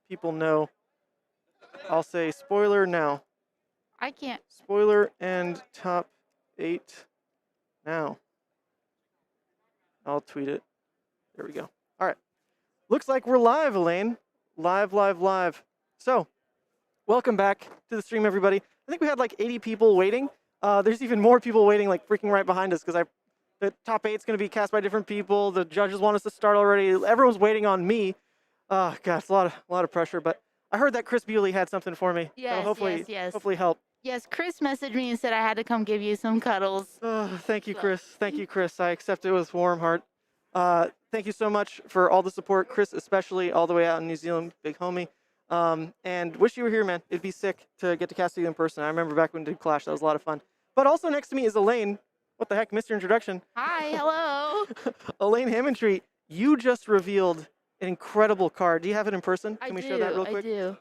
people know. I'll say spoiler now. I can't. Spoiler and top 8 now. I'll tweet it. There we go. All right. Looks like we're live, Elaine. Live. So, welcome back to the stream, everybody. I think we had like 80 people waiting. There's even more people waiting, like freaking right behind us, because the top 8 is going to be cast by different people. The judges want us to start already. Everyone's waiting on me. God, it's a lot of pressure. But I heard that Chris Bewley had something for me. Yes, That'll hopefully help. Yes, Chris messaged me and said I had to come give you some cuddles. Thank you, Chris. Thank you, Chris. I accept it with warm heart. Thank you so much for all the support, Chris, especially all the way out in New Zealand, big homie. And wish you were here, man. It'd be sick to get to cast you in person. I remember back when we did Clash. That was a lot of fun. But also next to me is Elaine. What the heck, Mr. Introduction. Hi, hello. Elaine Hammondtree, you just revealed an incredible card. Do you have it in person? Can we show that real quick? I do.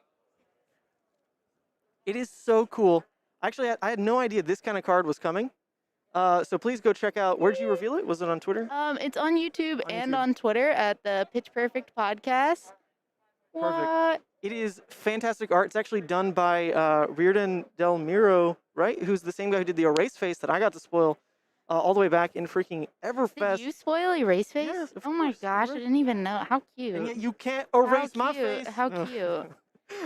It is so cool. Actually, I had no idea this kind of card was coming. So please go check out. Where'd you reveal it? Was it on Twitter? It's on YouTube and on Twitter at the Pitch Perfect Podcast. Perfect. What? It is fantastic art. It's actually done by Reardon Del Miro, right? Who's the same guy who did the Erase Face that I got to spoil all the way back in freaking Everfest. Did you spoil Erase Face? Yes, oh my gosh, I didn't even know. How cute. And yet you can't erase my face. How cute.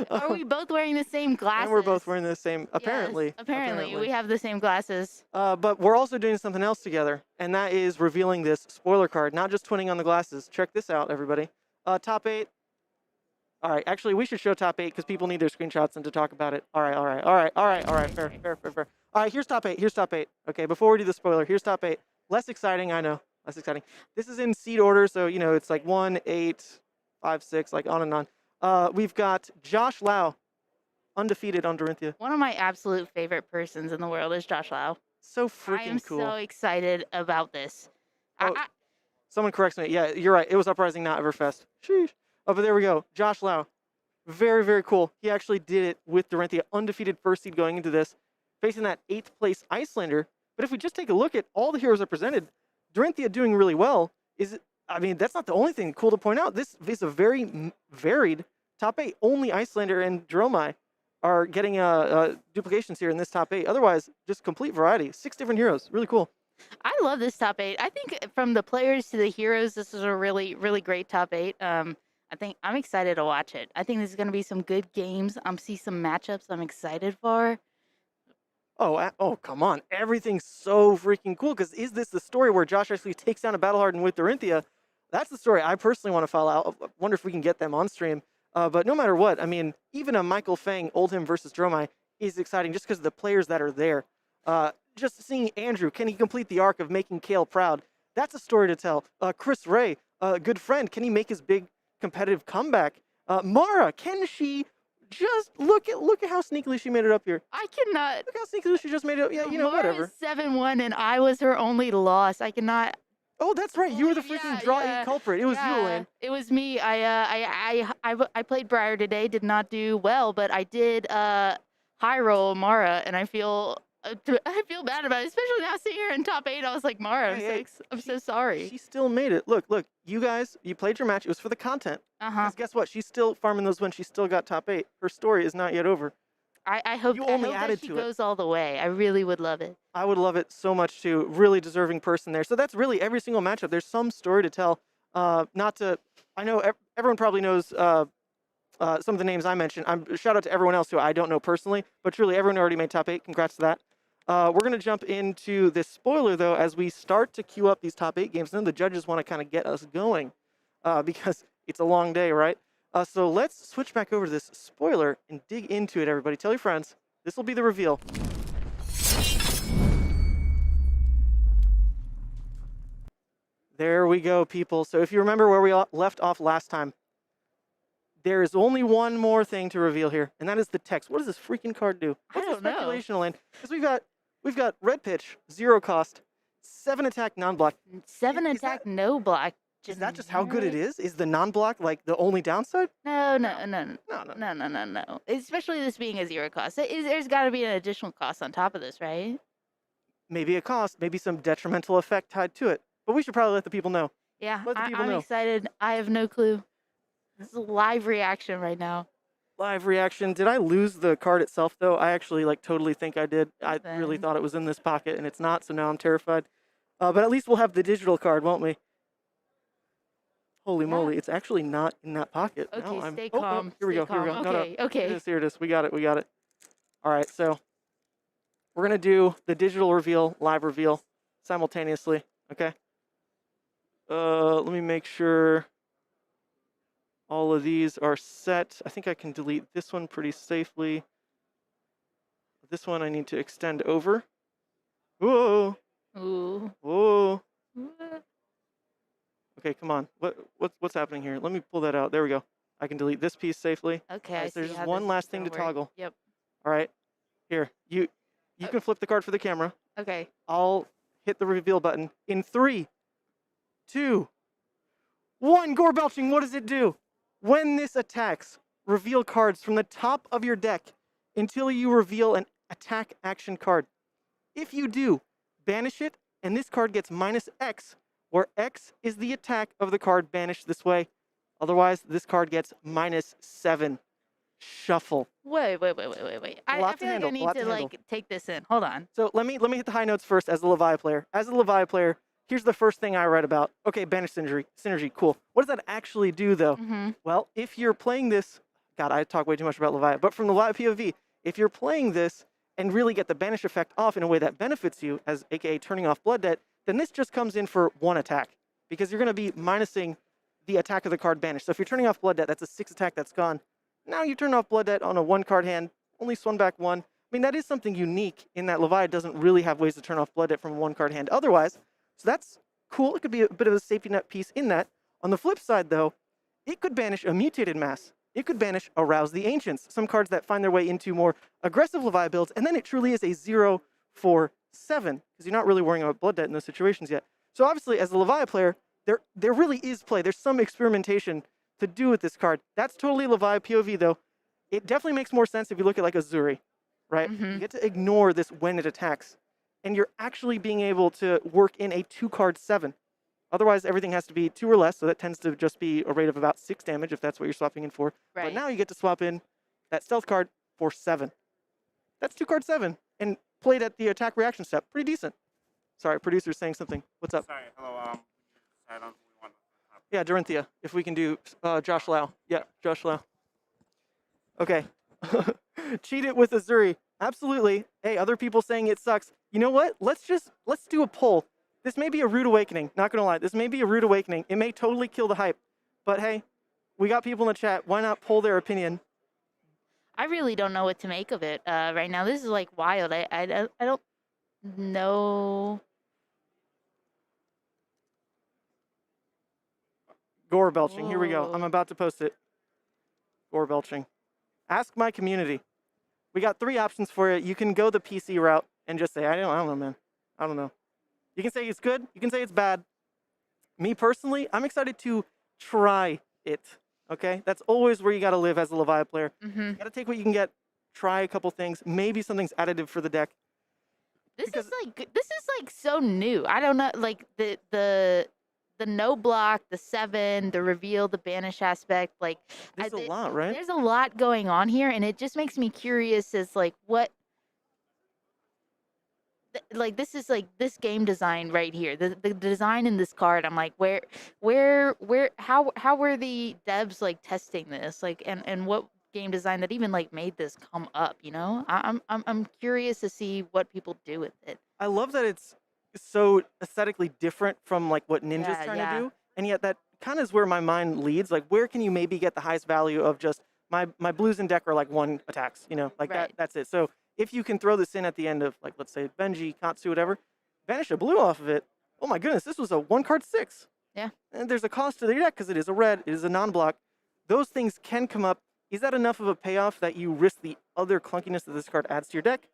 Are we both wearing the same glasses? And we're both wearing the same, apparently. Yes, apparently. We have the same glasses. But we're also doing something else together, and that is revealing this spoiler card, not just twinning on the glasses. Check this out, everybody. Top 8. All right, actually, we should show top 8 because people need their screenshots and to talk about it. All right. Fair. All right, here's top 8. Okay, before we do the spoiler, here's top 8. Less exciting, I know. Less exciting. This is in seed order, so, you know, it's like 1, 8, 5, 6, like on and on. We've got Josh Lau, undefeated on Dorinthia. One of my absolute favorite persons in the world is Josh Lau. So freaking cool. I am so excited about this. Someone corrects me. Yeah, you're right. It was Uprising, not Everfest. Sheesh. Oh, but there we go. Josh Lau. Very, very cool. He actually did it with Dorinthia, undefeated first seed going into this, facing that 8th place Icelander. But if we just take a look at all the heroes represented, Dorinthia doing really well I mean, that's not the only thing cool to point out. This is a very varied top 8. Only Icelander and Dromai are getting duplications here in this top 8. Otherwise, just complete variety. 6 different heroes. Really cool. I love this top 8. I think from the players to the heroes, this is a really, really great top 8. I think I'm excited to watch it. I think this is going to be some good games. See some matchups I'm excited for. Oh, come on. Everything's so freaking cool. Because is this the story where Josh actually takes down a Battle Hardened with Dorinthia? That's the story I personally want to follow out. I wonder if we can get them on stream. But no matter what, I mean, even a Michael Feng, Oldhim versus Dromai is exciting just because of the players that are there. Just seeing Andrew, can he complete the arc of making Kale proud? That's a story to tell. Chris Ray, a good friend, can he make his big competitive comeback? Mara, can she just look at how sneakily she made it up here? I cannot. Look how sneakily she just made it up. Yeah, you know, whatever. 7-1 and I was her only loss. I cannot. Oh, that's right. You were the freaking draw 8 culprit. It was you, Elaine. It was me. I played Briar today. Did not do well, but I did high roll Mara, and I feel bad about it, especially now sitting here in top 8. I was like, Mara, I'm so sorry. She still made it. Look, you guys, you played your match. It was for the content. Guess what? She's still farming those wins. She still got top 8. Her story is not yet over. I hope that she goes all the way. I really would love it. I would love it so much too. Really deserving person there. So that's really every single matchup. There's some story to tell. I know everyone probably knows some of the names I mentioned. Shout out to everyone else who I don't know personally, but truly everyone already made top 8. Congrats to that. We're going to jump into this spoiler, though, as we start to queue up these top 8 games. Then the judges want to kind of get us going because it's a long day, right? So let's switch back over to this spoiler and dig into it, everybody. Tell your friends. This will be the reveal. There we go, people. So if you remember where we left off last time, there is only one more thing to reveal here, and that is the text. What does this freaking card do? What's the speculation, Elaine? Because we've got red pitch, 0 cost, 7 attack, non-block. 7 attack, no block. Is that just how good it is? Is the non-block like the only downside? No. Especially this being a 0 cost. There's got to be an additional cost on top of this, right? Maybe a cost, maybe some detrimental effect tied to it. But we should probably let the people know. Yeah, I'm excited. I have no clue. This is a live reaction right now. Live reaction. Did I lose the card itself, though? I actually, like, totally think I did. I really Then. thought it was in this pocket, and it's not, so now I'm terrified. But at least we'll have the digital card, won't we? Holy Yeah. moly, it's actually not in that pocket. Okay, Now I'm... stay Oh, calm. here we stay go, here we calm. go. No, Okay, no. okay. Here it is. We got it, we got it. All right, so we're going to do the digital reveal, live reveal simultaneously, okay? Let me make sure all of these are set. I think I can delete this one pretty safely. This one I need to extend over. Whoa, Ooh. whoa. Ooh. Okay, come on. What's happening here? Let me pull that out. There we go. I can delete this piece safely. Okay, All I right, so see there's how one this last is thing to gonna work. toggle. Yep. All right, here. You can flip the card for the camera. Okay. I'll hit the reveal button in 3, 2, 1. Gore belching. What does it do? When this attacks, reveal cards from the top of your deck until you reveal an attack action card. If you do, banish it, and this card gets -X, where X is the attack of the card banished this way. Otherwise, this card gets -7. Shuffle. Wait. I Lot to feel like handle, I need lot to to handle. like take this in. Hold on. So let me hit the high notes first as a Levi player. As a Levi player, here's the first thing I read about. Okay, banish synergy, cool. What does that actually do, though? Mm-hmm. Well, if you're playing this, God, I talk way too much about Levi, but from the Levi POV, if you're playing this and really get the banish effect off in a way that benefits you, as aka turning off Blood Debt, then this just comes in for 1 attack, because you're going to be minusing the attack of the card banished. So if you're turning off Blood Debt, that's a 6 attack that's gone. Now you turn off Blood Debt on a 1-card hand, only swung back 1. I mean, that is something unique in that Levi doesn't really have ways to turn off Blood Debt from a 1-card hand otherwise. So that's cool. It could be a bit of a safety net piece in that. On the flip side, though, it could banish a Mutated Mass. It could banish Arouse the Ancients, some cards that find their way into more aggressive Levi builds, and then it truly is a 0 for 7, because you're not really worrying about Blood Debt in those situations yet. So obviously, as a Levi player, there really is play. There's some experimentation to do with this card. That's totally Levi POV, though. It definitely makes more sense if you look at like a Zuri, right? Mm-hmm. You get to ignore this when it attacks, and you're actually being able to work in a 2-card 7. Otherwise, everything has to be 2 or less, so that tends to just be a rate of about 6 damage if that's what you're swapping in for. Right. But now you get to swap in that stealth card for 7. That's 2-card 7, and played at the attack reaction step. Pretty decent. Sorry, producer's saying something. What's up? Sorry, hello, decide on who we want to have. Yeah, Dorinthia, if we can do Josh Lau. Yeah, Josh Lau. Okay. Cheat it with Azuri. Absolutely. Hey, other people saying it sucks. You know what? Let's do a poll. This may be a rude awakening. Not gonna lie. This may be a rude awakening. It may totally kill the hype. But hey, we got people in the chat. Why not poll their opinion? I really don't know what to make of it right now. This is like wild. I don't know. Gore belching. Here we go. I'm Whoa. about to post it. Gore belching. Ask my community. We got 3 options for it. You can go the PC route and just say, I don't know, man. I don't know. You can say it's good. You can say it's bad. Me personally, I'm excited to try it. Okay? That's always where you got to live as a Levi player. Mm-hmm. You got to take what you can get, try a couple things. Maybe something's additive for the deck. This Because- is like so new. I don't know, like the no block, the 7, the reveal, the banish aspect. Like There's a lot, right? there's a lot going on here, and it just makes me curious as like what. Like this is like this game design right here. The design in this card. I'm like, how were the devs like testing this? Like and what game design that even like made this come up? You know, I'm curious to see what people do with it. I love that it's so aesthetically different from like what Ninja's Yeah, trying yeah. to do, and yet that kind of is where my mind leads. Like, where can you maybe get the highest value of just my blues in deck are like 1 attacks, you know, like Right. that's it. So if you can throw this in at the end of like, let's say Benji, Katsu, whatever, banish a blue off of it. Oh my goodness, this was a 1-card 6. Yeah. And there's a cost to the deck because it is a red, it is a non-block. Those things can come up. Is that enough of a payoff that you risk the other clunkiness that this card adds to your deck?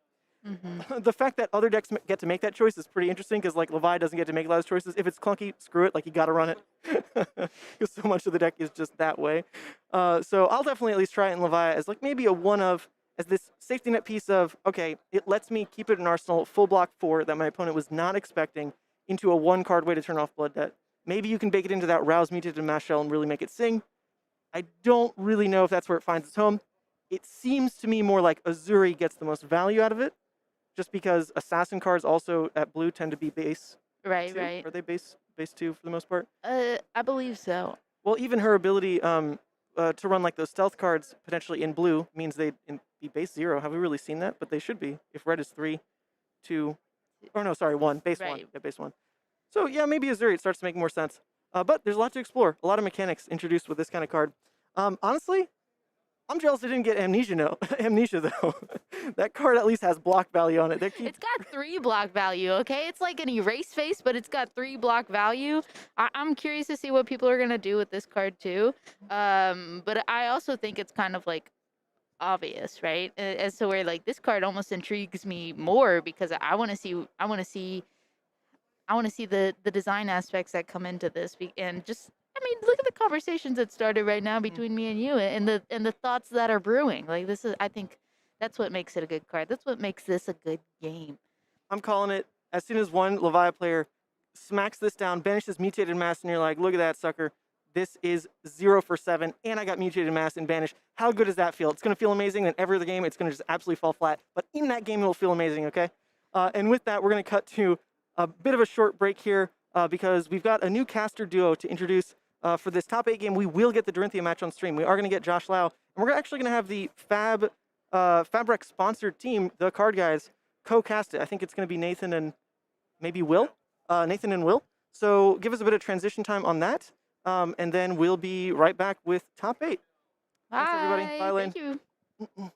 Mm-hmm. The fact that other decks get to make that choice is pretty interesting because like Levi doesn't get to make a lot of choices. If it's clunky, screw it. Like you got to run it because so much of the deck is just that way. So I'll definitely at least try it in Levi as like maybe a one of as this safety net piece of okay, it lets me keep it in Arsenal full block 4 that my opponent was not expecting into a 1-card way to turn off Blood Debt. Maybe you can bake it into that Rouse Mutated Mass Shell and really make it sing. I don't really know if that's where it finds its home. It seems to me more like Azuri gets the most value out of it, just because assassin cards also at blue tend to be base Right, 2. right. Are they base 2 for the most part? I believe so. Well, even her ability to run like those stealth cards potentially in blue means they'd be base 0. Have we really seen that? But they should be. If red is 3, 2, or no, sorry, 1. Base 1. Right. Yeah, base 1. So yeah, maybe Azuri, it starts to make more sense. But there's a lot to explore. A lot of mechanics introduced with this kind of card. Honestly, I'm jealous I didn't get Amnesia, Amnesia though. That card at least has block value on it. It's got 3 block value, okay? It's like an erase face, but it's got 3 block value. I'm curious to see what people are gonna do with this card too. But I also think it's kind of like obvious, right? As to where like this card almost intrigues me more because I want to see the design aspects that come into this and just. I mean, look at the conversations that started right now between me and you, and the thoughts that are brewing. Like this is, I think, that's what makes it a good card. That's what makes this a good game. I'm calling it. As soon as one Levi player smacks this down, banishes Mutated Mass, and you're like, look at that sucker. This is 0 for 7, and I got Mutated Mass and Banish. How good does that feel? It's going to feel amazing. Then every other game, it's going to just absolutely fall flat. But in that game, it'll feel amazing, okay? And with that, we're going to cut to a bit of a short break here because we've got a new caster duo to introduce for this top 8 game. We will get the Dorinthia match on stream. We are going to get Josh Lau, and we're actually going to have the FABREC sponsored team, the card guys, co-cast it. I think it's going to be Nathan and maybe Will. Nathan and Will. So give us a bit of transition time on that, and then we'll be right back with top 8. Bye. Thanks, everybody. Bye, Lane. Thank you.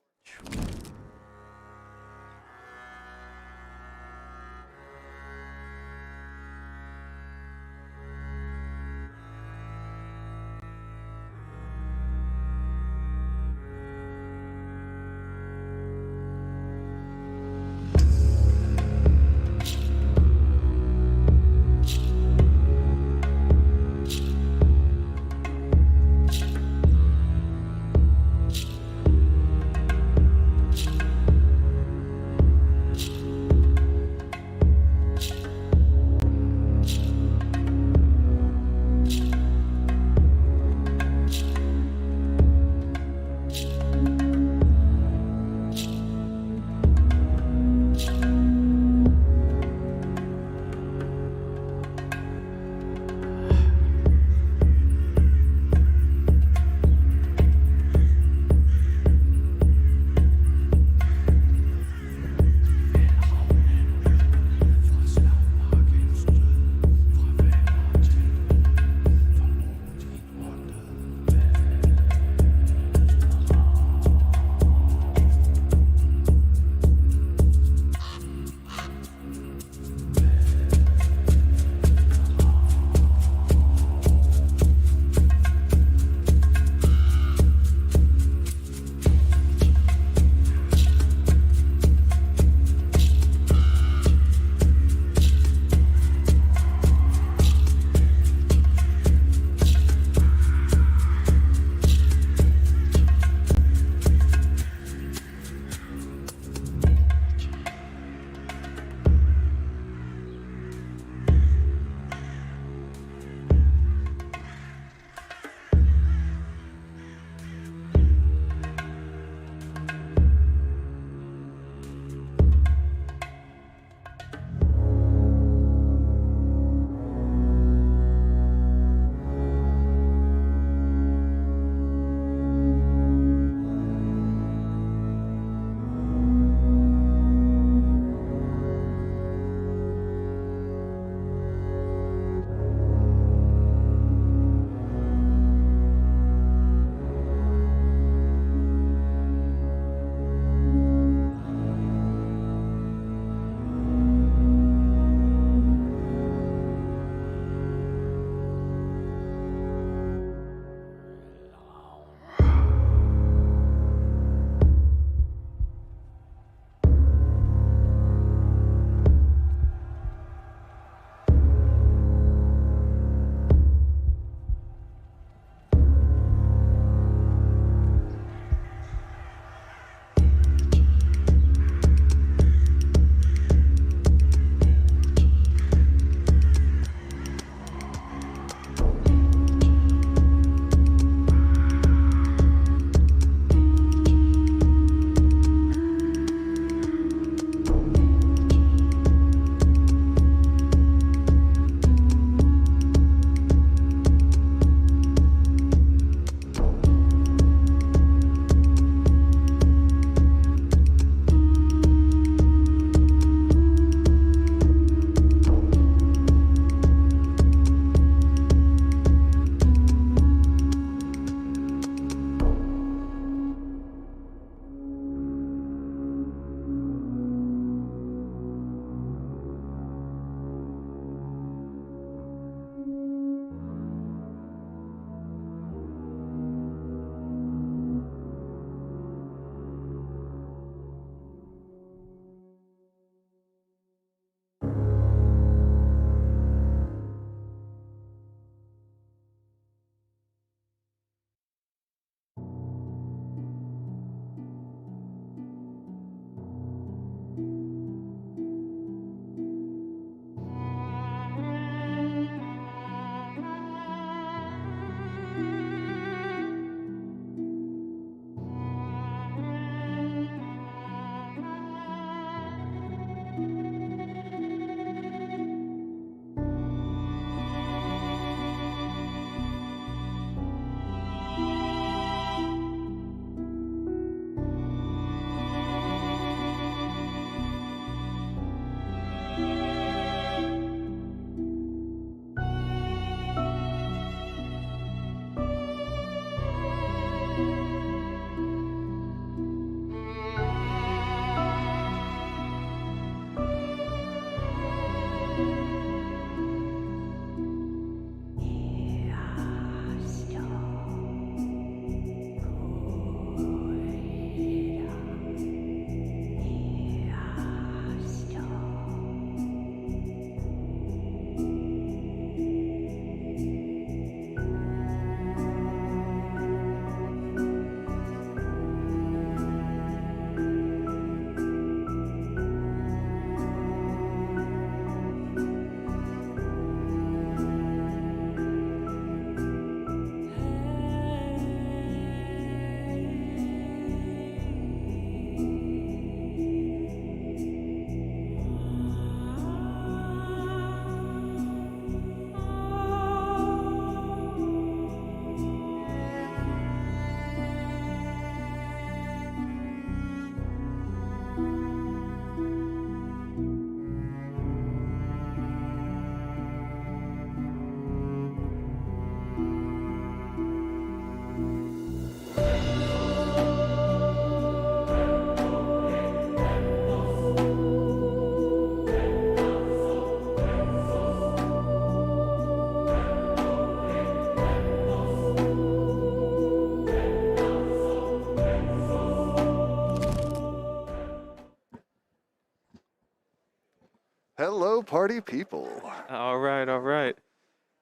Hello, party people. All right, all right.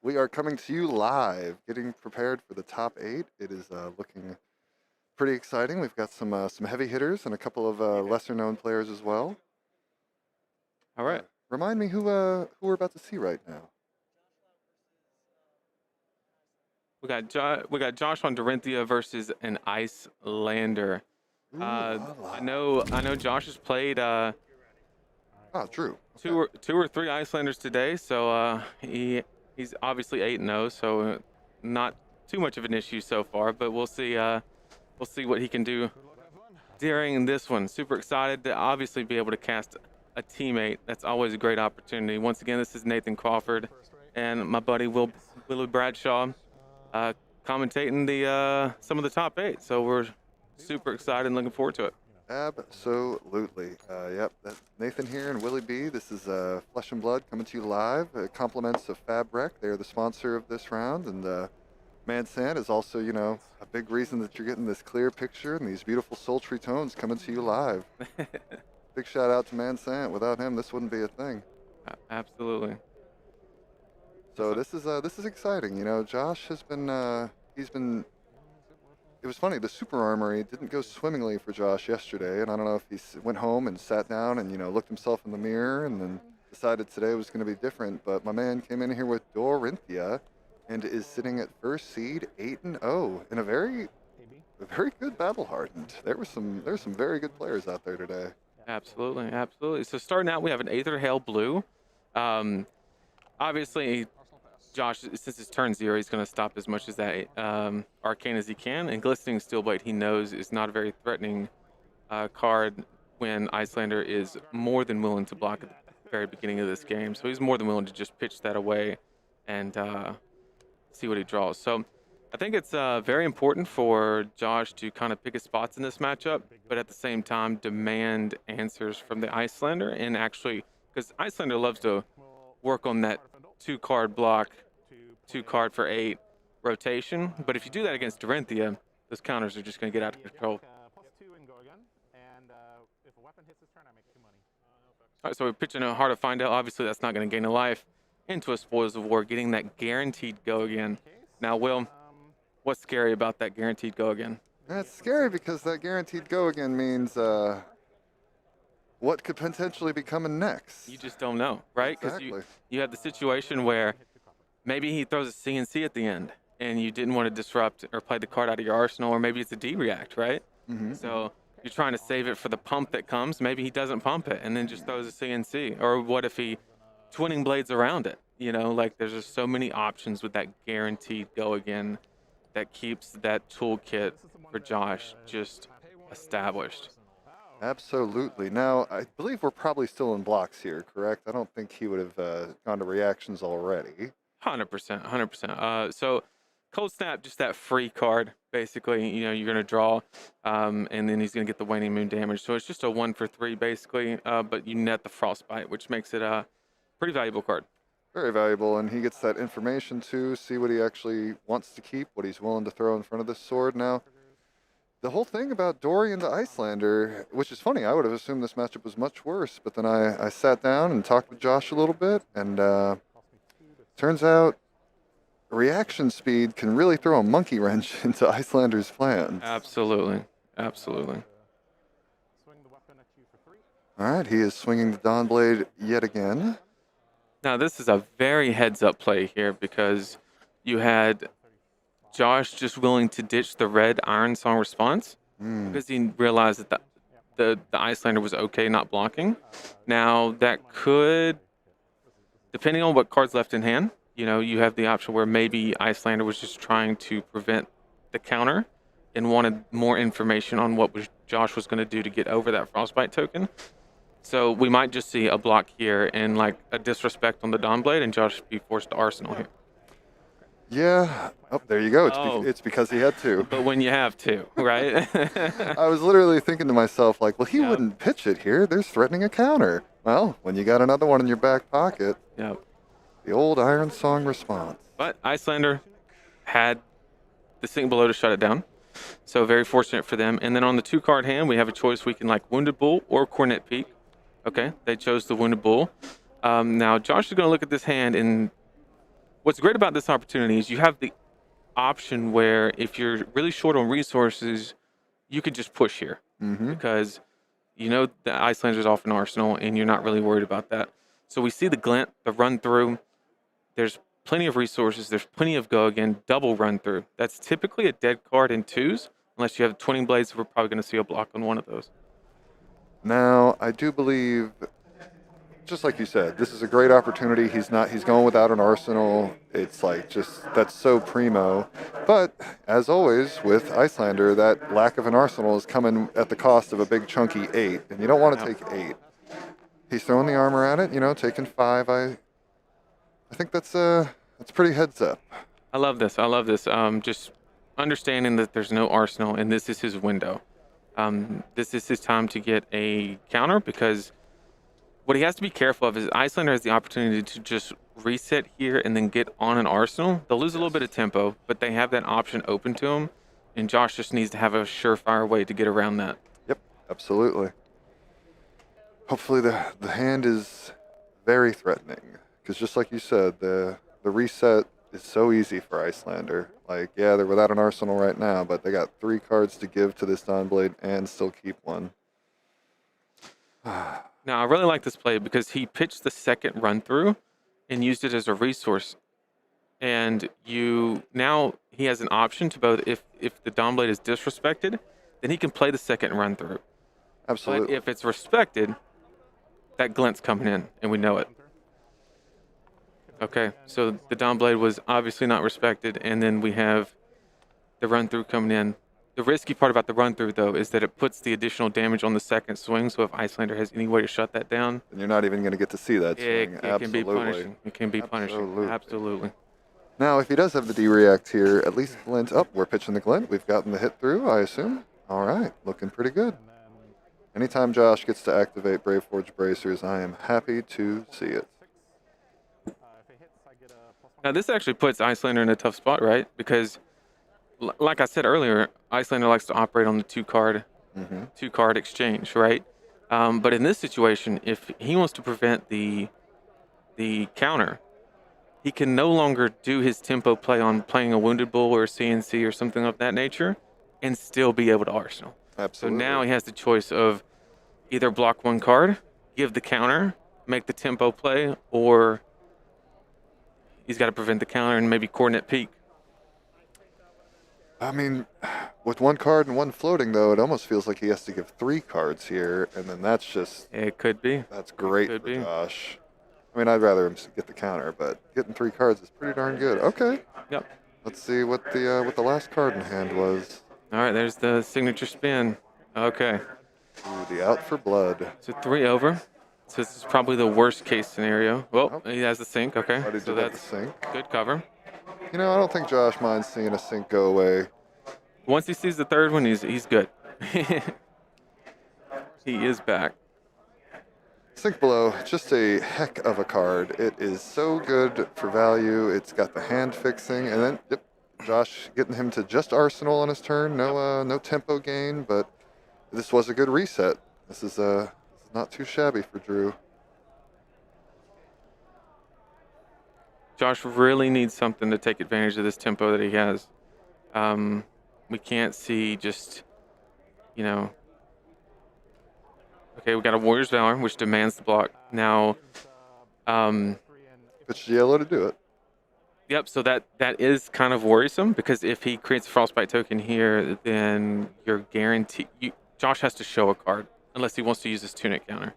We are coming to you live, getting prepared for the top 8. It is looking pretty exciting. We've got some heavy hitters and a couple of lesser-known players as well. All right. Remind me who we're about to see right now. We got Josh on Dorinthia versus an Icelander. Ooh, I know Josh has played Drew. two or three Icelanders today, so he's obviously 8-0, so not too much of an issue so far. But we'll see what he can do during this one. Super excited to obviously be able to cast a teammate. That's always a great opportunity. Once again, this is Nathan Crawford and my buddy Willie Bradshaw commentating the some of the top 8. So we're super excited and looking forward to it. Absolutely. Yep, that's Nathan here and Willie B. This is Flesh and Blood coming to you live. Compliments of FABREC. They're the sponsor of this round. And Mansan is also, a big reason that you're getting this clear picture and these beautiful sultry tones coming to you live. Big shout out to Mansan. Without him, this wouldn't be a thing. Absolutely. So this is exciting. Josh has been it was funny, the super armory didn't go swimmingly for Josh yesterday, and I don't know if he went home and sat down and looked himself in the mirror and then decided today was going to be different. But my man came in here with Dorinthia and is sitting at first seed 8-0 in a very good Battle Hardened. There's some very good players out there today. Absolutely, absolutely. So starting out, we have an Aether Hail Blue. Obviously, Josh, since it's turn 0, he's going to stop as much as that Arcane as he can. And Glistening Steelblade, he knows, is not a very threatening card when Icelander is more than willing to block at the very beginning of this game. So he's more than willing to just pitch that away and see what he draws. So I think it's very important for Josh to kind of pick his spots in this matchup, but at the same time demand answers from the Icelander. And actually, because Icelander loves to work on that 2-card block, 2-card for 8 rotation. But if you do that against Dorinthia, those counters are just going to get out of control. All right, so we're pitching a Heart of Find Out. Obviously, that's not going to gain a life into a Spoils of War, getting that guaranteed go again. Now, Will, what's scary about that guaranteed go again? It's scary because that guaranteed go again means what could potentially be coming next. You just don't know, right? Because Exactly. you have the situation where maybe he throws a CNC at the end and you didn't want to disrupt or play the card out of your arsenal, or maybe it's a D-react, right? Mm-hmm. So you're trying to save it for the pump that comes. Maybe he doesn't pump it and then just throws a CNC. Or what if he twinning blades around it? There's just so many options with that guaranteed go again that keeps that toolkit for Josh just established. Absolutely. Now, I believe we're probably still in blocks here, correct? I don't think he would have gone to reactions already. 100%. So Cold Snap, just that free card, basically. You're going to draw, and then he's going to get the Waning Moon damage. So it's just a 1 for 3, basically, but you net the Frostbite, which makes it a pretty valuable card. Very valuable, and he gets that information too, see what he actually wants to keep, what he's willing to throw in front of this sword. Now, the whole thing about Dori and the Icelander, which is funny, I would have assumed this matchup was much worse, but then I sat down and talked with Josh a little bit, and turns out reaction speed can really throw a monkey wrench into Icelander's plans. Absolutely. All right, he is swinging the Dawnblade yet again. Now, this is a very heads-up play here because you had Josh just willing to ditch the red Iron Song response because he realized that the Icelander was okay not blocking. Now, that could, depending on what cards left in hand, you have the option where maybe Icelander was just trying to prevent the counter and wanted more information on what Josh was going to do to get over that Frostbite token. So we might just see a block here and like a disrespect on the Dawnblade, and Josh be forced to Arsenal here. Yeah. Oh, there you go. It's because he had to. But when you have to, right? I was literally thinking to myself, like, well, he wouldn't pitch it here. There's threatening a counter. Well, when you got another one in your back pocket, Yep. the old Iron Song response. But Icelander had the sink below to shut it down. So very fortunate for them. And then on the 2-card hand, we have a choice. We can like Wounded Bull or Cornet Peak. Okay, they chose the Wounded Bull. Now, Josh is going to look at this hand, and what's great about this opportunity is you have the option where if you're really short on resources, you can just push here because you know the Icelander's off an arsenal, and you're not really worried about that. So we see the glint, the run through. There's plenty of resources. There's plenty of go again, double run through. That's typically a dead card in 2s, unless you have twinning blades. We're probably going to see a block on one of those. Now, I do believe, just like you said, this is a great opportunity. He's going without an arsenal. It's like that's so primo. But as always with Icelander, that lack of an arsenal is coming at the cost of a big chunky 8, and you don't want to take 8. He's throwing the armor at it, taking 5. I think that's pretty heads up. I love this. Just understanding that there's no arsenal, and this is his window. This is his time to get a counter, because what he has to be careful of is Icelander has the opportunity to just reset here and then get on an arsenal. They'll lose a little bit of tempo, but they have that option open to them, and Josh just needs to have a surefire way to get around that. Yep, absolutely. Hopefully the hand is very threatening, because just like you said, the reset is so easy for Icelander. Like, yeah, they're without an arsenal right now, but they got 3 cards to give to this Dawnblade and still keep one. Now, I really like this play because he pitched the second run through and used it as a resource. And now he has an option to both, if the Dawnblade is disrespected, then he can play the second run through. Absolutely. But if it's respected, that glint's coming in, and we know it. Okay, so the Dawnblade was obviously not respected, and then we have the run through coming in. The risky part about the run through, though, is that it puts the additional damage on the second swing. So if Icelander has any way to shut that down, and you're not even going to get to see that swing. It can be punishing. It can be punishing. Absolutely. Now, if he does have the D-React here, at least glint up. We're pitching the glint. We've gotten the hit through, I assume. All right, looking pretty good. Anytime Josh gets to activate Brave Forge Bracers, I am happy to see it. Now, this actually puts Icelander in a tough spot, right? Because, like I said earlier, Icelander likes to operate on the two-card exchange, right? But in this situation, if he wants to prevent the counter, he can no longer do his tempo play on playing a Wounded Bull or a CNC or something of that nature and still be able to arsenal. Absolutely. So now he has the choice of either block one card, give the counter, make the tempo play, or he's got to prevent the counter and maybe coordinate peak. I mean, with 1 card and 1 floating, though, it almost feels like he has to give 3 cards here, and then that's just... It could be. That's great for Josh. I mean, I'd rather him get the counter, but getting 3 cards is pretty darn good. Okay. Yep. Let's see what the last card in hand was. All right, there's the signature spin. Okay. Ooh, the out for blood. So 3 over. So this is probably the worst case scenario. Well, he has the sink. Okay. So that's the sink. Good cover. I don't think Josh minds seeing a sink go away. Once he sees the third one, he's good. He is back. Sink Below, just a heck of a card. It is so good for value. It's got the hand fixing, and then Josh getting him to just arsenal on his turn. No tempo gain, but this was a good reset. This is not too shabby for Drew. Josh really needs something to take advantage of this tempo that he has. We can't see just, Okay, we got a Warrior's Valor, which demands the block. Now, pitch yellow to do it. Yep, so that is kind of worrisome, because if he creates a Frostbite token here, then you're guaranteed... Josh has to show a card, unless he wants to use his Tunic counter.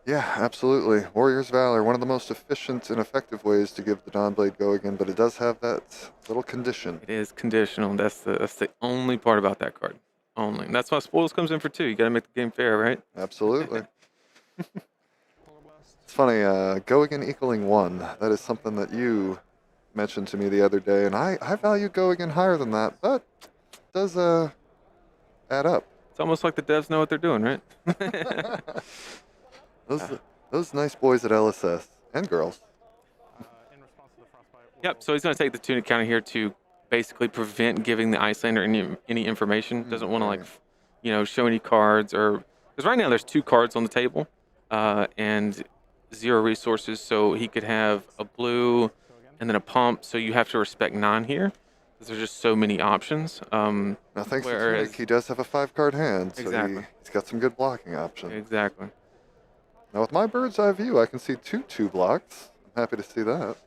Yeah, absolutely. Warrior's Valor, one of the most efficient and effective ways to give the Dawnblade go again, but it does have that little condition. It is conditional. That's the only part about that card. Only. And that's why Spoils comes in for 2. You got to make the game fair, right? Absolutely. It's funny, go again equaling 1. That is something that you mentioned to me the other day, and I value go again higher than that, but it does add up. It's almost like the devs know what they're doing, right? Those nice boys at LSS and girls. Yep, so he's going to take the Tunic counter here to basically prevent giving the Icelander any information. Doesn't want to show any cards, or because right now there's 2 cards on the table. and 0 resources, so he could have a blue and then a pump. So you have to respect 9 here, because there's just so many options. Now, thanks to Tunic, he does have a 5-card hand, so Exactly. he's got some good blocking options. Exactly. Now, with my bird's eye view, I can see 2 blocks. I'm happy to see that.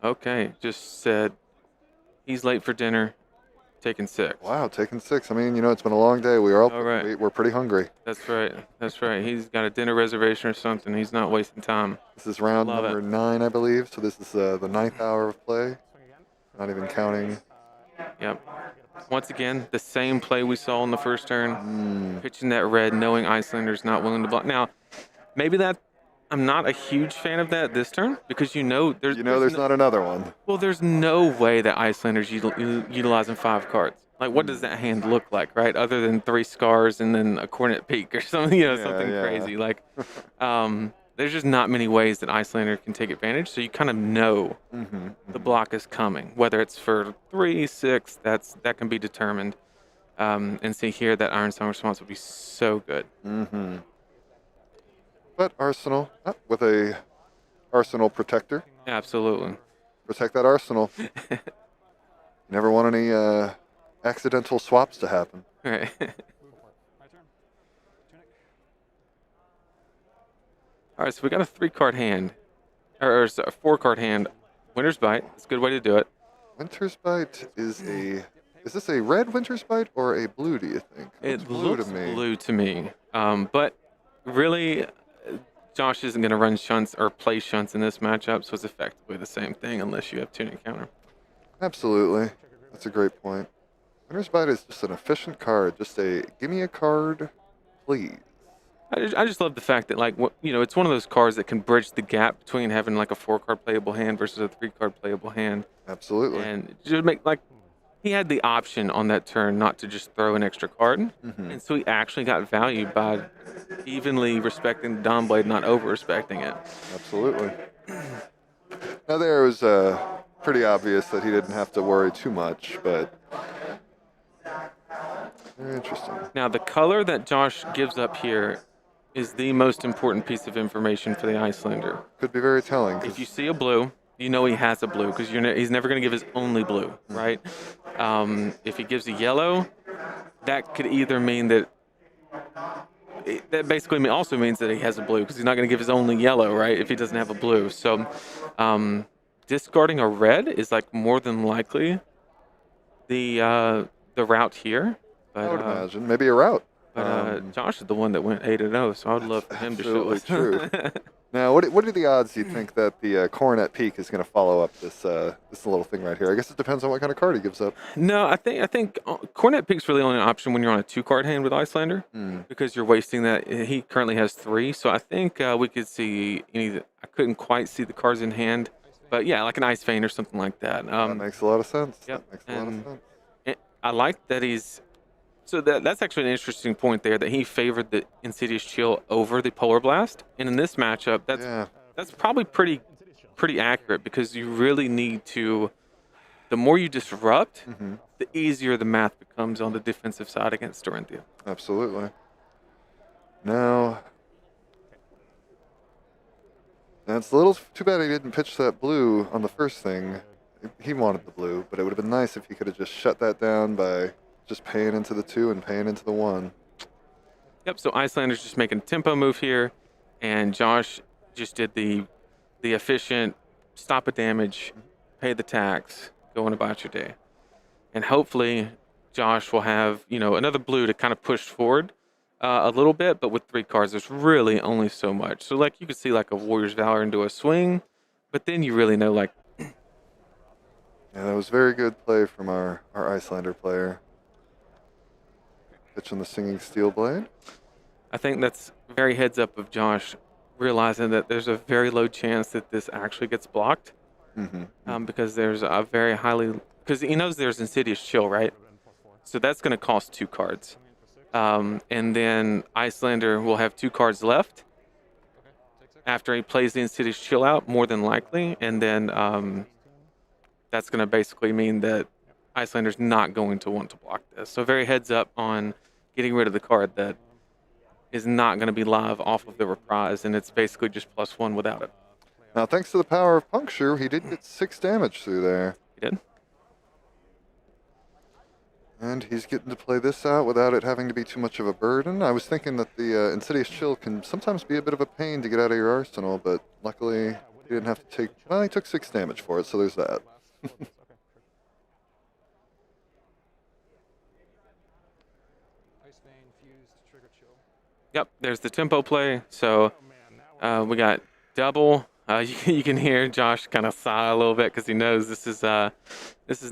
Okay, just said he's late for dinner, taking 6. Wow, taking 6. I mean, you know, it's been a long day. All right. we're pretty hungry. That's right. That's right. He's got a dinner reservation or something. He's not wasting time. This is round Love number it. 9, I believe. So this is the 9th hour of play. Not even counting. Yep. Once again, the same play we saw in the first turn. Pitching that red, knowing Icelander's not willing to block. Now, maybe that I'm not a huge fan of that this turn, because there's there's not another one. Well, there's no way that Icelander's utilizing 5 cards. Like, what does that hand look like, right? Other than 3 scars and then a Cornet Peak or something, something crazy. Like, there's just not many ways that Icelander can take advantage. So you kind of know the block is coming, whether it's for 3, 6. That can be determined. And see here that Iron Song response would be so good. But Arsenal with a Arsenal protector. Absolutely. Protect that Arsenal. Never want any accidental swaps to happen. Right. All right, so we got a 3-card hand, or a 4-card hand. Winter's Bite. It's a good way to do it. Winter's Bite is this a red Winter's Bite or a blue, do you think? It blue looks to me. blue to me. But really, Josh isn't going to run shunts or play shunts in this matchup, so it's effectively the same thing unless you have Tunic counter. Absolutely. That's a great point. Winter's Bite is just an efficient card. Just give me a card, please. I just love the fact that, like, it's one of those cards that can bridge the gap between having like a 4-card playable hand versus a 3-card playable hand. Absolutely. And just make, like, he had the option on that turn not to just throw an extra card. And so he actually got value by evenly respecting the Dawnblade, not over-respecting it. Absolutely. Now there was pretty obvious that he didn't have to worry too much, but very interesting. Now the color that Josh gives up here is the most important piece of information for the Icelander. Could be very telling. If you see a blue, you know he has a blue, because he's never going to give his only blue, right? If he gives a yellow, that could either mean that that basically also means that he has a blue, because he's not going to give his only yellow, right? If he doesn't have a blue. So discarding a red is like more than likely the route here. But, I would imagine maybe a route. But Josh is the one that went 8-0, so I would love for him to show us. True. Now, what are the odds you think that the Coronet Peak is going to follow up this little thing right here? I guess it depends on what kind of card he gives up. No, I think Coronet Peak's really only an option when you're on a 2-card hand with Icelander, because you're wasting that. He currently has 3, so I think we could see I couldn't quite see the cards in hand, but yeah, like an Ice Vein or something like that. That makes a lot of sense. Yep. That makes a lot of sense. I like that he's. So that's actually an interesting point there, that he favored the Insidious Chill over the Polar Blast. And in this matchup, that's probably pretty accurate, because you really need to, the more you disrupt, the easier the math becomes on the defensive side against Dorinthia. Absolutely. Now, it's a little too bad he didn't pitch that blue on the first thing. He wanted the blue, but it would have been nice if he could have just shut that down by just paying into the 2 and paying into the 1. Yep, so Icelander's just making a tempo move here, and Josh just did the efficient stop a damage, pay the tax, go on about your day. And hopefully Josh will have, another blue to kind of push forward a little bit, but with 3 cards, there's really only so much. So, like, you could see, like, a Warrior's Valor into a swing, but then you really know, like... Yeah, that was very good play from our Icelander player. Pitching the Singing Steel Blade. I think that's very heads up of Josh realizing that there's a very low chance that this actually gets blocked, because there's a very because he knows there's Insidious Chill, right? So that's going to cost 2 cards. And then Icelander will have 2 cards left after he plays the Insidious Chill out, more than likely, and then that's going to basically mean that Icelander's not going to want to block this. So very heads up on getting rid of the card that is not going to be live off of the reprise, and it's basically just +1 without it. Now, thanks to the power of Puncture, he did get 6 damage through there. He did. And he's getting to play this out without it having to be too much of a burden. I was thinking that the Insidious Chill can sometimes be a bit of a pain to get out of your arsenal, but luckily he didn't have to take... Well, he took 6 damage for it, so there's that. Yep, there's the tempo play. So we got double. You can hear Josh kind of sigh a little bit because he knows this is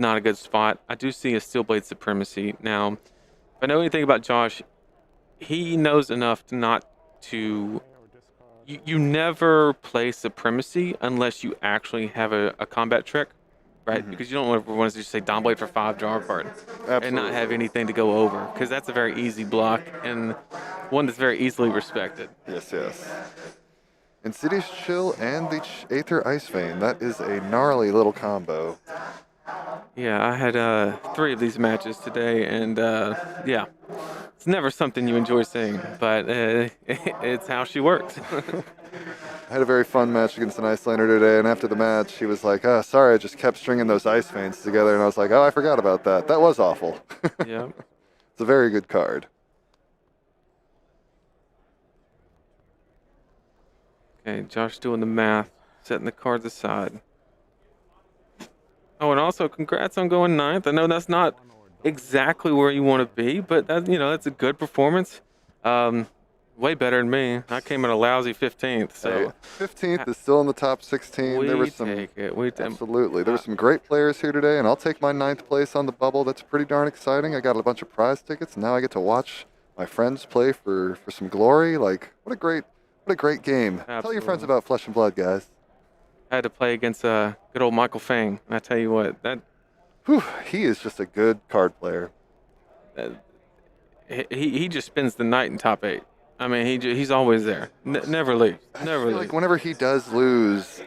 not a good spot. I do see a Steelblade Supremacy. Now, if I know anything about Josh, he knows enough to not to... You never play Supremacy unless you actually have a combat trick, right? Because you don't want to just say Dawnblade for 5, draw a card, and not have anything to go over, because that's a very easy block and one that's very easily respected. Yes, yes. Insidious Chill and the Aether Ice Vein. That is a gnarly little combo. Yeah, I had 3 of these matches today, and yeah, it's never something you enjoy seeing, but it's how she works. I had a very fun match against an Icelander today, and after the match, he was like, "Oh, sorry, I just kept stringing those Ice Veins together," and I was like, "Oh, I forgot about that. That was awful." Yeah. It's a very good card. Okay, Josh doing the math, setting the cards aside. Oh, and also congrats on going 9th. I know that's not exactly where you want to be, but that, that's a good performance. Way better than me. I came in a lousy 15th. So 15th is still in the top 16. There were some take it. absolutely. There were some great players here today, and I'll take my 9th place on the bubble. That's pretty darn exciting. I got a bunch of prize tickets, and now I get to watch my friends play for some glory. Like, what a great game. Absolutely. Tell your friends about Flesh and Blood, guys. I had to play against good old Michael Feng. And I tell you what, he is just a good card player. He just spends the night in top 8. I mean, he's always there. Never leaves. Never leaves. Like whenever he does lose,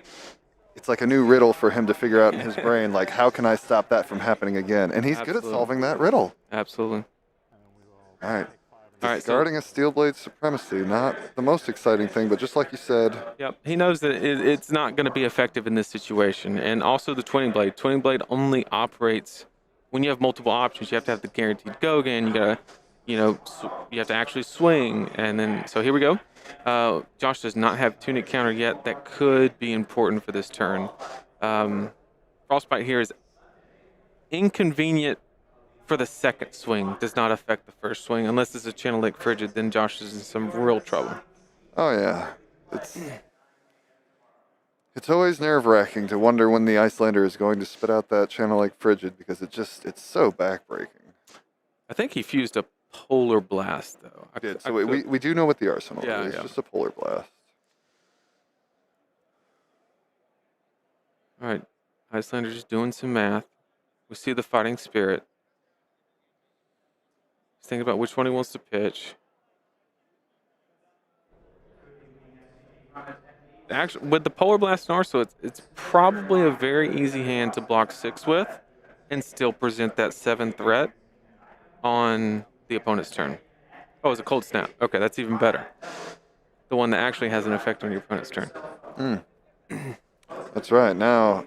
it's like a new riddle for him to figure out in his brain. Like, how can I stop that from happening again? And he's good at solving that riddle. Absolutely. All right. All right, Discarding a Steelblade Supremacy, not the most exciting thing, but just like you said. Yep, he knows that it's not going to be effective in this situation. And also the Twinning Blade. Twinning Blade only operates when you have multiple options. You have to have the guaranteed go again. You gotta, you have to actually swing. And then, so here we go. Josh does not have Tunic counter yet. That could be important for this turn. Frostbite here is inconvenient for the second swing, does not affect the first swing. Unless it's a Channel Lake Frigid, then Josh is in some real trouble. Oh, yeah. It's always nerve-wracking to wonder when the Icelander is going to spit out that Channel Lake Frigid, because it's so backbreaking. I think he fused a Polar Blast, though. He did. So we do know what the arsenal is. Yeah. It's just a Polar Blast. All right. Icelander just doing some math. We see the Fighting Spirit. He's thinking about which one he wants to pitch. Actually, with the Polar Blast and Arsenal, it's probably a very easy hand to block 6 with and still present that 7 threat on the opponent's turn. Oh, it's a Cold Snap. Okay, that's even better. The one that actually has an effect on your opponent's turn. That's right. Now,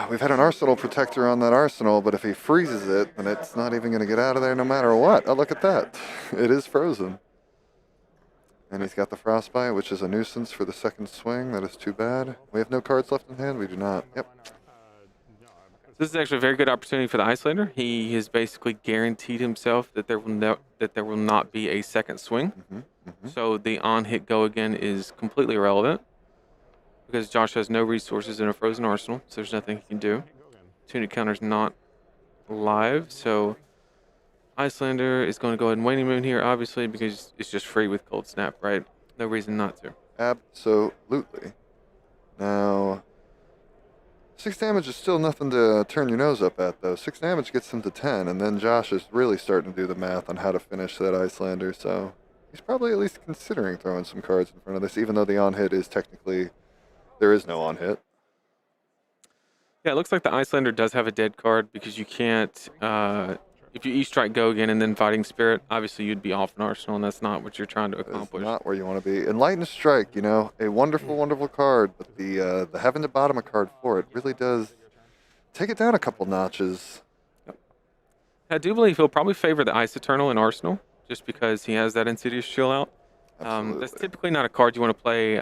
we've had an Arsenal Protector on that Arsenal, but if he freezes it, then it's not even going to get out of there no matter what. Oh, look at that. It is frozen. And he's got the Frostbite, which is a nuisance for the second swing. That is too bad. We have no cards left in hand. We do not. Yep. This is actually a very good opportunity for the Icelander. He has basically guaranteed himself that there will not be a second swing. So the on-hit go again is completely irrelevant because Josh has no resources in a frozen arsenal, so there's nothing he can do. Tunic counter's not live, so Icelander is going to go ahead and Waning Moon here, obviously, because it's just free with Cold Snap, right? No reason not to. Absolutely. Now, 6 damage is still nothing to turn your nose up at, though. 6 damage gets him to 10, and then Josh is really starting to do the math on how to finish that Icelander, so he's probably at least considering throwing some cards in front of this, even though the on-hit is technically... There is no on-hit. Yeah, it looks like the Icelander does have a dead card because you can't. If you E-strike go again and then Fighting Spirit, obviously you'd be off an arsenal, and that's not what you're trying to That's accomplish. not where you want to be. Enlightened Strike, you know, a wonderful, wonderful card, but the having to bottom a card for it really does take it down a couple notches. I do believe he'll probably favor the Ice Eternal in Arsenal, just because he has that Insidious Chill out. Absolutely. That's typically not a card you want to play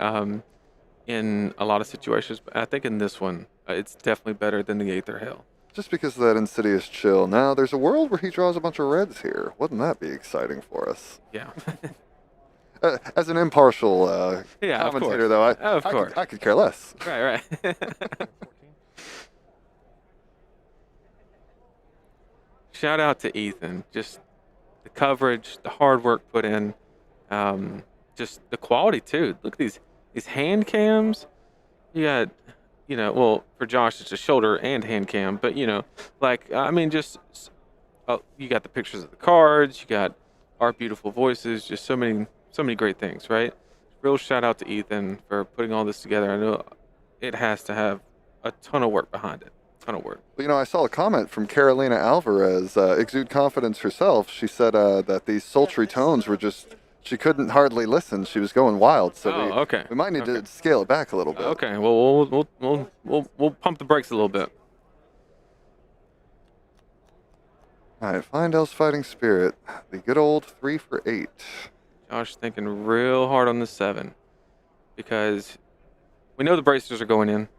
in a lot of situations, but I think in this one, it's definitely better than the Aether Hail. Just because of that Insidious Chill. Now, there's a world where he draws a bunch of reds here. Wouldn't that be exciting for us? Yeah. As an impartial Yeah, of commentator, course. though, Of course. I could care less. Right. Shout out to Ethan. Just the coverage, the hard work put in, just the quality too. Look at these hand cams. You got, well, for Josh it's a shoulder and hand cam, but I mean, just you got the pictures of the cards. You got our beautiful voices. Just so many great things, right? Real shout out to Ethan for putting all this together. I know it has to have a ton of work behind it. Ton of work. Well, I saw a comment from Carolina Alvarez, Exude Confidence herself. She said that these sultry tones were just, she couldn't hardly listen. She was going wild. So okay. we might need to scale it back a little bit. Okay. Well, we'll pump the brakes a little bit. All right, Findell's Fighting Spirit, the good old 3 for 8. Josh thinking real hard on the 7 because we know the bracers are going in.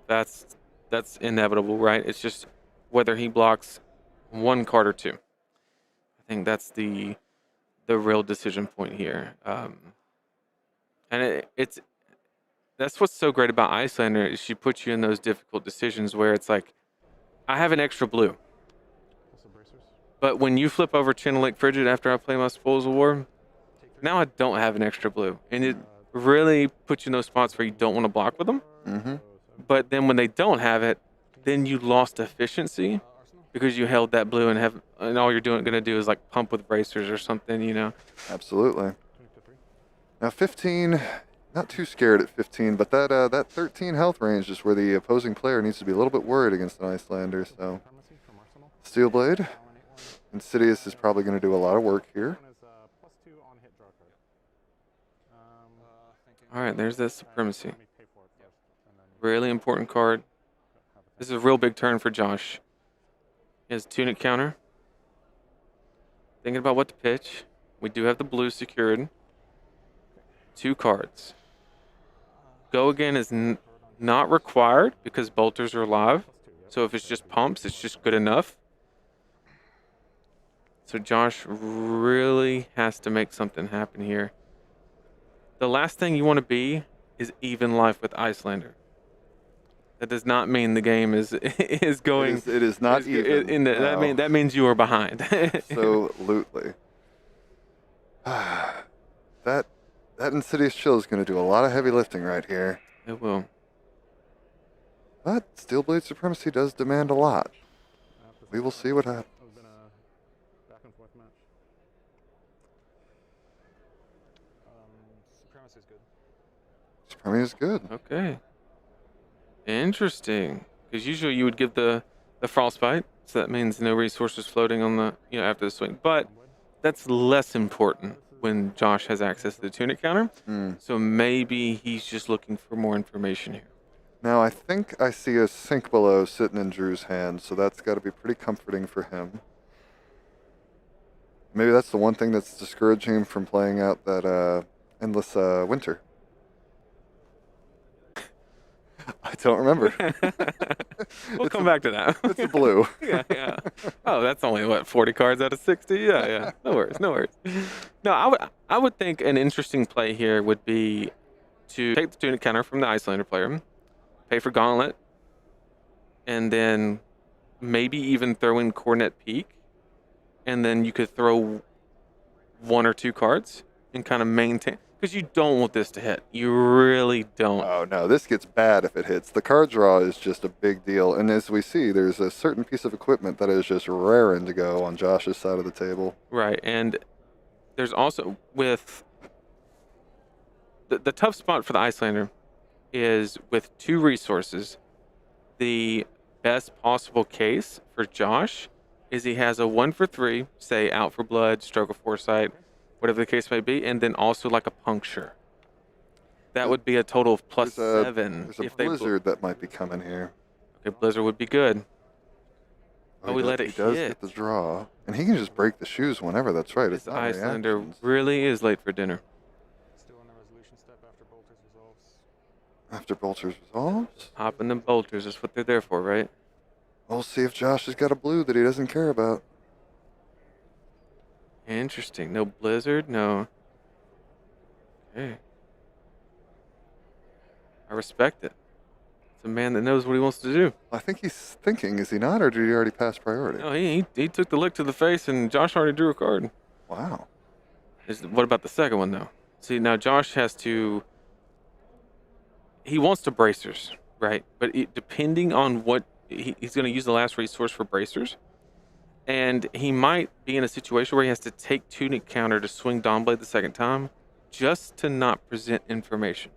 That's inevitable, right? It's just whether he blocks 1 card or 2. I think that's the real decision point here. And that's what's so great about Icelander is she puts you in those difficult decisions where it's like, I have an extra blue. But when you flip over Channel Frigid after I play my Spoils of War, now I don't have an extra blue. And it really puts you in those spots where you don't want to block with them. Mm-hmm. But then when they don't have it, then you lost efficiency because you held that blue and all you're going to do is like pump with bracers or something, Absolutely. Now 15, not too scared at 15, but that 13 health range is where the opposing player needs to be a little bit worried against an Icelander. So Steelblade, Insidious is probably going to do a lot of work here. All right, there's that Supremacy. Really important card. This is a real big turn for Josh. He has Tunic counter. Thinking about what to pitch. We do have the blue secured. 2 cards. Go again is not required because bolters are alive. So if it's just pumps, it's just good enough. So Josh really has to make something happen here. The last thing you want to be is even life with Icelander. That does not mean the game is going. It is not even. No. That means you are behind. Absolutely. That Insidious Chill is going to do a lot of heavy lifting right here. It will. But Steelblade Supremacy does demand a lot. We will see what happens. Supremacy is good. Okay. Interesting. Because usually you would give the frostbite, so that means no resources floating on the after the swing. But that's less important when Josh has access to the Tunic counter. So maybe he's just looking for more information here. Now I think I see a Sink Below sitting in Drew's hand, so that's got to be pretty comforting for him. Maybe that's the one thing that's discouraging him from playing out that Endless Winter. I don't remember. We'll come back to that. It's a blue. Yeah. Oh, that's only, 40 cards out of 60? Yeah. No worries. No, I would think an interesting play here would be to take the Tunic counter from the Icelander player, pay for Gauntlet, and then maybe even throw in Cornet Peak, and then you could throw 1 or 2 cards and kind of maintain. Because you don't want this to hit. You really don't. Oh, no. This gets bad if it hits. The card draw is just a big deal. And as we see, there's a certain piece of equipment that is just raring to go on Josh's side of the table. Right. And there's also with the tough spot for the Icelander is with 2 resources. The best possible case for Josh is he has a 1 for 3, say out for blood, stroke of foresight, whatever the case may be, and then also like a puncture. That would be a total of plus 7 There's a if they blizzard that might be coming here. Okay, blizzard would be good. Oh, we he let does, it He does hit. get the draw, and he can just break the shoes whenever. That's right. This It's not Icelander reactions. really is late for dinner. Still in the resolution step after Bolter's resolves. After Bolter's resolves, Hopping them bolters, that's what they're there for, right? we'll see if Josh has got a blue that he doesn't care about. Interesting. No blizzard, no. Okay. I respect it. It's a man that knows what he wants to do. I think he's thinking, is he not, or did he already pass priority? No, he took the lick to the face, and Josh already drew a card. Wow. What about the second one, though? See, now Josh has to... He wants to bracers, right? But depending on what... He's going to use the last resource for bracers. And he might be in a situation where he has to take Tunic Counter to swing Dawnblade the second time just to not present information.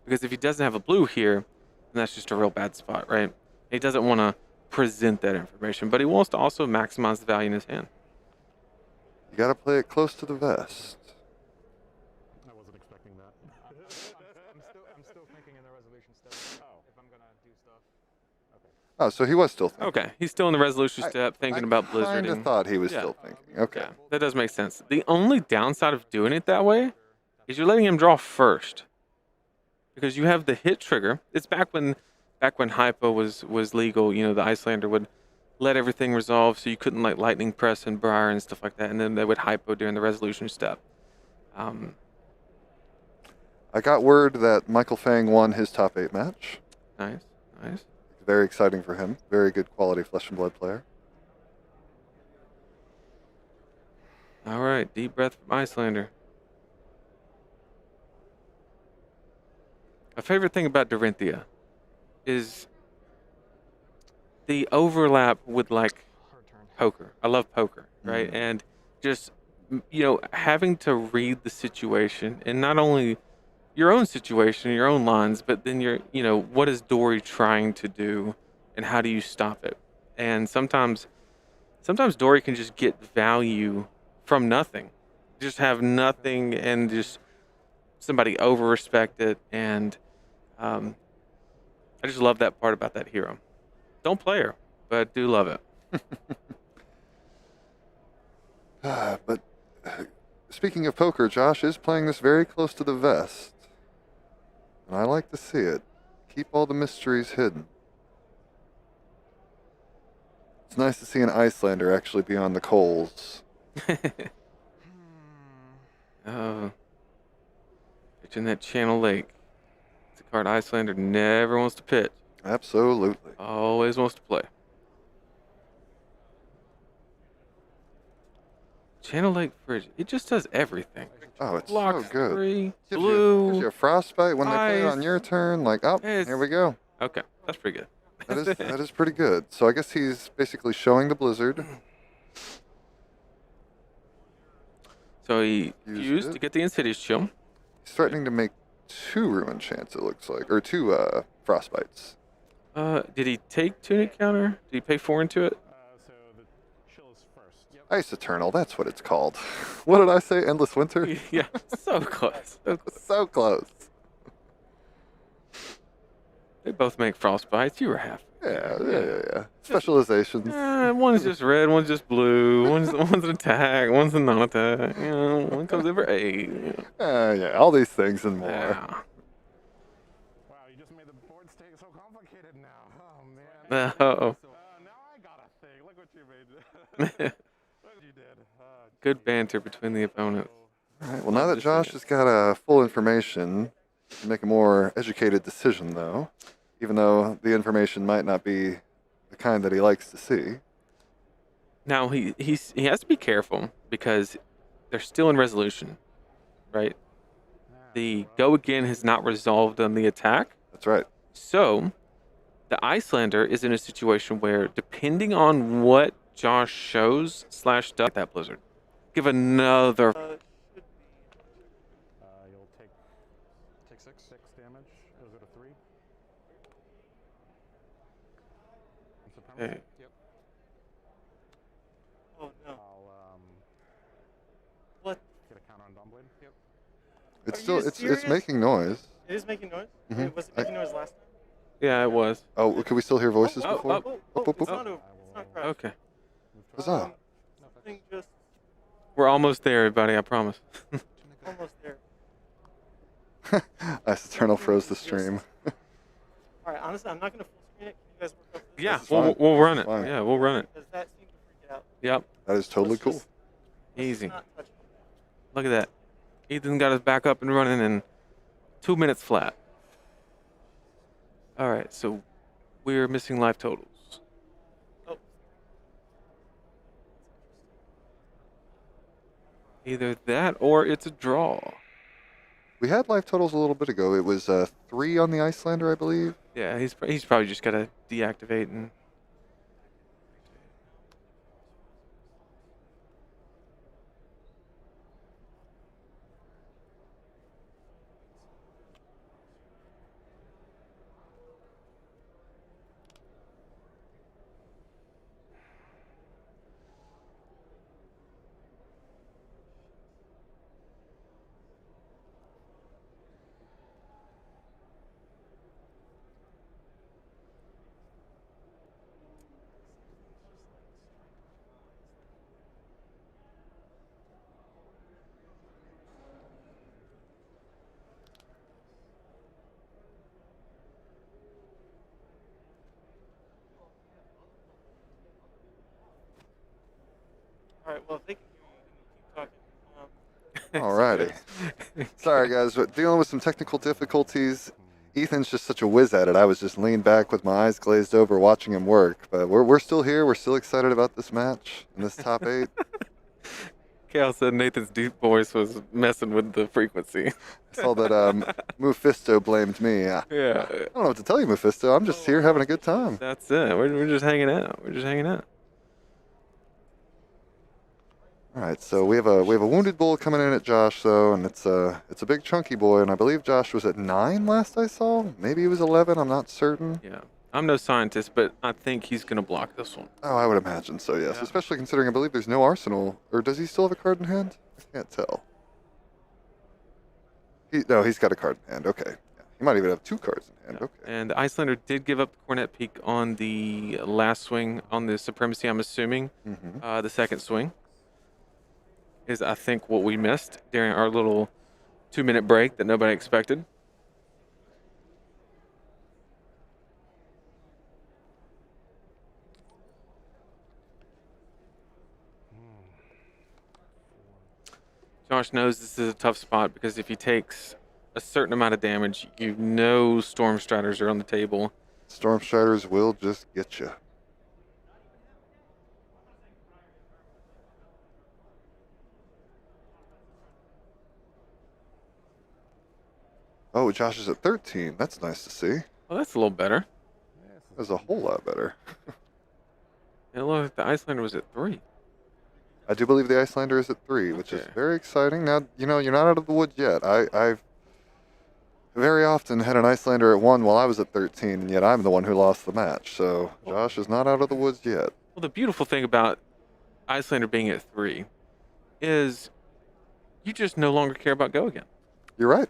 Because if he doesn't have a blue here, then that's just a real bad spot, right? He doesn't want to present that information, but he wants to also maximize the value in his hand. You got to play it close to the vest. I wasn't expecting that. I'm still thinking in the resolution step. Oh, if I'm gonna do stuff. Oh, so he was still thinking. Okay, he's still in the resolution step, thinking about I kind of blizzarding. thought he was Yeah. still thinking. Okay. Yeah, that does make sense. The only downside of doing it that way is you're letting him draw first, because you have the hit trigger. It's back when hypo was legal. You know, the Icelander would let everything resolve, so you couldn't like lightning press and Briar and stuff like that, and then they would hypo during the resolution step. I got word that Michael Feng won his top 8 match. Nice. Very exciting for him. Very good quality Flesh and Blood player. All right, deep breath from Icelander. My favorite thing about Dorinthia is the overlap with like poker. I love poker, right? And just, you know, having to read the situation, and not only your own situation, your own lines, but then what is Dori trying to do, and how do you stop it? And sometimes Dori can just get value from nothing, just have nothing, and just somebody over respect it. And I just love that part about that hero. Don't play her, but do love it. But speaking of poker, Josh is playing this very close to the vest. And I like to see it. Keep all the mysteries hidden. It's nice to see an Icelander actually be on the coals. Oh, pitching that Channel Lake. It's a card Icelander never wants to pitch. Absolutely. Always wants to play. Channel Lake Bridge. It just does everything. Oh, it's Blocks so good. 3, Gives blue. you a frostbite when they play it ice. on your turn. Like, oh, It's- here we go. Okay, that's pretty good. That is pretty good. So I guess he's basically showing the blizzard. So he Used used it. to get the Insidious Chill. He's threatening to make 2 ruin chants, it looks like, or 2 frostbites. Did he take Tunic Counter? Did he pay 4 into it? So the chill is first. Yep. Ice Eternal, that's what it's called. What did I say? Endless Winter? Yeah, so close. So close. So close. They both make frostbites. You were happy. Yeah. Specializations. One's just red, one's just blue. One's an attack, one's a non-attack. You know, one comes in for 8. You know. Yeah, all these things and more. Yeah. Wow, you just made the board stay so complicated now. Oh man. Uh-oh. Now I gotta think. Look what you made. Look what you did. Good banter between the opponents. All right, well, now that Josh has got full information, he can make a more educated decision, though, even though the information might not be the kind that he likes to see. Now he has to be careful because they're still in resolution, right? The go again has not resolved on the attack. That's right. So the Icelander is in a situation where, depending on what Josh shows / does that blizzard, give another. You'll take 6 damage. It'll go to 3. Supremacy. Okay. Yep. Oh no. I'll What? get a counter on Dawnblade. Yep. It's Are still you it's serious? making noise. It is making noise? Mhm. Wait, was it making noise last time? Yeah, it was. Oh, can we still hear voices oh, before? oh, Oop, oop, it's oop. not over. It's not crashed. Okay. Move to Huzzah. No Something effects. just We're almost there, everybody. I promise. almost there. Eternal froze the stream. Alright, honestly, I'm not going to full screen it. Can you guys work up this? Yeah, is fine. we'll run This it. is fine. Yeah, we'll run it. Because that seemed to freak it out. Yep. That is totally Let's cool. just- let's Easy. not touch it. Look at that. Ethan got us back up and running in 2 minutes flat. All right, so we're missing life totals. Oh. Either that or it's a draw. We had life totals a little bit ago. It was 3 on the Icelander, I believe. Yeah, he's probably just got to deactivate and. Alright, well, if they can hear you, keep talking. Alrighty. Sorry, guys, but dealing with some technical difficulties. Ethan's just such a whiz at it. I was just leaned back with my eyes glazed over watching him work. But we're still here. We're still excited about this match and this top 8. Cal said Nathan's deep voice was messing with the frequency. I saw that Mephisto blamed me. I Yeah, don't know what to tell you, Mephisto. I'm just here having a good time. that's it. We're just hanging out. We're just hanging out. All right, so we have a wounded bull coming in at Josh though, and it's a big chunky boy, and I believe Josh was at 9 last I saw. Maybe he was 11. I'm not certain. Yeah, I'm no scientist, but I think he's gonna block this one. Oh, I would imagine so. Yes, Yeah. especially considering I believe there's no arsenal, or does he still have a card in hand? I can't tell. No, he's got a card in hand. Okay, yeah. He might even have 2 cards in hand. Yeah. Okay. And the Icelander did give up the Cornet Peak on the last swing on the Supremacy, I'm assuming. Mm-hmm. The second swing is, I think, what we missed during our little 2-minute break that nobody expected. Josh knows this is a tough spot because if he takes a certain amount of damage, you know Storm Striders are on the table. Storm Striders will just get you. Oh, Josh is at 13. That's nice to see. Well, that's a little better. That's a whole lot better. And look, the Icelander was at 3. I do believe the Icelander is at 3, which is Okay. very exciting. Now, you know, you're not out of the woods yet. I've very often had an Icelander at 1 while I was at 13, and yet I'm the one who lost the match. So Josh is not out of the woods yet. Well, the beautiful thing about Icelander being at 3 is you just no longer care about Go Again. You're right.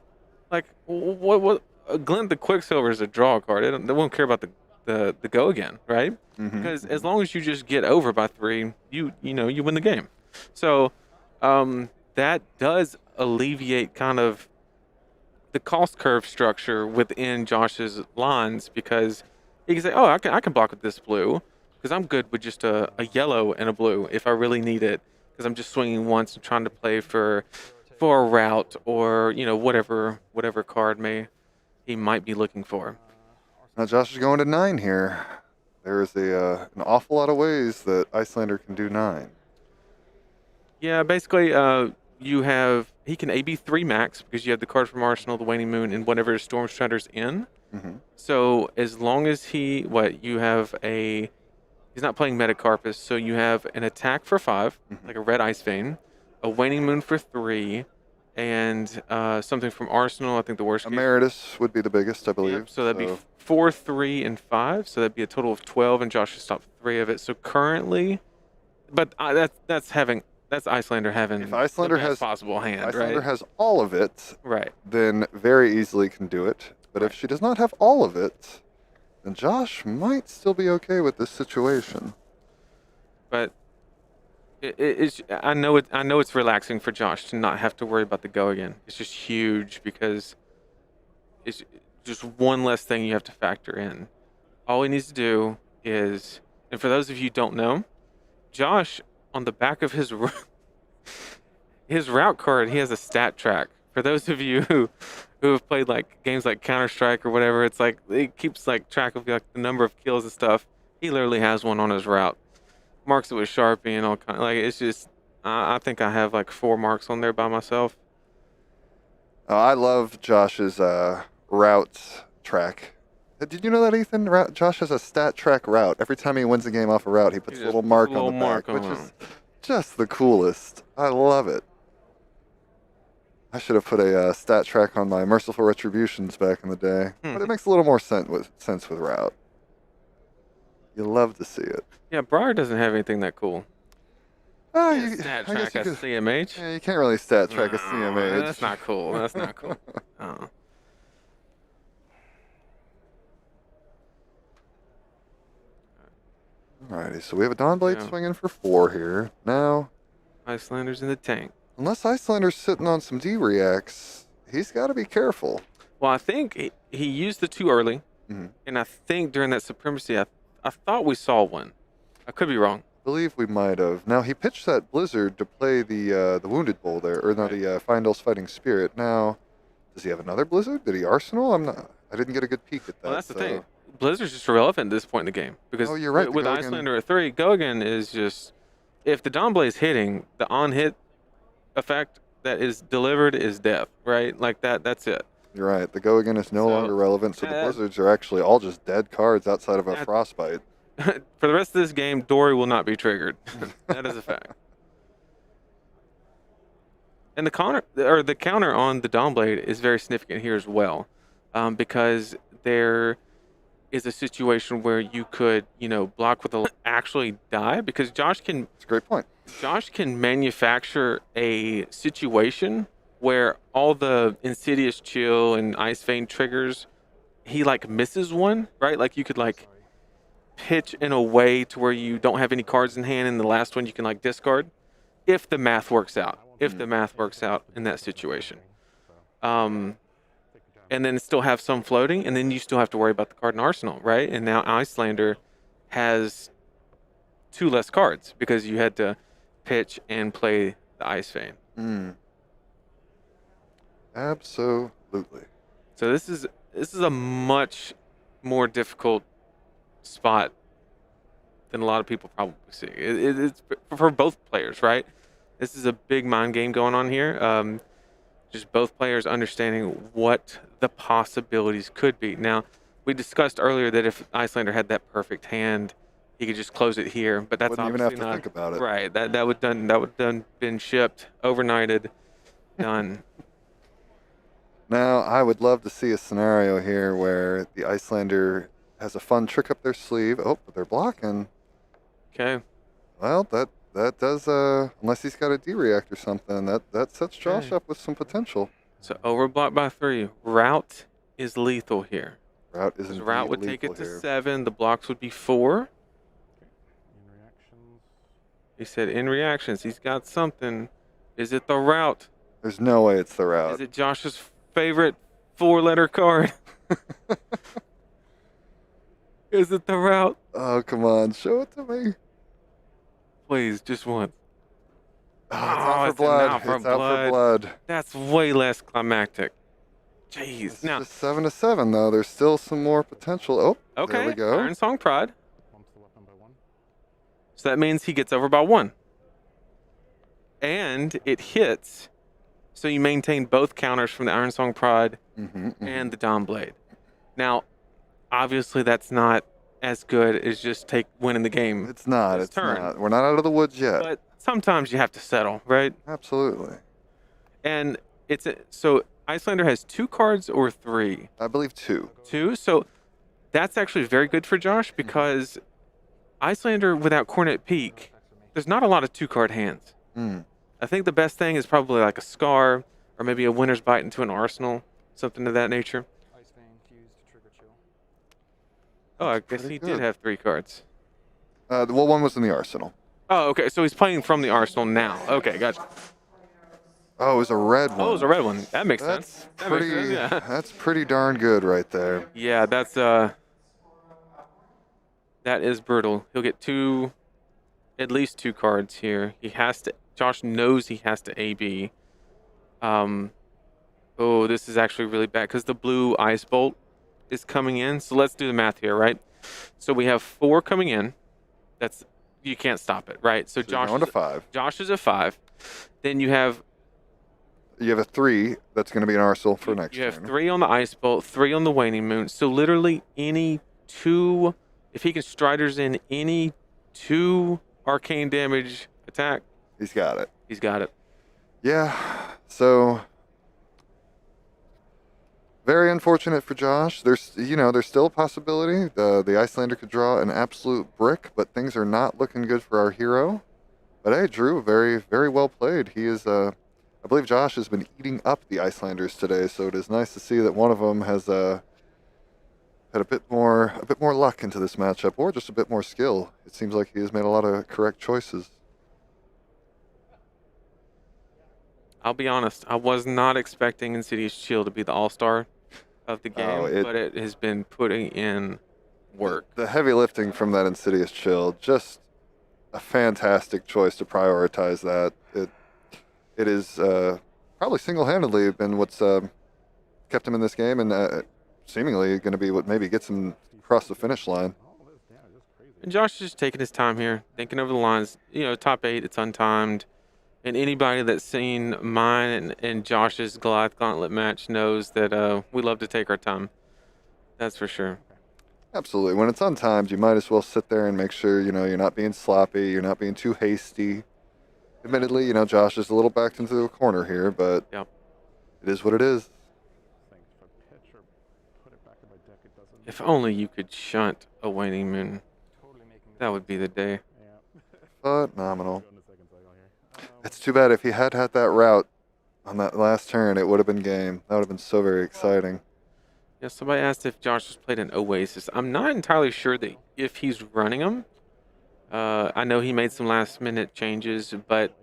Like, what Glint the Quicksilver is a draw card. They won't care about the Go Again, right? Mm-hmm. Because as long as you just get over by 3, you win the game. So that does alleviate kind of the cost curve structure within Josh's lines, because he can say, oh, I can block with this blue because I'm good with just a yellow and a blue if I really need it, because I'm just swinging once and trying to play for a route or whatever card he might be looking for. Now Josh is going to 9 here. There is an awful lot of ways that Icelander can do 9. Yeah, basically, he can AB 3 max because you have the card from Arsenal, the Waning Moon, and whatever Storm Strider's in. Mm-hmm. So as long as he's not playing Metacarpus, so you have an attack for 5, Mhm. like a red Ice Vein, a Waning Moon for 3, and something from Arsenal. I think the worst case. Emeritus would be the biggest, I believe. Yep, so that'd be 4, 3, and 5. So that'd be a total of 12, and Josh has stopped 3 of it. So currently, but that's Icelander having If Icelander the best has possible hand, Icelander right? has all of it, Right. then very easily can do it. But if Right. she does not have all of it, then Josh might still be okay with this situation. But I know it's relaxing for Josh to not have to worry about the go again. It's just huge because it's just one less thing you have to factor in. All he needs to do is, and for those of you who don't know, Josh on the back of his route card, he has a stat track. For those of you who have played like games like Counter-Strike or whatever, it's like it keeps like track of like the number of kills and stuff. He literally has one on his route. Marks it with Sharpie and all kind. Like it's just, I think I have like 4 marks on there by myself. I love Josh's route track. Did you know that, Ethan? Josh has a stat track route. Every time he wins a game off a route, he puts a little mark on the back, which is just the coolest. I love it. I should have put a stat track on my Merciful Retributions back in the day, but it makes a little more sense with route. You love to see it. Yeah, Briar doesn't have anything that cool. Stat I guess track a CMH. Yeah, you can't really stat track a CMH. That's not cool. That's not cool. Oh. Alrighty, so we have a Dawnblade Yeah. swinging for 4 here. Now, Icelander's in the tank. unless Icelander's sitting on some D-reacts, he's got to be careful. Well, I think he used the 2 early, Mhm. and I think during that Supremacy, I thought we saw one. I could be wrong. I believe we might have. Now, he pitched that Blizzard to play the Wounded Bull there, or not the Findle's Fighting Spirit. Now, does he have another Blizzard? Did he Arsenal? I didn't get a good peek at that. Well, that's the thing. Blizzard's just irrelevant at this point in the game because Oh, you're right, the with Gogan- Icelander at 3, Gogan is just, if the Dawnblade's hitting, the on-hit effect that is delivered is death, right? Like that's it. You're right. The Go Again is no So, longer relevant, so the that- Blizzards are actually all just dead cards outside of a That- Frostbite. For the rest of this game, Dori will not be triggered. That is a fact. And the counter on the Dawnblade is very significant here as well, because there is a situation where you could, block with a actually die, because Josh can It's a great point. manufacture a situation where all the Insidious Chill and Ice Vein triggers, he like misses one, right? Like you could like pitch in a way to where you don't have any cards in hand, and the last one you can like discard, if the math works out. If the math works out in that situation. And then still have some floating, and then you still have to worry about the card in Arsenal, right? And now Icelander has 2 less cards because you had to pitch and play the Ice Vein. Absolutely. So this is a much more difficult spot than a lot of people probably see. It's for both players, right? This is a big mind game going on here. Just both players understanding what the possibilities could be. Now, we discussed earlier that if Icelander had that perfect hand, he could just close it here, but that's Wouldn't even obviously have to think about it. right. That would done been shipped, overnighted, done. Now, I would love to see a scenario here where the Icelander has a fun trick up their sleeve. Oh, but they're blocking. Okay. Well, that does, unless he's got a D-react or something, that sets Josh Okay. up with some potential. So overblock by 3. Route is lethal here. Route is His indeed route would take it lethal to here. 7. The blocks would be 4. In reactions. He said in reactions, he's got something. Is it the route? There's no way it's the route. Is it Josh's favorite 4-letter card? Is it the route? Oh, come on, show it to me. Please, just once. Oh, it's out it's for an blood. out for It's out for blood. That's way less climactic. Jeez. It's Now, just 7-7 though. There's still some more potential. Oh, okay. there we go. Iron Song Pride. Bumps the weapon by 1. So that means he gets over by 1. And it hits. So you maintain both counters from the Iron Song Pride and the Dawnblade. Now, obviously that's not as good as just winning the game. It's not. this It's turn. not. We're not out of the woods yet. But sometimes you have to settle, right? Absolutely. And So Icelander has 2 cards or 3? I believe 2. 2. So that's actually very good for Josh because Icelander without Cornet Peak, there's not a lot of 2-card hands. Mm. I think the best thing is probably like a Scar or maybe a Winter's Bite into an Arsenal, something of that nature. Ice Vein fused to trigger chill. Oh, I That's guess pretty he good. did have 3 cards. Well, one was in the arsenal. Oh, okay. So he's playing from the Arsenal now. Okay, gotcha. Oh, it was a red one. Oh, it was a red one. That makes That's sense. That makes pretty. sense, yeah. That's pretty darn good right there. Yeah, that's that is brutal. He'll get at least 2 cards here. He has to. Josh knows he has to AB. Oh, this is actually really bad because the blue Ice Bolt is coming in. So let's do the math here, right? So we have 4 coming in. You can't stop it, right? So Josh down to 5. Josh is at 5. Then you have a 3 that's going to be an arsenal for next You have turn. 3 on the Ice Bolt, 3 on the Waning Moon. So literally any 2, if he can Striders in any 2 arcane damage attack, He's got it. he's got it. Yeah. So very unfortunate for Josh. There's still a possibility. The Icelander could draw an absolute brick, but things are not looking good for our hero. But hey, Drew, very, very well played. He is I believe Josh has been eating up the Icelanders today, so it is nice to see that one of them has had a bit more luck into this matchup, or just a bit more skill. It seems like he has made a lot of correct choices. I'll be honest, I was not expecting Insidious Shield to be the all-star of the game, but it has been putting in work. The heavy lifting from that Insidious Chill, just a fantastic choice to prioritize that. It is probably single-handedly been what's kept him in this game, and seemingly going to be what maybe gets him across the finish line. And Josh is just taking his time here, thinking over the lines. Top 8, it's untimed. And anybody that's seen mine and Josh's Goliath Gauntlet match knows that we love to take our time. That's for sure. Absolutely. When it's untimed, you might as well sit there and make sure, you're not being sloppy, you're not being too hasty. Admittedly, Josh is a little backed into the corner here, but Yep. It is what it is. If only you could shunt a Waning Moon. That would be the day. Phenomenal. It's too bad. If he had that route on that last turn, it would have been game. That would have been so very exciting. Yeah, somebody asked if Josh has played an Oasis. I'm not entirely sure that if he's running them. I know he made some last-minute changes, but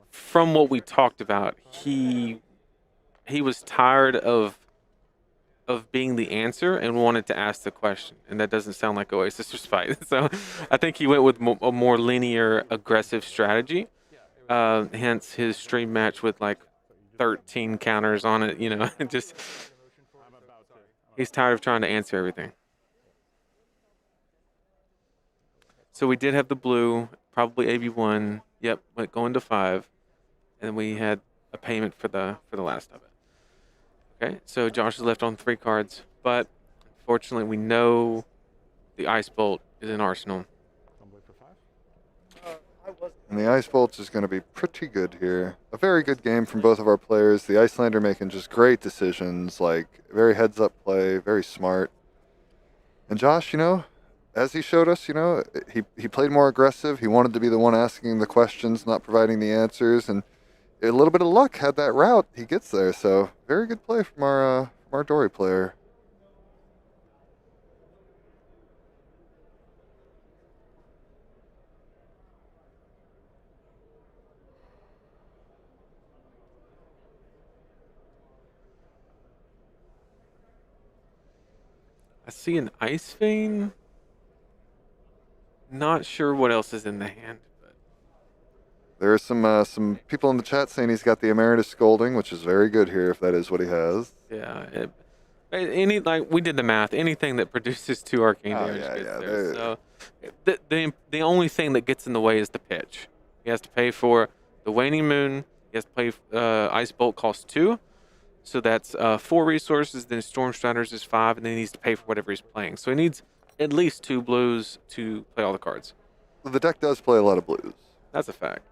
from what we talked about, he was tired of being the answer and wanted to ask the question, and that doesn't sound like Oasis or Spite. So I think he went with a more linear, aggressive strategy. Hence his stream match with like 13 counters on it. Just he's tired of trying to answer everything. So we did have the blue, probably AB1. Yep, going to 5, and we had a payment for the last of it. Okay, so Josh is left on 3 cards, but unfortunately we know the Ice Bolt is in Arsenal. And the Ice Bolts is going to be pretty good here. A very good game from both of our players. The Icelander making just great decisions, like very heads-up play, very smart. And Josh, as he showed us, he played more aggressive. He wanted to be the one asking the questions, not providing the answers. And a little bit of luck had that route. He gets there. So very good play from our Dori player. I see an Ice Vein. Not sure what else is in the hand. But There are some people in the chat saying he's got the Emeritus Scolding, which is very good here if that is what he has. yeah, we did the math. Anything that produces 2 arcane damage gets there. So the only thing that gets in the way is the pitch. He has to pay for the Waning Moon. He has to pay. Ice Bolt costs 2. So that's 4 resources, then Storm Striders is 5, and then he needs to pay for whatever he's playing. So he needs at least 2 blues to play all the cards. The deck does play a lot of blues. That's a fact.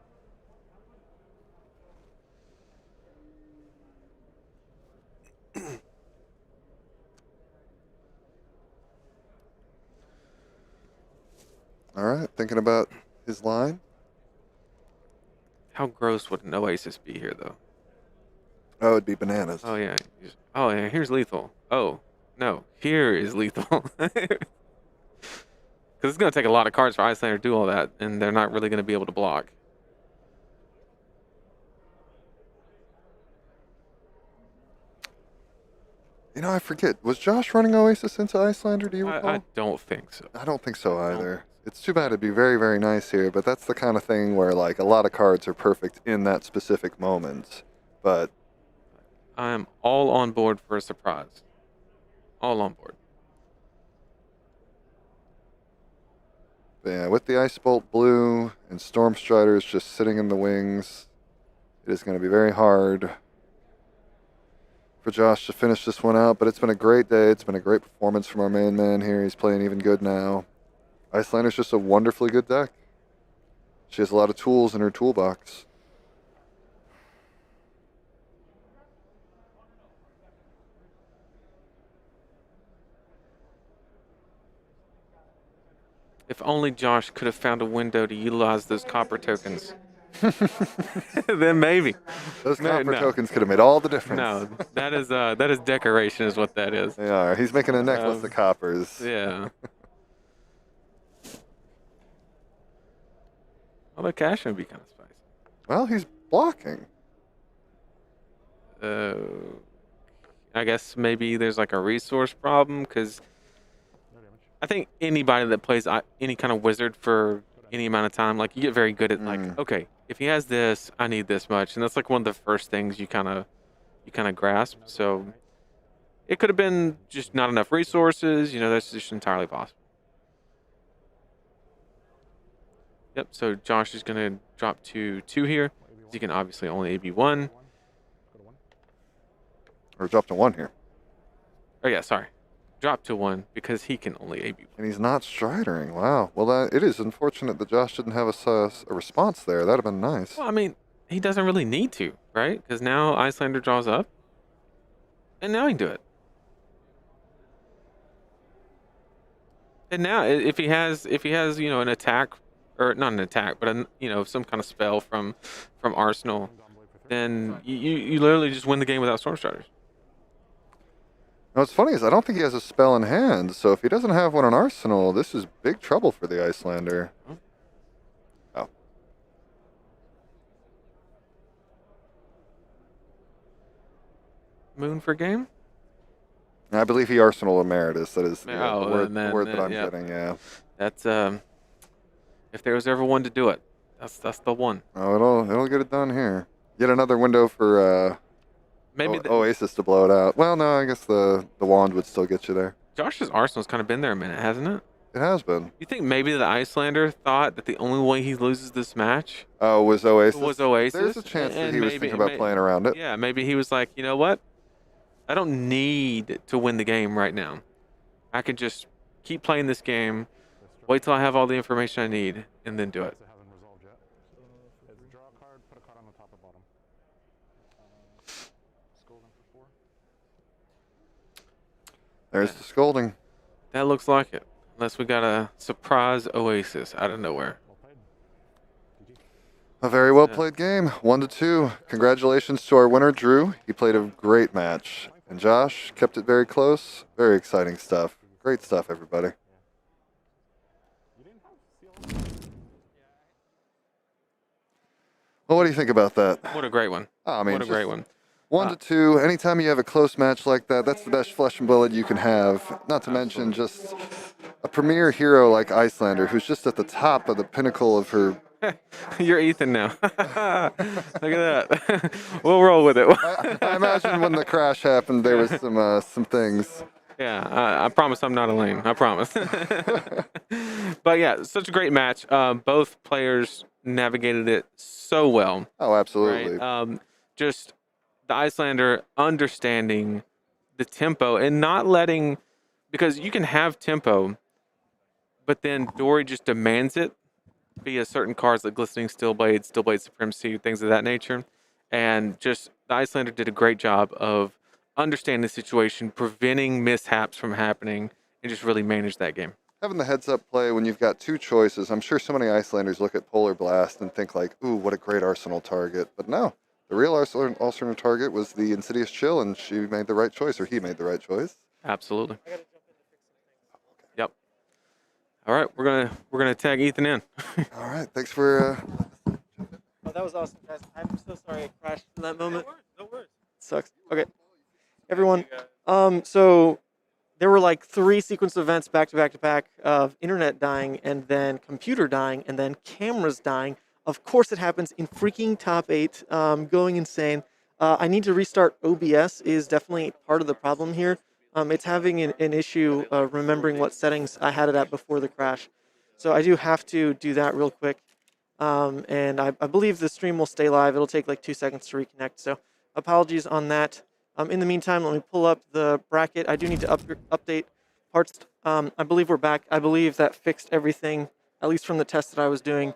All right, thinking about his line. How gross would an Oasis be here, though? Oh, it'd be bananas. Oh, yeah. Oh, yeah, here's lethal. Oh, no, here is lethal. Because it's going to take a lot of cards for Icelander to do all that, and they're not really going to be able to block. You know, I forget. Was Josh running Oasis into Icelander? Do you recall? I don't think so. I don't think so either. It's too bad. It'd be very, very nice here, but that's the kind of thing where like a lot of cards are perfect in that specific moment. But I'm all on board for a surprise. All on board. yeah, with the Ice Bolt Blue and Storm Striders just sitting in the wings, it is going to be very hard for Josh to finish this one out. But it's been a great day. It's been a great performance from our main man here. He's playing even good now. Icelander's just a wonderfully good deck. She has a lot of tools in her toolbox. If only Josh could have found a window to utilize those copper tokens. Then maybe. Those copper No. tokens could have made all the difference. No, that is decoration, is what that is. They are. He's making a necklace of coppers. Yeah. Although cash would be kind of spicy. Well, he's blocking. I guess maybe there's like a resource problem, because I think anybody that plays any kind of wizard for any amount of time, like, you get very good at like, okay, if he has this, I need this much, and that's like one of the first things you kind of grasp. So it could have been just not enough resources. That's just entirely possible. Yep. So Josh is gonna drop to 2 here. He can obviously only AB 1. Or drop to 1 here. Oh yeah, sorry. Drop to 1 because he can only AB 1. And he's not stridering. Wow. Well, it is unfortunate that Josh didn't have a response there. That'd have been nice. Well, I mean, he doesn't really need to, right? Because now Icelander draws up, and now he can do it. And now, if he has, an attack, or not an attack, but some kind of spell from Arsenal, then you literally just win the game without Storm Striders. Now, what's funny is I don't think he has a spell in hand, so if he doesn't have one in Arsenal, this is big trouble for the Icelander. Oh. Moon for game? I believe he Arsenal Emeritus. That is the word that I'm yeah. getting, yeah. That's, if there was ever one to do it, that's the one. Oh, it'll get it done here. Yet another window for Maybe Oasis to blow it out. Well, no, I guess the wand would still get you there. Josh's Arsenal's kind of been there a minute, hasn't it? It has been. You think maybe the Icelander thought that the only way he loses this match was Oasis? was Oasis? There's a chance that and he was thinking about playing around it. Yeah, maybe he was like, you know what? I don't need to win the game right now. I could just keep playing this game, wait till I have all the information I need, and then do it. It hasn't resolved yet. Draw a card, put a card on the top or bottom. Scolding for 4. There's the scolding. That looks like it. Unless we got a surprise Oasis out of nowhere. Well played. GG. A very well played game, 1-2. Congratulations to our winner, Drew. He played a great match. And Josh kept it very close. Very exciting stuff. Great stuff, everybody. You didn't have seal. Well, what do you think about that? What a great one. I mean, What a great one. 1-2. Anytime you have a close match like that, that's the best flesh and blood you can have. Not to mention just a premier hero like Icelander, who's just at the top of the pinnacle of her. You're Ethan now. Look at that. We'll roll with it. I imagine when the crash happened, there was some things. Yeah, I promise I'm not Elaine. I promise. But yeah, such a great match. Both players navigated it so well. Oh, absolutely. Right? Just the Icelander understanding the tempo and not letting, because you can have tempo, but then Dori just demands it via certain cards like Glistening Steelblade, Steelblade Supremacy, things of that nature. And just the Icelander did a great job of understanding the situation, preventing mishaps from happening, and just really managed that game. having the heads-up play when you've got two choices. I'm sure so many Icelanders look at Polar Blast and think like, ooh, what a great Arsenal target. But no, the real Arsenal target was the Insidious Chill, and she made the right choice, or he made the right choice. Absolutely. Yep. All right, we're gonna tag Ethan in. All right, thanks for. Oh, that was awesome, guys. I'm so sorry I crashed in that moment. No worries. Sucks. Okay, everyone. So there were like 3 sequence events back to back to back of internet dying, and then computer dying, and then cameras dying. Of course, it happens in freaking top 8. Going insane. I need to restart OBS. Is definitely part of the problem here. It's having an issue remembering what settings I had it at before the crash. So I do have to do that real quick. And I believe the stream will stay live. It'll take like 2 seconds to reconnect. So apologies on that. In the meantime, let me pull up the bracket. I do need to update parts. I believe we're back. I believe that fixed everything, at least from the test that I was doing.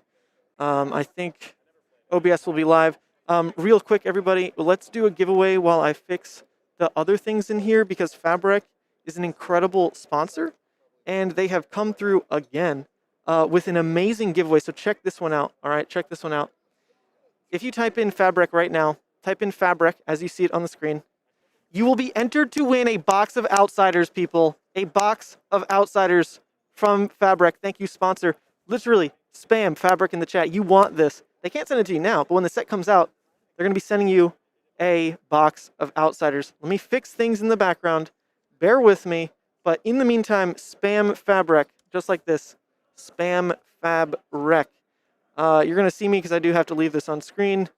I think OBS will be live. Real quick, everybody, let's do a giveaway while I fix the other things in here, because FABREC is an incredible sponsor, and they have come through again with an amazing giveaway. So check this one out. All right, check this one out. If you type in FABREC right now, type in FABREC as you see it on the screen, you will be entered to win a box of Outsiders, people. A box of Outsiders from FABREC. Thank you, sponsor. Literally, spam FABREC in the chat. You want this. They can't send it to you now, but when the set comes out, they're going to be sending you a box of Outsiders. Let me fix things in the background. Bear with me. But in the meantime, spam FABREC, just like this. Spam FABREC. You're going to see me because I do have to leave this on screen,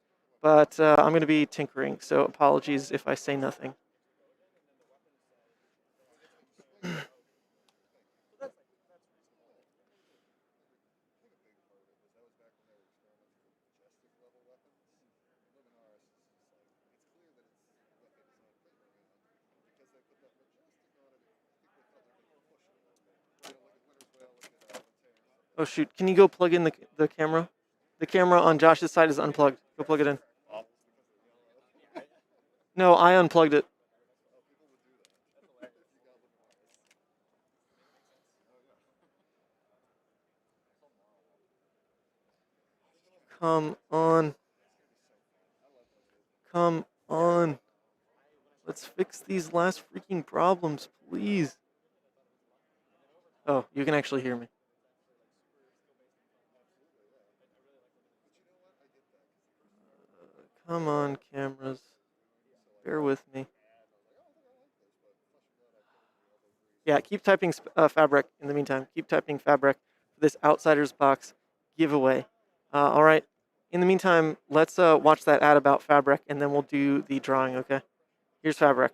but I'm going to be tinkering, so apologies if I say nothing. Oh shoot, can you go plug in the camera? The camera on Josh's side is unplugged. Go plug it in. No, I unplugged it. Come on. Come on. Let's fix these last freaking problems, please. Oh, you can actually hear me. Come on, cameras. Bear with me. Yeah, keep typing FABREC in the meantime. Keep typing FABREC for this Outsiders box giveaway. All right. In the meantime, let's watch that ad about FABREC, and then we'll do the drawing, okay? Here's FABREC.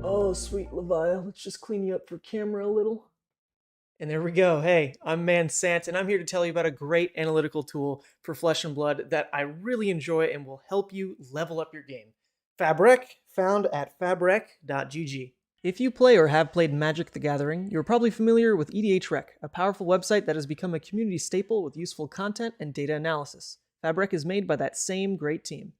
Oh, sweet Levi. Let's just clean you up for camera a little. And there we go. Hey, I'm Man Sant, and I'm here to tell you about a great analytical tool for Flesh and Blood that I really enjoy and will help you level up your game. FABREC, found at fabrec.gg. If you play or have played Magic the Gathering, you're probably familiar with EDHREC, a powerful website that has become a community staple with useful content and data analysis. FABREC is made by that same great team.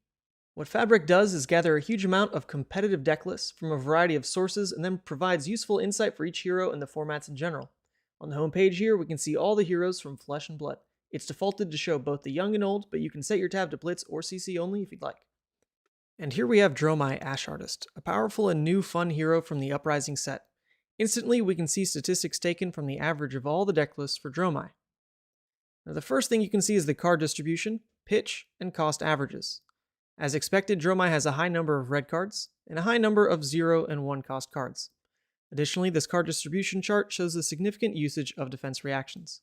What FABREC does is gather a huge amount of competitive deck lists from a variety of sources and then provides useful insight for each hero and the formats in general. On the homepage here, we can see all the heroes from Flesh and Blood. It's defaulted to show both the young and old, but you can set your tab to Blitz or CC only if you'd like. And here we have Dromai Ash Artist, a powerful and new fun hero from the Uprising set. Instantly, we can see statistics taken from the average of all the deck lists for Dromai. Now, the first thing you can see is the card distribution, pitch, and cost averages. As expected, Dromai has a high number of red cards, and a high number of 0 and 1 cost cards. Additionally, this card distribution chart shows the significant usage of defense reactions.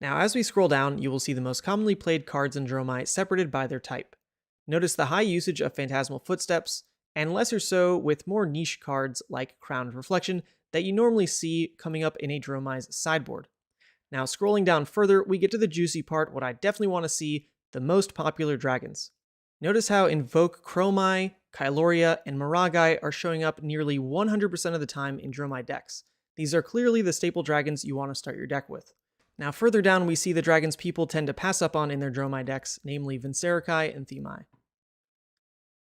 Now, as we scroll down, you will see the most commonly played cards in Dromai separated by their type. Notice the high usage of Phantasmal Footsteps, and lesser so with more niche cards like Crowned Reflection that you normally see coming up in a Dromai's sideboard. Now, scrolling down further, we get to the juicy part, what I definitely want to see, the most popular dragons. Notice how Invoke Chromai, Kyloria, and Miragai are showing up nearly 100% of the time in Dromai decks. These are clearly the staple dragons you want to start your deck with. Now further down we see the dragons people tend to pass up on in their Dromai decks, namely Vincerikai and Themai.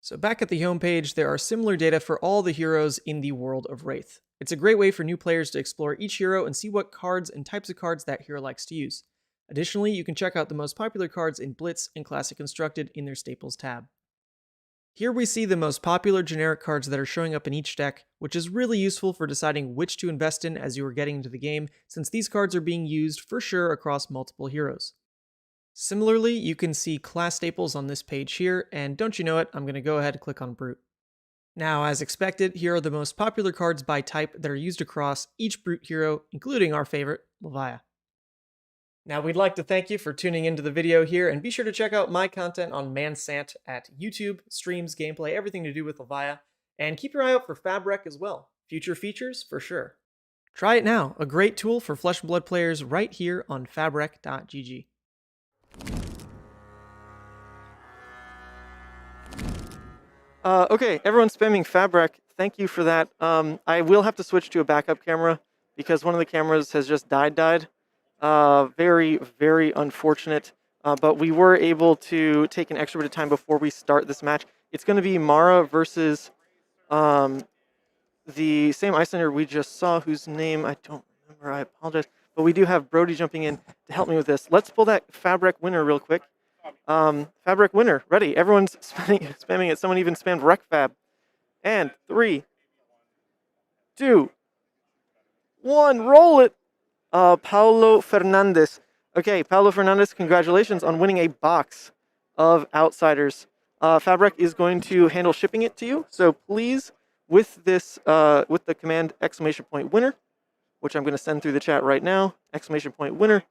So back at the homepage, there are similar data for all the heroes in the world of Wraith. It's a great way for new players to explore each hero and see what cards and types of cards that hero likes to use. Additionally, you can check out the most popular cards in Blitz and Classic Constructed in their Staples tab. Here we see the most popular generic cards that are showing up in each deck, which is really useful for deciding which to invest in as you are getting into the game, since these cards are being used for sure across multiple heroes. Similarly, you can see class staples on this page here, and don't you know it, I'm going to go ahead and click on Brute. Now, as expected, here are the most popular cards by type that are used across each Brute hero, including our favorite, Levia. Now, we'd like to thank you for tuning into the video here, and be sure to check out my content on Mansant at YouTube, streams, gameplay, everything to do with Levia, and keep your eye out for FABREC as well. Future features, for sure. Try it now, a great tool for Flesh and Blood players right here on fabrec.gg. Okay, everyone's spamming FABREC. Thank you for that. I will have to switch to a backup camera because one of the cameras has just died. Very, very unfortunate. But we were able to take an extra bit of time before we start this match. It's going to be Mara versus the same Icelander we just saw, whose name I don't remember. I apologize. But we do have Brody jumping in to help me with this. Let's pull that FABREC winner real quick. FABREC winner, ready. Everyone's spamming it. Someone even spammed RecFab. And 3, 2, 1, roll it. Paulo Fernandez. Okay, Paulo Fernandez, congratulations on winning a box of Outsiders. FABREC is going to handle shipping it to you. So please, with this, with the command !winner, which I'm going to send through the chat right now, !winner,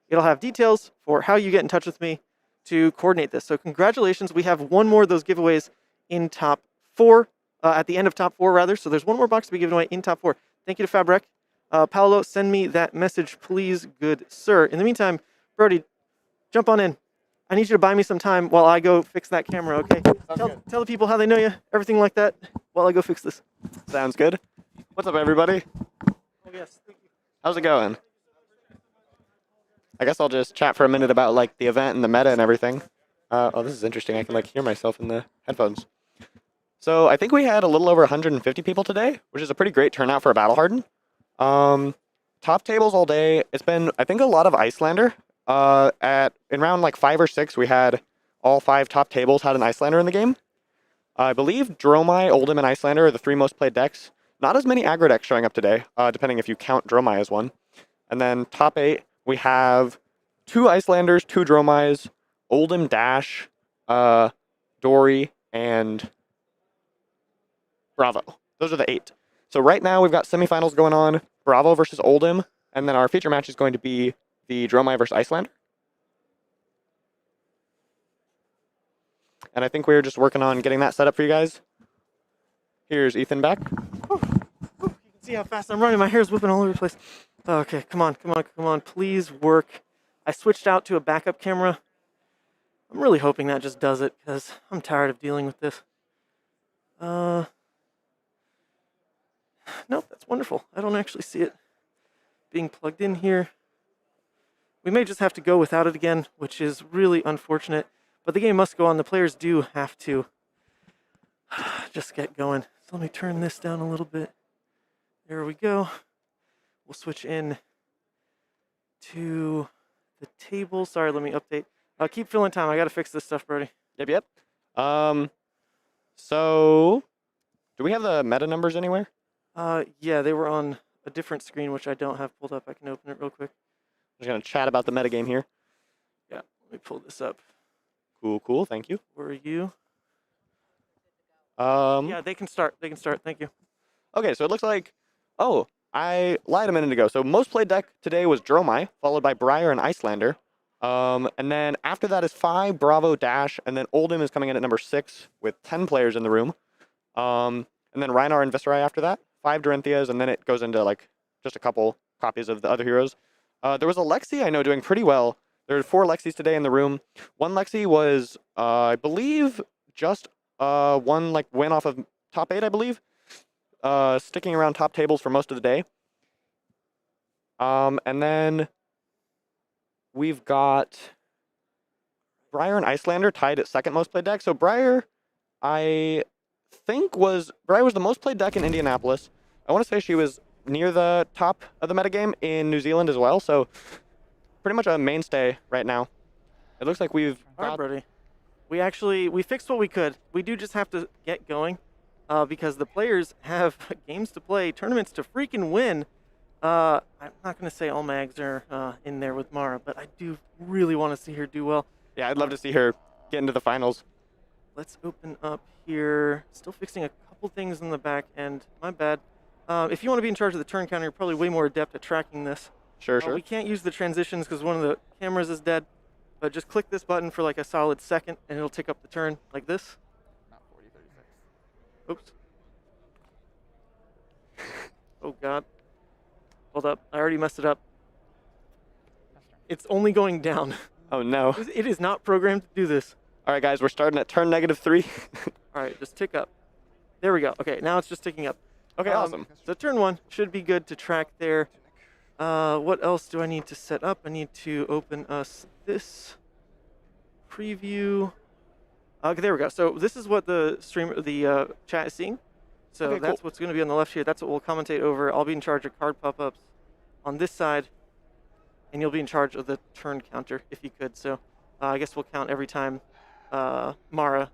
it'll have details for how you get in touch with me to coordinate this. So congratulations, we have one more of those giveaways in top 4, at the end of top 4 rather. So there's one more box to be given away in top 4. Thank you to FABREC. Paolo, send me that message, please, good sir. In the meantime, Brody, jump on in. I need you to buy me some time while I go fix that camera, okay? Tell the people how they know you, everything like that, while I go fix this. Sounds good. What's up, everybody? Oh, yes, thank you. How's it going? I guess I'll just chat for a minute about like the event and the meta and everything. Oh, this is interesting. I can like hear myself in the headphones. So I think we had a little over 150 people today, which is a pretty great turnout for a Battle Hardened. Top tables all day. It's been, I think, a lot of Icelander. In round like 5 or 6, we had all 5 top tables had an Icelander in the game. I believe Dromai, Oldhim, and Icelander are the 3 most played decks. Not as many aggro decks showing up today, depending if you count Dromai as one. And then top 8, we have 2 Icelanders, 2 Dromais, Oldhim, Dash, Dori, and Bravo. Those are the 8. So right now we've got semifinals going on, Bravo versus Oldhim, and then our feature match is going to be the Dromai versus Icelander. And I think we're just working on getting that set up for you guys. Here's Ethan back. You can see how fast I'm running. My hair's whipping all over the place. Okay, come on. Please work. I switched out to a backup camera. I'm really hoping that just does it, because I'm tired of dealing with this. Nope, that's wonderful. I don't actually see it being plugged in here. We may just have to go without it again, which is really unfortunate. But the game must go on. The players do have to just get going. So let me turn this down a little bit. There we go. We'll switch in to the table. Sorry, let me update. Keep filling time. I got to fix this stuff, Brody. Yep. So, do we have the meta numbers anywhere? Yeah, they were on a different screen, which I don't have pulled up. I can open it real quick. I'm just going to chat about the metagame here. Yeah, let me pull this up. Cool, thank you. Where are you? Yeah, they can start. Thank you. Okay, so it looks like... Oh, I lied a minute ago. So most played deck today was Dromai, followed by Briar and Icelander. And then after that is 5, Bravo, Dash, and then Oldhim is coming in at number 6 with 10 players in the room. And then Rhinar and Viscerai after that, 5 Dorinthias, and then it goes into like just a couple copies of the other heroes. There was a Lexi I know doing pretty well. There were 4 Lexis today in the room. One Lexi was, I believe, just one like win off of top 8, I believe. Sticking around top tables for most of the day. And then we've got Briar and Icelander tied at second most played deck. So Briar I think Bri was the most played deck in Indianapolis. I want to say she was near the top of the metagame in New Zealand as well, so pretty much a mainstay right now. It looks like we've All right, got... Brody. We fixed what we could. We do just have to get going because the players have games to play, tournaments to freaking win. I'm not going to say all my eggs are in there with Mara, but I do really want to see her do well. Yeah, I'd love to see her get into the finals. Let's open up here. Still fixing a couple things in the back end. My bad. If you want to be in charge of the turn counter, you're probably way more adept at tracking this. Sure, sure. We can't use the transitions because one of the cameras is dead. But just click this button for like a solid second, and it'll tick up the turn like this. Not 40, 36. Oops. Oh, God. Hold up. I already messed it up. It's only going down. Oh, no. It is not programmed to do this. All right, guys, we're starting at turn -3. All right, just tick up. There we go. Okay, now it's just ticking up. Okay, awesome. So turn 1 should be good to track there. What else do I need to set up? I need to open us this preview. Okay, there we go. So this is what the chat is seeing. So Okay, that's cool. what's going to be on the left here. That's what we'll commentate over. I'll be in charge of card pop-ups on this side, and you'll be in charge of the turn counter if you could. So I guess we'll count every time Mara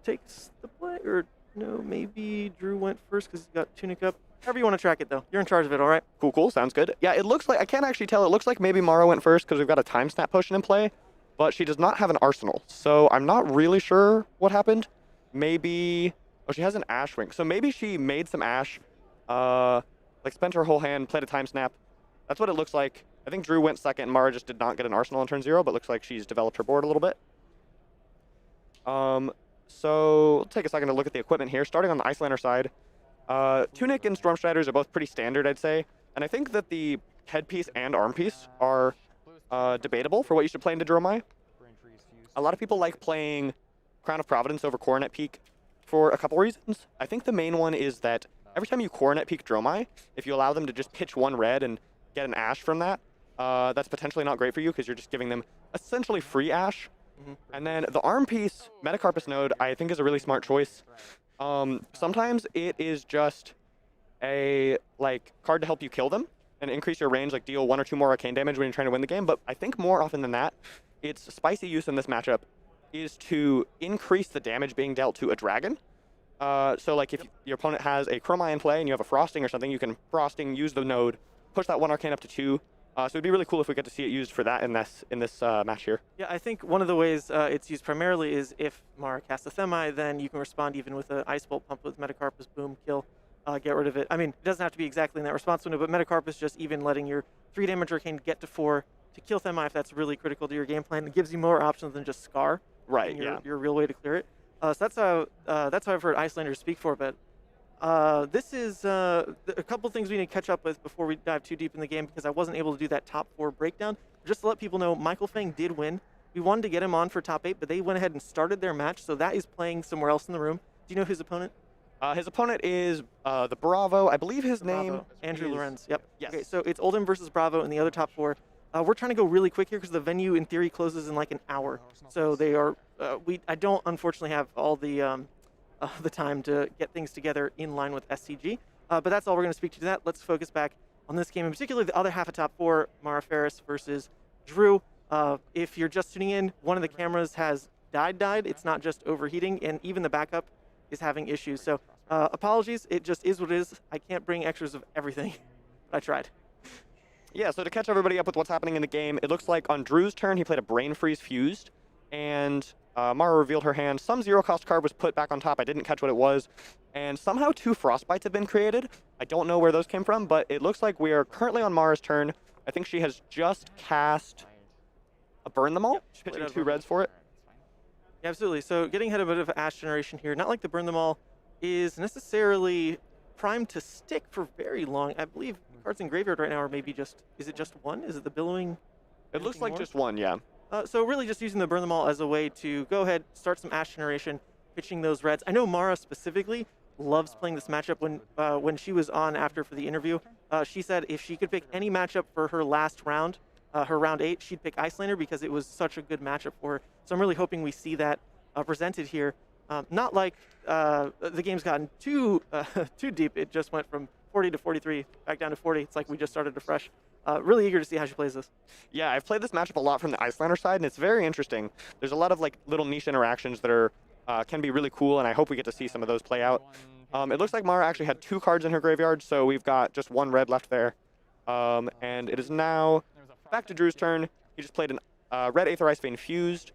takes the play, or no, maybe Drew went first because he's got Tunic up. However you want to track it, though. You're in charge of it, all right? Cool, cool. Sounds good. Yeah, it looks like, I can't actually tell. It looks like maybe Mara went first because we've got a time snap potion in play, but she does not have an arsenal. So I'm not really sure what happened. Maybe, oh, she has an ash wing. So maybe she made some ash, like spent her whole hand, played a time snap. That's what it looks like. I think Drew went second and Mara just did not get an arsenal on turn 0, but looks like she's developed her board a little bit. So let's take a second to look at the equipment here. Starting on the Icelander side, Tunic and Stormstriders are both pretty standard, I'd say. And I think that the headpiece and arm piece are debatable for what you should play into Dromai. A lot of people like playing Crown of Providence over Coronet Peak for a couple reasons. I think the main one is that every time you Coronet Peak Dromai, if you allow them to just pitch 1 red and get an ash from that, that's potentially not great for you because you're just giving them essentially free ash. And then the arm piece, Metacarpus node, I think is a really smart choice. Sometimes it is just a card to help you kill them and increase your range, like deal 1 or 2 more arcane damage when you're trying to win the game. But I think more often than that, its spicy use in this matchup is to increase the damage being dealt to a dragon. So like if your opponent has a Chromai in play and you have a frosting or something, you can frosting, use the node, push that 1 arcane up to 2. So it'd be really cool if we get to see it used for that in this match here. Yeah, I think one of the ways it's used primarily is if Mara casts a Themi, then you can respond even with an Ice Bolt pump with Metacarpus, boom, kill, get rid of it. I mean, it doesn't have to be exactly in that response window, but Metacarpus just even letting your 3 damage arcane get to 4 to kill Themi if that's really critical to your game plan. It gives you more options than just Scar. Right, Your real way to clear it. So that's how I've heard Icelanders speak for, but this is a couple things we need to catch up with before we dive too deep in the game because I wasn't able to do that top 4 breakdown. Just to let people know, Michael Feng did win. We wanted to get him on for top 8, but they went ahead and started their match, so that is playing somewhere else in the room. Do you know his opponent? His opponent is the Bravo. I believe his name Bravo. Andrew is... Lorenz. Yep. Yes. Okay, so it's Oldhim versus Bravo in the other top 4. We're trying to go really quick here because the venue, in theory, closes in like an hour. So they are. I don't unfortunately have all the time to get things together in line with SCG. But that's all we're going to speak to that. Let's focus back on this game, in particular the other half of top 4, Mara Faris versus Drew. If you're just tuning in, one of the cameras has died. It's not just overheating, and even the backup is having issues. So apologies. It just is what it is. I can't bring extras of everything, but I tried. Yeah, so to catch everybody up with what's happening in the game, it looks like on Drew's turn, he played a Brain Freeze Fused, and Mara revealed her hand. Some 0-cost card was put back on top. I didn't catch what it was. And somehow 2 Frostbites have been created. I don't know where those came from, but it looks like we are currently on Mara's turn. I think she has just cast a Burn Them All. Yep, she pitching played 2 reds for it. Yeah, absolutely. So getting ahead of a bit of Ash generation here, not like the Burn Them All is necessarily primed to stick for very long. I believe cards in graveyard right now are maybe just, is it just 1? Is it the Billowing? It looks Anything like more? just 1, yeah. So really just using the Burn Them All as a way to go ahead, start some Ash generation, pitching those reds. I know Mara specifically loves playing this matchup. When she was on after for the interview, she said if she could pick any matchup for her last round, her round 8, she'd pick Icelander because it was such a good matchup for her. So I'm really hoping we see that presented here. Not like the game's gotten too too deep. It just went from 40 to 43, back down to 40. It's like we just started afresh. Really eager to see how she plays this. Yeah, I've played this matchup a lot from the Icelander side, and it's very interesting. There's a lot of like little niche interactions that are can be really cool, and I hope we get to see some of those play out. It looks like Mara actually had 2 cards in her graveyard, so we've got just 1 red left there. And it is now back to Drew's turn. He just played an red Aether Ice Vein fused.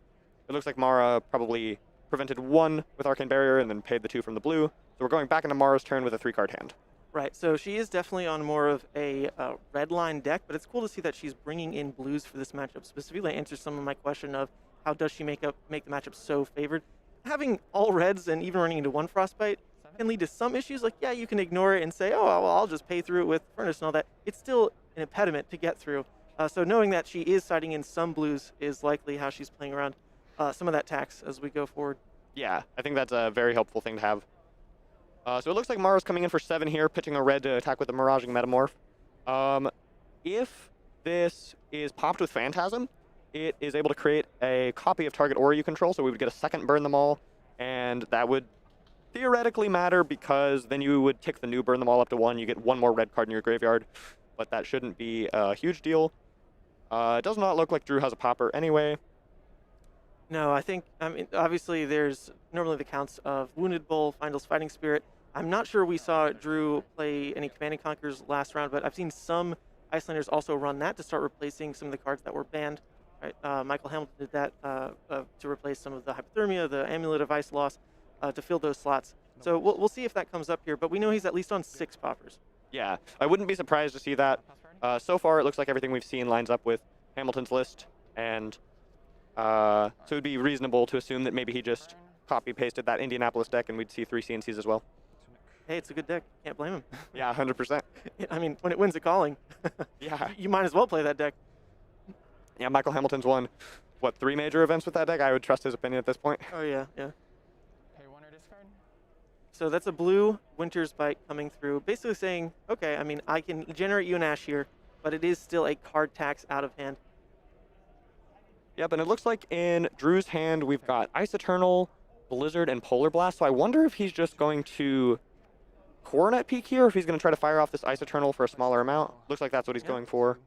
It looks like Mara probably prevented 1 with Arcane Barrier and then paid the 2 from the blue. So we're going back into Mara's turn with a 3-card hand. Right, so she is definitely on more of a red line deck, but it's cool to see that she's bringing in blues for this matchup. Specifically, answers some of my question of how does she make the matchup so favored. Having all reds and even running into 1 Frostbite can lead to some issues. Like, yeah, you can ignore it and say, oh, well, I'll just pay through it with Furnace and all that. It's still an impediment to get through. So knowing that she is siding in some blues is likely how she's playing around some of that tax as we go forward. Yeah, I think that's a very helpful thing to have. So it looks like Mara's coming in for 7 here, pitching a red to attack with the Miraging Metamorph. If this is popped with Phantasm, it is able to create a copy of target aura you control, so we would get a second Burn Them All, and that would theoretically matter because then you would tick the new Burn Them All up to 1, you get 1 more red card in your graveyard, but that shouldn't be a huge deal. It does not look like Drew has a popper anyway. No, I mean, obviously there's normally the counts of Wounded Bull, Findle's Fighting Spirit. I'm not sure we saw Drew play any Command and Conquers last round, but I've seen some Icelanders also run that to start replacing some of the cards that were banned. Right? Michael Hamilton did that to replace some of the Hypothermia, the Amulet of Ice Loss, to fill those slots. So we'll see if that comes up here, but we know he's at least on 6 poppers. Yeah, I wouldn't be surprised to see that. So far, it looks like everything we've seen lines up with Hamilton's list, and so it would be reasonable to assume that maybe he just copy-pasted that Indianapolis deck and we'd see 3 CNCs as well. Hey, it's a good deck. Can't blame him. Yeah, 100%. I mean, when it wins a calling, Yeah. you might as well play that deck. Yeah, Michael Hamilton's won, what, 3 major events with that deck? I would trust his opinion at this point. Oh, yeah, yeah. Pay 1 or discard. So that's a blue Winter's Bite coming through, basically saying, okay, I mean, I can generate you an Ash here, but it is still a card tax out of hand. Yep, and it looks like in Drew's hand, we've got Ice Eternal, Blizzard, and Polar Blast, so I wonder if he's just going to Coronet Peak here, or if he's going to try to fire off this Ice Eternal for a smaller amount. Looks like that's what he's going for.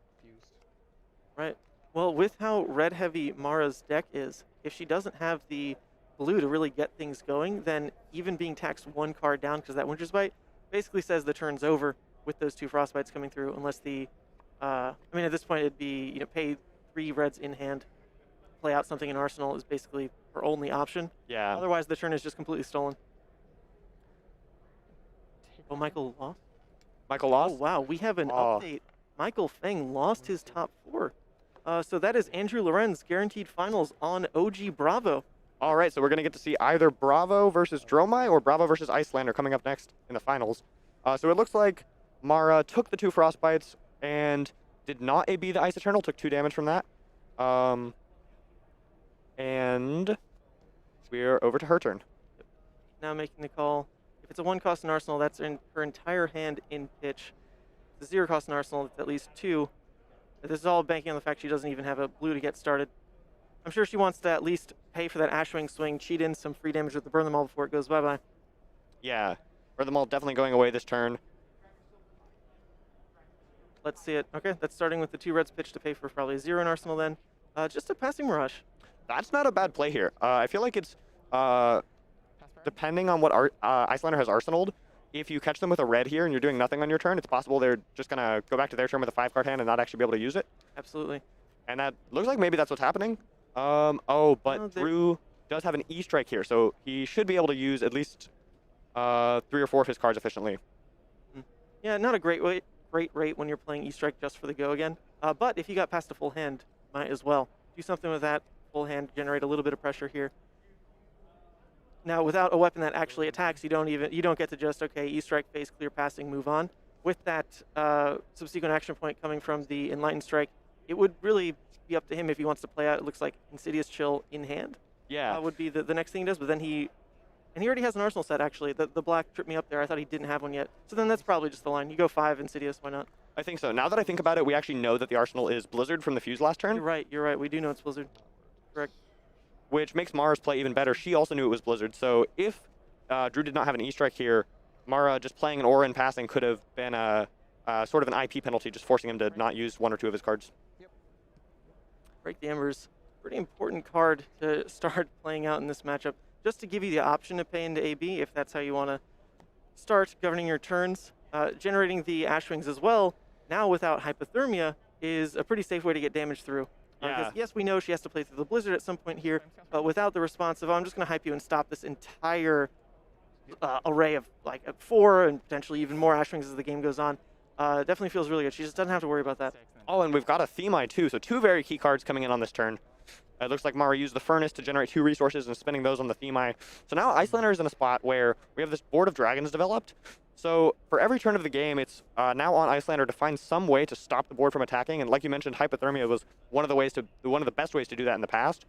Right. Well, with how red-heavy Mara's deck is, if she doesn't have the blue to really get things going, then even being taxed 1 card down, because that Winter's Bite basically says the turn's over with those 2 Frostbites coming through, unless the, I mean, at this point, it'd be, you know, pay 3 reds in hand, play out something in Arsenal is basically her only option. Yeah. Otherwise, the turn is just completely stolen. Oh, Michael lost? Michael lost? Oh, wow, we have an update. Michael Feng lost his top 4. So that is Andrew Lorenz guaranteed finals on OG Bravo. All right, so we're going to get to see either Bravo versus Dromai or Bravo versus Icelander coming up next in the finals. So it looks like Mara took the 2 Frostbites and did not AB the Ice Eternal, took 2 damage from that. And we're over to her turn. Now making the call. If it's a 1-cost in Arsenal, that's in her entire hand in pitch. If it's a 0-cost in Arsenal, it's at least 2. This is all banking on the fact she doesn't even have a blue to get started. I'm sure she wants to at least pay for that Ashwing swing, cheat in some free damage with the Burn Them All before it goes bye-bye. Yeah, Burn Them All definitely going away this turn. Let's see it. Okay, that's starting with the 2 reds pitch to pay for probably a 0 in Arsenal then. Just a passing Mirage. That's not a bad play here. I feel like it's, depending on what Icelander has arsenaled, if you catch them with a red here and you're doing nothing on your turn, it's possible they're just going to go back to their turn with a 5-card hand and not actually be able to use it. Absolutely. And that looks like maybe that's what's happening. Oh, but No, Drew does have an E-Strike here, so he should be able to use at least 3 or 4 of his cards efficiently. Yeah, not a great rate when you're playing E-Strike just for the go again. But if you got past a full hand, might as well. Do something with that full hand, generate a little bit of pressure here. Now, without a weapon that actually attacks, you don't get to just, okay, E-Strike, face, clear passing, move on. With that subsequent action point coming from the Enlightened Strike, it would really be up to him if he wants to play out. It looks like Insidious Chill in hand. Yeah. Would be the next thing he does, but then he already has an Arsenal set, actually. The black tripped me up there. I thought he didn't have one yet. So then that's probably just the line. You go 5 Insidious, why not? I think so. Now that I think about it, we actually know that the Arsenal is Blizzard from the Fuse last turn. You're right. We do know it's Blizzard. Correct. which makes Mara's play even better. She also knew it was Blizzard, so if Drew did not have an E-Strike here, Mara just playing an Aura and passing could have been a sort of an IP penalty, just forcing him to not use 1 or 2 of his cards. Break the Embers, pretty important card to start playing out in this matchup, just to give you the option to pay into AB if that's how you want to start governing your turns. Generating the Ashwings as well, now without Hypothermia, is a pretty safe way to get damage through. Yeah. Because yes, we know she has to play through the Blizzard at some point here, but without the responsive, I'm just going to hype you and stop this entire array of like 4 and potentially even more Ashwings as the game goes on. Definitely feels really good. She just doesn't have to worry about that. Oh, and we've got a Themai too, so 2 very key cards coming in on this turn. It looks like Mara used the Furnace to generate 2 resources and spending those on the Themai. So now Icelander is in a spot where we have this board of dragons developed. So for every turn of the game, it's now on Icelander to find some way to stop the board from attacking. And like you mentioned, Hypothermia was one of the best ways to do that in the past.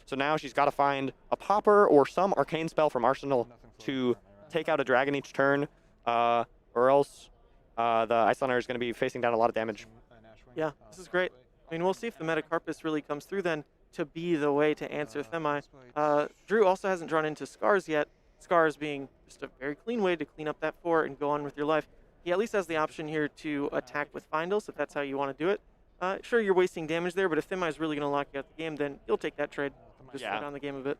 So now she's got to find a Popper or some arcane spell from Arsenal to take out a dragon each turn, or else the Icelander is going to be facing down a lot of damage. Yeah, this is great. I mean, we'll see if the Metacarpus really comes through then to be the way to answer Themai. Drew also hasn't drawn into Scars yet, Scars being just a very clean way to clean up that 4 and go on with your life. He at least has the option here to attack with Findles if that's how you want to do it. Sure, you're wasting damage there, but if Themai is really going to lock you out the game, then you'll take that trade. Just slow down the game a bit.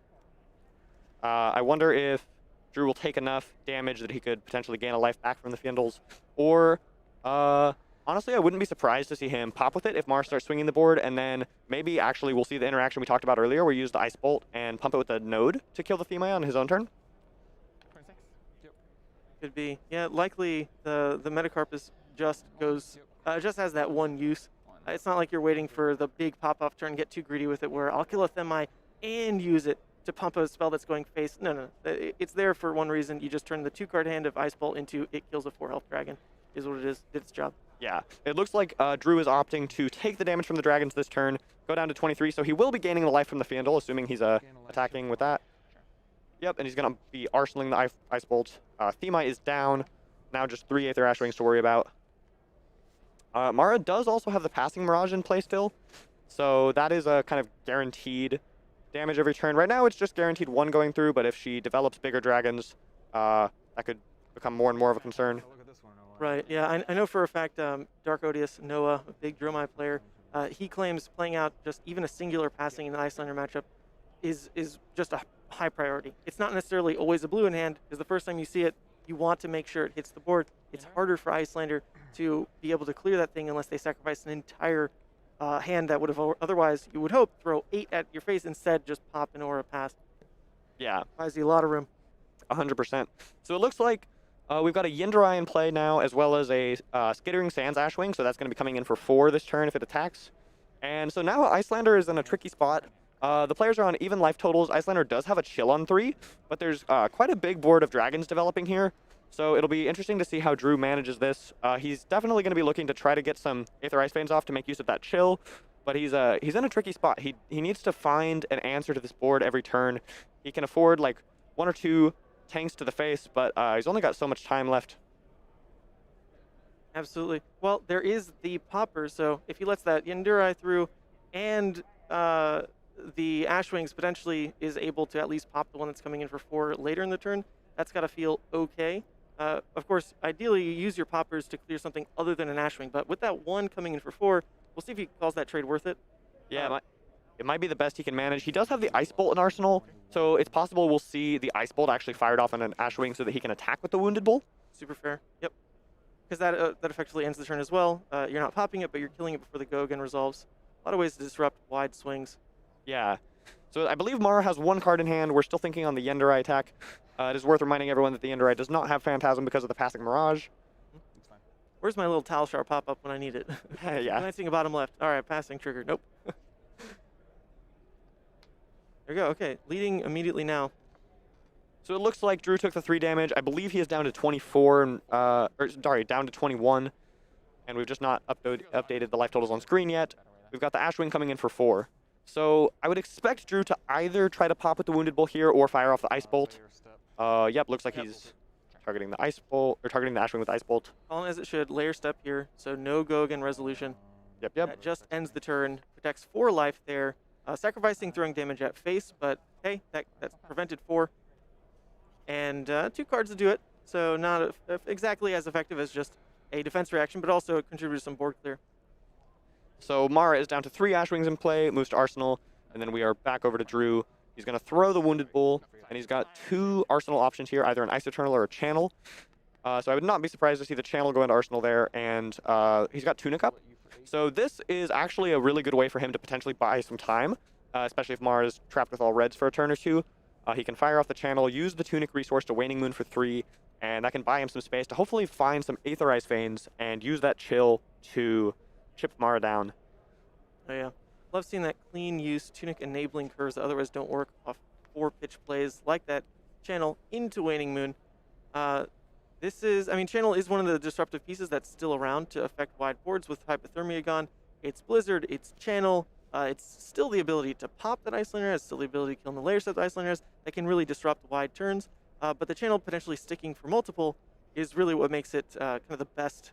I wonder if Drew will take enough damage that he could potentially gain a life back from the Findles, or honestly, I wouldn't be surprised to see him pop with it if Mara starts swinging the board, and then maybe actually we'll see the interaction we talked about earlier where you use the Ice Bolt and pump it with the Node to kill the Themai on his own turn. Could be. Yeah, likely the Metacarpus just goes, just has that one use. It's not like you're waiting for the big pop-off turn, get too greedy with it, where I'll kill a Themai and use it to pump a spell that's going face. No. It's there for one reason. You just turn the 2-card hand of Ice Bolt into it kills a 4-health dragon, is what it is. Did its job. Yeah, it looks like Drew is opting to take the damage from the dragons this turn, go down to 23, so he will be gaining the life from the Fiendal, assuming he's attacking with that. Yep, and he's going to be arsenaling the Ice Bolt. Themai is down, now just 3 Aether Ashwings to worry about. Mara does also have the Passing Mirage in play still, so that is a kind of guaranteed damage every turn. Right now it's just guaranteed 1 going through, but if she develops bigger dragons, that could become more and more of a concern. Right, yeah, I know for a fact Dark Odious, Noah, a big Dromai player, he claims playing out just even a singular passing in the Icelander matchup is just a high priority. It's not necessarily always a blue in hand, because the first time you see it, you want to make sure it hits the board. It's harder for Icelander to be able to clear that thing unless they sacrifice an entire hand that would have otherwise, you would hope, throw 8 at your face, instead just pop an aura past. Yeah. Buys you a lot of room. 100%. So it looks like we've got a Yindarai in play now, as well as a Skittering Sands Ashwing, so that's going to be coming in for 4 this turn if it attacks. And so now Icelander is in a tricky spot. The players are on even life totals. Icelander does have a chill on 3, but there's quite a big board of dragons developing here. So it'll be interesting to see how Drew manages this. He's definitely going to be looking to try to get some Aether Ice Veins off to make use of that chill, but he's in a tricky spot. He needs to find an answer to this board every turn. He can afford like 1 or 2 tanks to the face, but he's only got so much time left. Absolutely. Well, there is the popper, so if he lets that Yindarai through and the Ashwings potentially is able to at least pop the one that's coming in for 4 later in the turn, that's got to feel okay. Of course, ideally you use your poppers to clear something other than an Ashwing, but with that 1 coming in for 4, we'll see if he calls that trade worth it. Yeah, it might be the best he can manage. He does have the Ice Bolt in Arsenal, so it's possible we'll see the Ice Bolt actually fired off on an Ashwing so that he can attack with the Wounded Bull. Super fair. Yep. Because that effectively ends the turn as well. You're not popping it, but you're killing it before the go again resolves. A lot of ways to disrupt wide swings. Yeah. So I believe Mara has 1 card in hand. We're still thinking on the Yindarai attack. It is worth reminding everyone that the Yindarai does not have Phantasm because of the Passing Mirage. Where's my little Tile Shard pop up when I need it? Yeah. Glancing bottom left. All right, passing trigger. Nope. There you go. Okay, leading immediately now. So it looks like Drew took the 3 damage. I believe he is down to 24, down to 21. And we've just not updated the life totals on screen yet. We've got the Ashwing coming in for 4. So I would expect Drew to either try to pop with the Wounded Bull here or fire off the Ice Bolt. Yep, looks like he's targeting the Ice Bolt, or targeting the Ashwing with Ice Bolt. Calling as it should. Layer step here, so no go again resolution. Yep. That just ends the turn. Protects 4 life there. Sacrificing throwing damage at face, but hey, that's prevented 4. And 2 cards to do it. So not exactly as effective as just a defense reaction, but also it contributes some board clear. So Mara is down to 3 Ash Wings in play, moves to Arsenal, and then we are back over to Drew. He's going to throw the Wounded Bull, and he's got 2 Arsenal options here, either an Ice Eternal or a Channel. So I would not be surprised to see the Channel go into Arsenal there, and he's got Tunic up. So this is actually a really good way for him to potentially buy some time, especially if Mara is trapped with all reds for a turn or 2. He can fire off the Channel, use the Tunic resource to Waning Moon for 3, and that can buy him some space to hopefully find some Aetherized Veins and use that chill to chip Mara down. Oh yeah, love seeing that clean use Tunic enabling curves that otherwise don't work off 4 pitch plays like that Channel into Waning Moon. This is, I mean, Channel is one of the disruptive pieces that's still around to affect wide boards with Hypothermia gone. It's Blizzard, it's Channel, it's still the ability to pop that Icelander, it's still the ability to kill in the layer set that Icelander has that can really disrupt wide turns. But the Channel potentially sticking for multiple is really what makes it kind of the best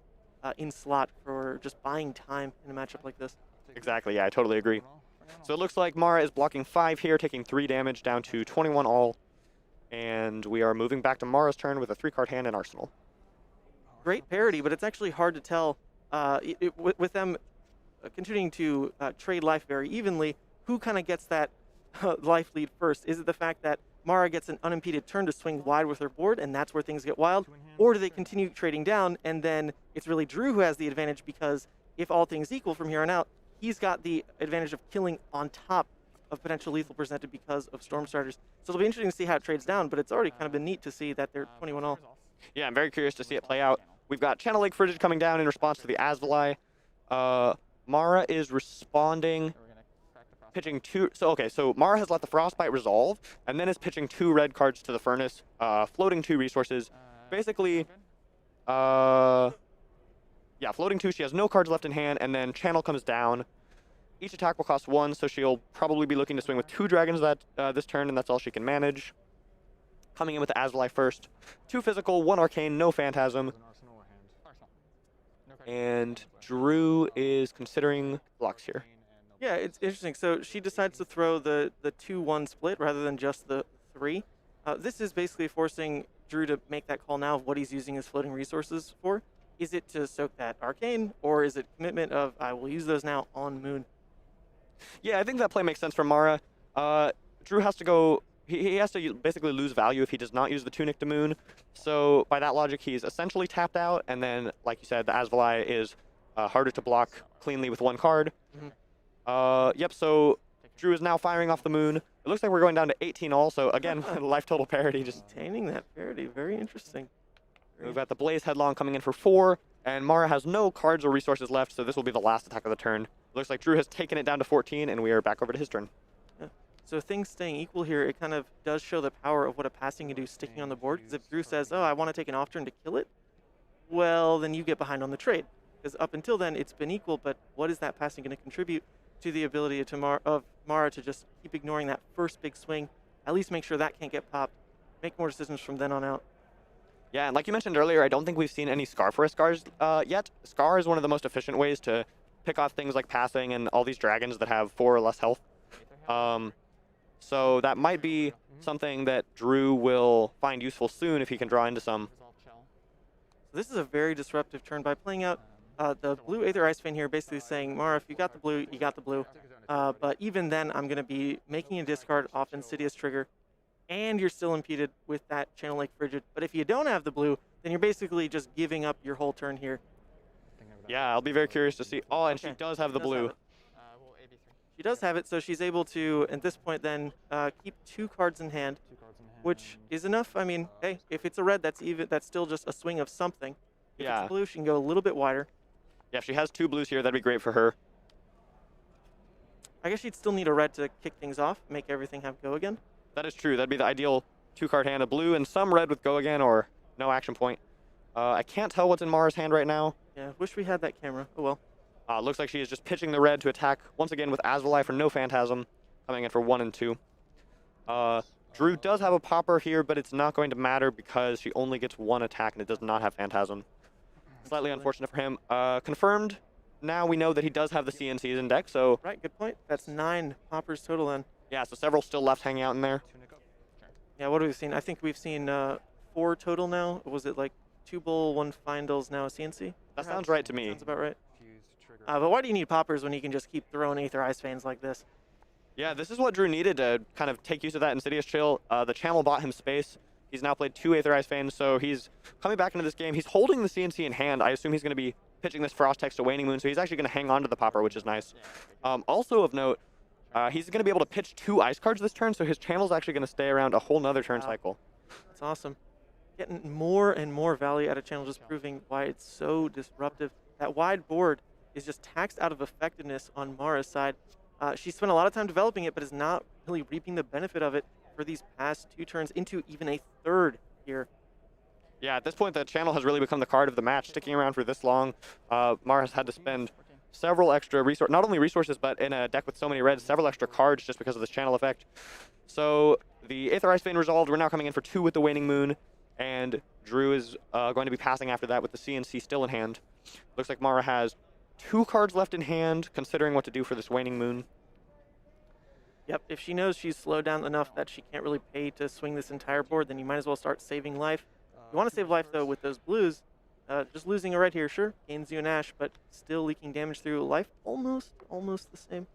in slot for just buying time in a matchup like this. Exactly, yeah, I totally agree. So it looks like Mara is blocking 5 here, taking 3 damage down to 21 all. And we are moving back to Mara's turn with a 3-card hand in Arsenal. Great parity, but it's actually hard to tell with them continuing to trade life very evenly, who kind of gets that life lead first. Is it the fact that Mara gets an unimpeded turn to swing wide with her board, and that's where things get wild? Or do they continue trading down, and then it's really Drew who has the advantage, because if all things equal from here on out, he's got the advantage of killing on top of potential lethal presented because of Storm Starters. So it'll be interesting to see how it trades down, but it's already kind of been neat to see that they're 21 all. Yeah, I'm very curious to see it play out. We've got Channel Lake Frigid coming down in response to the Asvali. Mara is responding, pitching 2. So Mara has let the Frostbite resolve, and then is pitching 2 red cards to the Furnace, floating 2 resources. Basically, yeah, floating 2. She has no cards left in hand, and then Channel comes down. Each attack will cost 1, so she'll probably be looking to swing with 2 dragons this turn, and that's all she can manage. Coming in with the Asvali first. 2 physical, 1 arcane, no phantasm. And Drew is considering blocks here. Yeah, it's interesting. So she decides to throw the 2-1 split rather than just the 3. This is basically forcing Drew to make that call now of what he's using his floating resources for. Is it to soak that arcane, or is it commitment of, I will use those now on Moon? Yeah, I think that play makes sense for Mara. Drew has to go, he has to basically lose value if he does not use the Tunic to Moon. So by that logic, he's essentially tapped out, and then, like you said, the Asvali is harder to block cleanly with 1 card. Yep, so Drew is now firing off the Moon. It looks like we're going down to 18 all, so again, life total parity. Just Maintaining that parity, very interesting. We've got the Blaze Headlong coming in for 4, and Mara has no cards or resources left, so this will be the last attack of the turn. Looks like Drew has taken it down to 14, and we are back over to his turn. Yeah. So things staying equal here, it kind of does show the power of what a passing can do sticking on the board. Because if Drew says, oh, I want to take an off turn to kill it, well, then you get behind on the trade. Because up until then, it's been equal, but what is that passing going to contribute to the ability of Mara to just keep ignoring that first big swing, at least make sure that can't get popped, make more decisions from then on out. Yeah, and like you mentioned earlier, I don't think we've seen any Scar for Scars yet. Scar is one of the most efficient ways to pick off things like passing and all these dragons that have 4 or less health. So that might be something that Drew will find useful soon if he can draw into some. So this is a very disruptive turn by playing out the blue Aether Ice Vein here, basically saying, Mara, if you got the blue, you got the blue. But even then, I'm going to be making a discard off Insidious Trigger, and you're still impeded with that Channel Lake Frigid. But if you don't have the blue, then you're basically just giving up your whole turn here. Yeah, I'll be very curious to see. Oh, and Okay, she does have the blue. She does have it, so she's able to, at this point then, keep 2 cards in hand, which is enough. I mean, hey, if it's a red, that's still just a swing of something. If Yeah. it's blue, she can go a little bit wider. Yeah, if she has 2 blues here, that'd be great for her. I guess she'd still need a red to kick things off, make everything have go again. That is true. That'd be the ideal 2-card hand, a blue and some red with go again or no action point. I can't tell what's in Mara's hand right now. Yeah, wish we had that camera. Oh well. Looks like she is just pitching the red to attack once again with Asvali for no Phantasm, coming in for 1 and 2. Drew does have a popper here, but it's not going to matter because she only gets 1 attack and it does not have Phantasm. Slightly unfortunate for him. Confirmed. Now we know that he does have the CNCs in deck, so Right, good point. That's 9 poppers total then. Yeah, so several still left hanging out in there. Yeah, what have we seen? I think we've seen 4 total now. Was it like 2 bull, 1 finals, now a CNC? That sounds perhaps? right to me. Sounds about right. Fused, trigger. But why do you need poppers when you can just keep throwing Aether Ice Fans like this? Yeah, this is what Drew needed to kind of take use of that Insidious Chill. The channel bought him space. He's now played 2 Aether Ice Fans, so he's coming back into this game. He's holding the CNC in hand. I assume he's going to be pitching this Frost Text to Waning Moon, so he's actually going to hang on to the popper, which is nice. Also of note, he's going to be able to pitch 2 ice cards this turn, so his channel's actually going to stay around a whole nother turn cycle. That's awesome. Getting more and more value out of channel, just proving why it's so disruptive. That wide board is just taxed out of effectiveness on Mara's side. She spent a lot of time developing it, but is not really reaping the benefit of it for these past 2 turns into even a 3rd here. Yeah, at this point, the channel has really become the card of the match. Sticking around for this long, Mara has had to spend several extra resources, not only resources, but in a deck with so many reds, several extra cards just because of this channel effect. So the Aether Ice Vein resolved. We're now coming in for 2 with the Waning Moon, and Drew is going to be passing after that with the CNC still in hand. Looks like Mara has 2 cards left in hand, considering what to do for this Waning Moon. Yep, if she knows she's slowed down enough that she can't really pay to swing this entire board, then you might as well start saving life. You want to save life, though, with those blues. Just losing a red here, sure, gains you an ash, but still leaking damage through life, almost the same.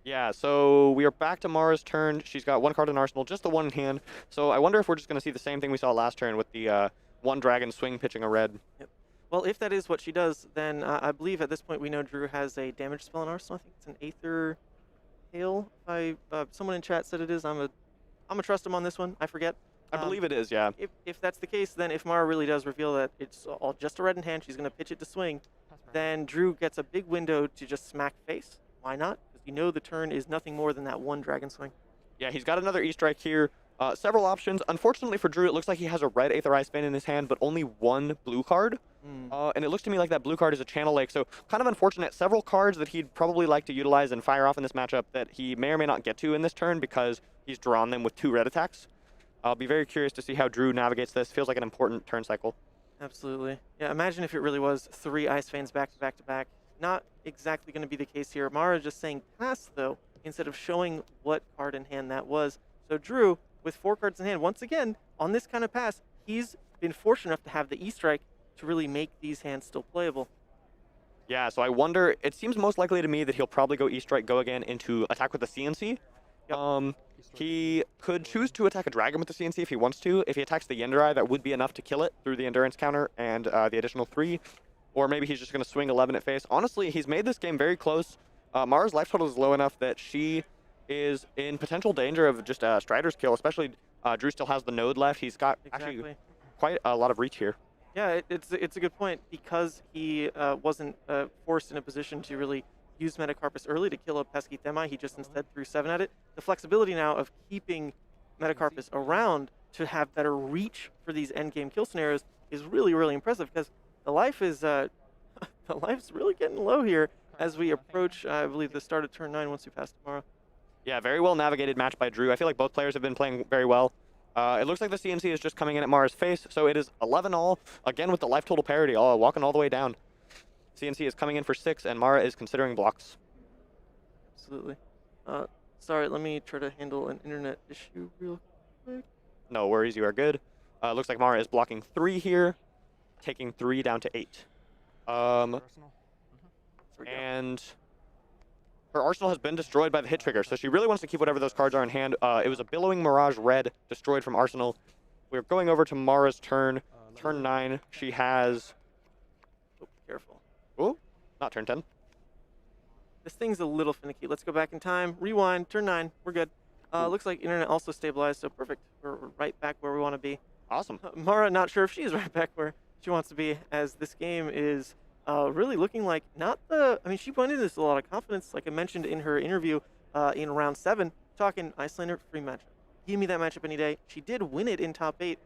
Yeah, so we are back to Mara's turn. She's got 1 card in arsenal, just the 1 in hand. So I wonder if we're just going to see the same thing we saw last turn with the 1 dragon swing pitching a red. Yep. Well, if that is what she does, then I believe at this point we know Drew has a damage spell in arsenal. I think it's an Aether Hail. Someone in chat said it is. I'm a trust him on this one. I forget. I believe it is, yeah. If that's the case, then if Mara really does reveal that it's all just a red in hand, she's going to pitch it to swing, then Drew gets a big window to just smack face. Why not? Because you know the turn is nothing more than that 1 dragon swing. Yeah, he's got another E-Strike here. Several options. Unfortunately for Drew, it looks like he has a red Aether Ice Vein in his hand, but only 1 blue card. And it looks to me like that blue card is a Channel Lake, so kind of unfortunate. Several cards that he'd probably like to utilize and fire off in this matchup that he may or may not get to in this turn because he's drawn them with 2 red attacks. I'll be very curious to see how Drew navigates this. Feels like an important turn cycle. Absolutely. Yeah, imagine if it really was 3 Ice Veins back to back to back. Not exactly going to be the case here. Mara just saying pass, though, instead of showing what card in hand that was. So Drew, with 4 cards in hand, once again, on this kind of pass, he's been fortunate enough to have the E-Strike to really make these hands still playable. Yeah, so I wonder, it seems most likely to me that he'll probably go E-Strike, go again into attack with the CNC. Yep. He could choose to attack a dragon with the CNC if he wants to. If he attacks the Yenderai, that would be enough to kill it through the endurance counter and the additional 3. Or maybe he's just going to swing 11 at face. Honestly, he's made this game very close. Mara's life total is low enough that she is in potential danger of just a Strider's kill, especially Drew still has the node left. He's got actually quite a lot of reach here. Yeah, it's a good point. Because he wasn't forced in a position to really use Metacarpus early to kill a pesky Themi, he just instead threw 7 at it. The flexibility now of keeping Metacarpus around to have better reach for these endgame kill scenarios is really, really impressive because the life is the life's really getting low here as we approach, I believe, the start of turn 9 once we pass tomorrow. Yeah, very well navigated match by Drew. I feel like both players have been playing very well. It looks like the CNC is just coming in at Mara's face, so it is 11 all, again with the life total parity, walking all the way down. CNC is coming in for 6, and Mara is considering blocks. Absolutely. Sorry, let me try to handle an internet issue real quick. No worries, you are good. Looks like Mara is blocking 3 here, taking 3 down to 8. And her arsenal has been destroyed by the hit trigger, so she really wants to keep whatever those cards are in hand. It was a Billowing Mirage red destroyed from arsenal. We're going over to Mara's turn. Turn 9, she has... Oh, careful. Oh, not turn 10. This thing's a little finicky. Let's go back in time. Rewind. Turn 9. We're good. Looks like internet also stabilized, so perfect. We're right back where we want to be. Awesome. Mara, not sure if she's right back where she wants to be, as this game is really looking like not the... I mean, she went into this with a lot of confidence, like I mentioned in her interview in round 7, talking Icelander free matchup. Give me that matchup any day. She did win it in top 8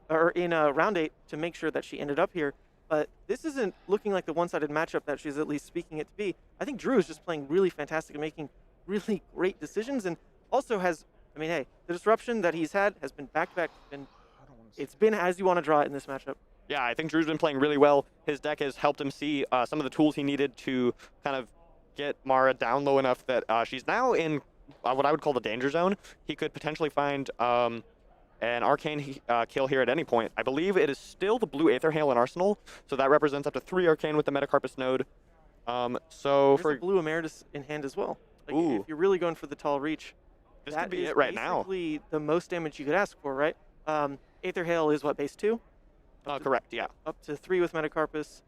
or in round 8 to make sure that she ended up here. But this isn't looking like the one-sided matchup that she's at least speaking it to be. I think Drew is just playing really fantastic and making really great decisions, and also has, I mean, hey, the disruption that he's had has been back-to-back, and it's been as you want to draw it in this matchup. Yeah, I think Drew's been playing really well. His deck has helped him see some of the tools he needed to kind of get Mara down low enough that she's now in what I would call the danger zone. He could potentially find an arcane kill here at any point. I believe it is still the blue Aether Hail in Arsenal, so that represents up to 3 arcane with the Metacarpus node. So There's a blue Emeritus in hand as well. Like, Ooh. if you're really going for the tall reach, this that could be is it right now. basically the most damage you could ask for, right? Aether Hail is what, base 2? Correct, yeah. Up to 3 with Metacarpus.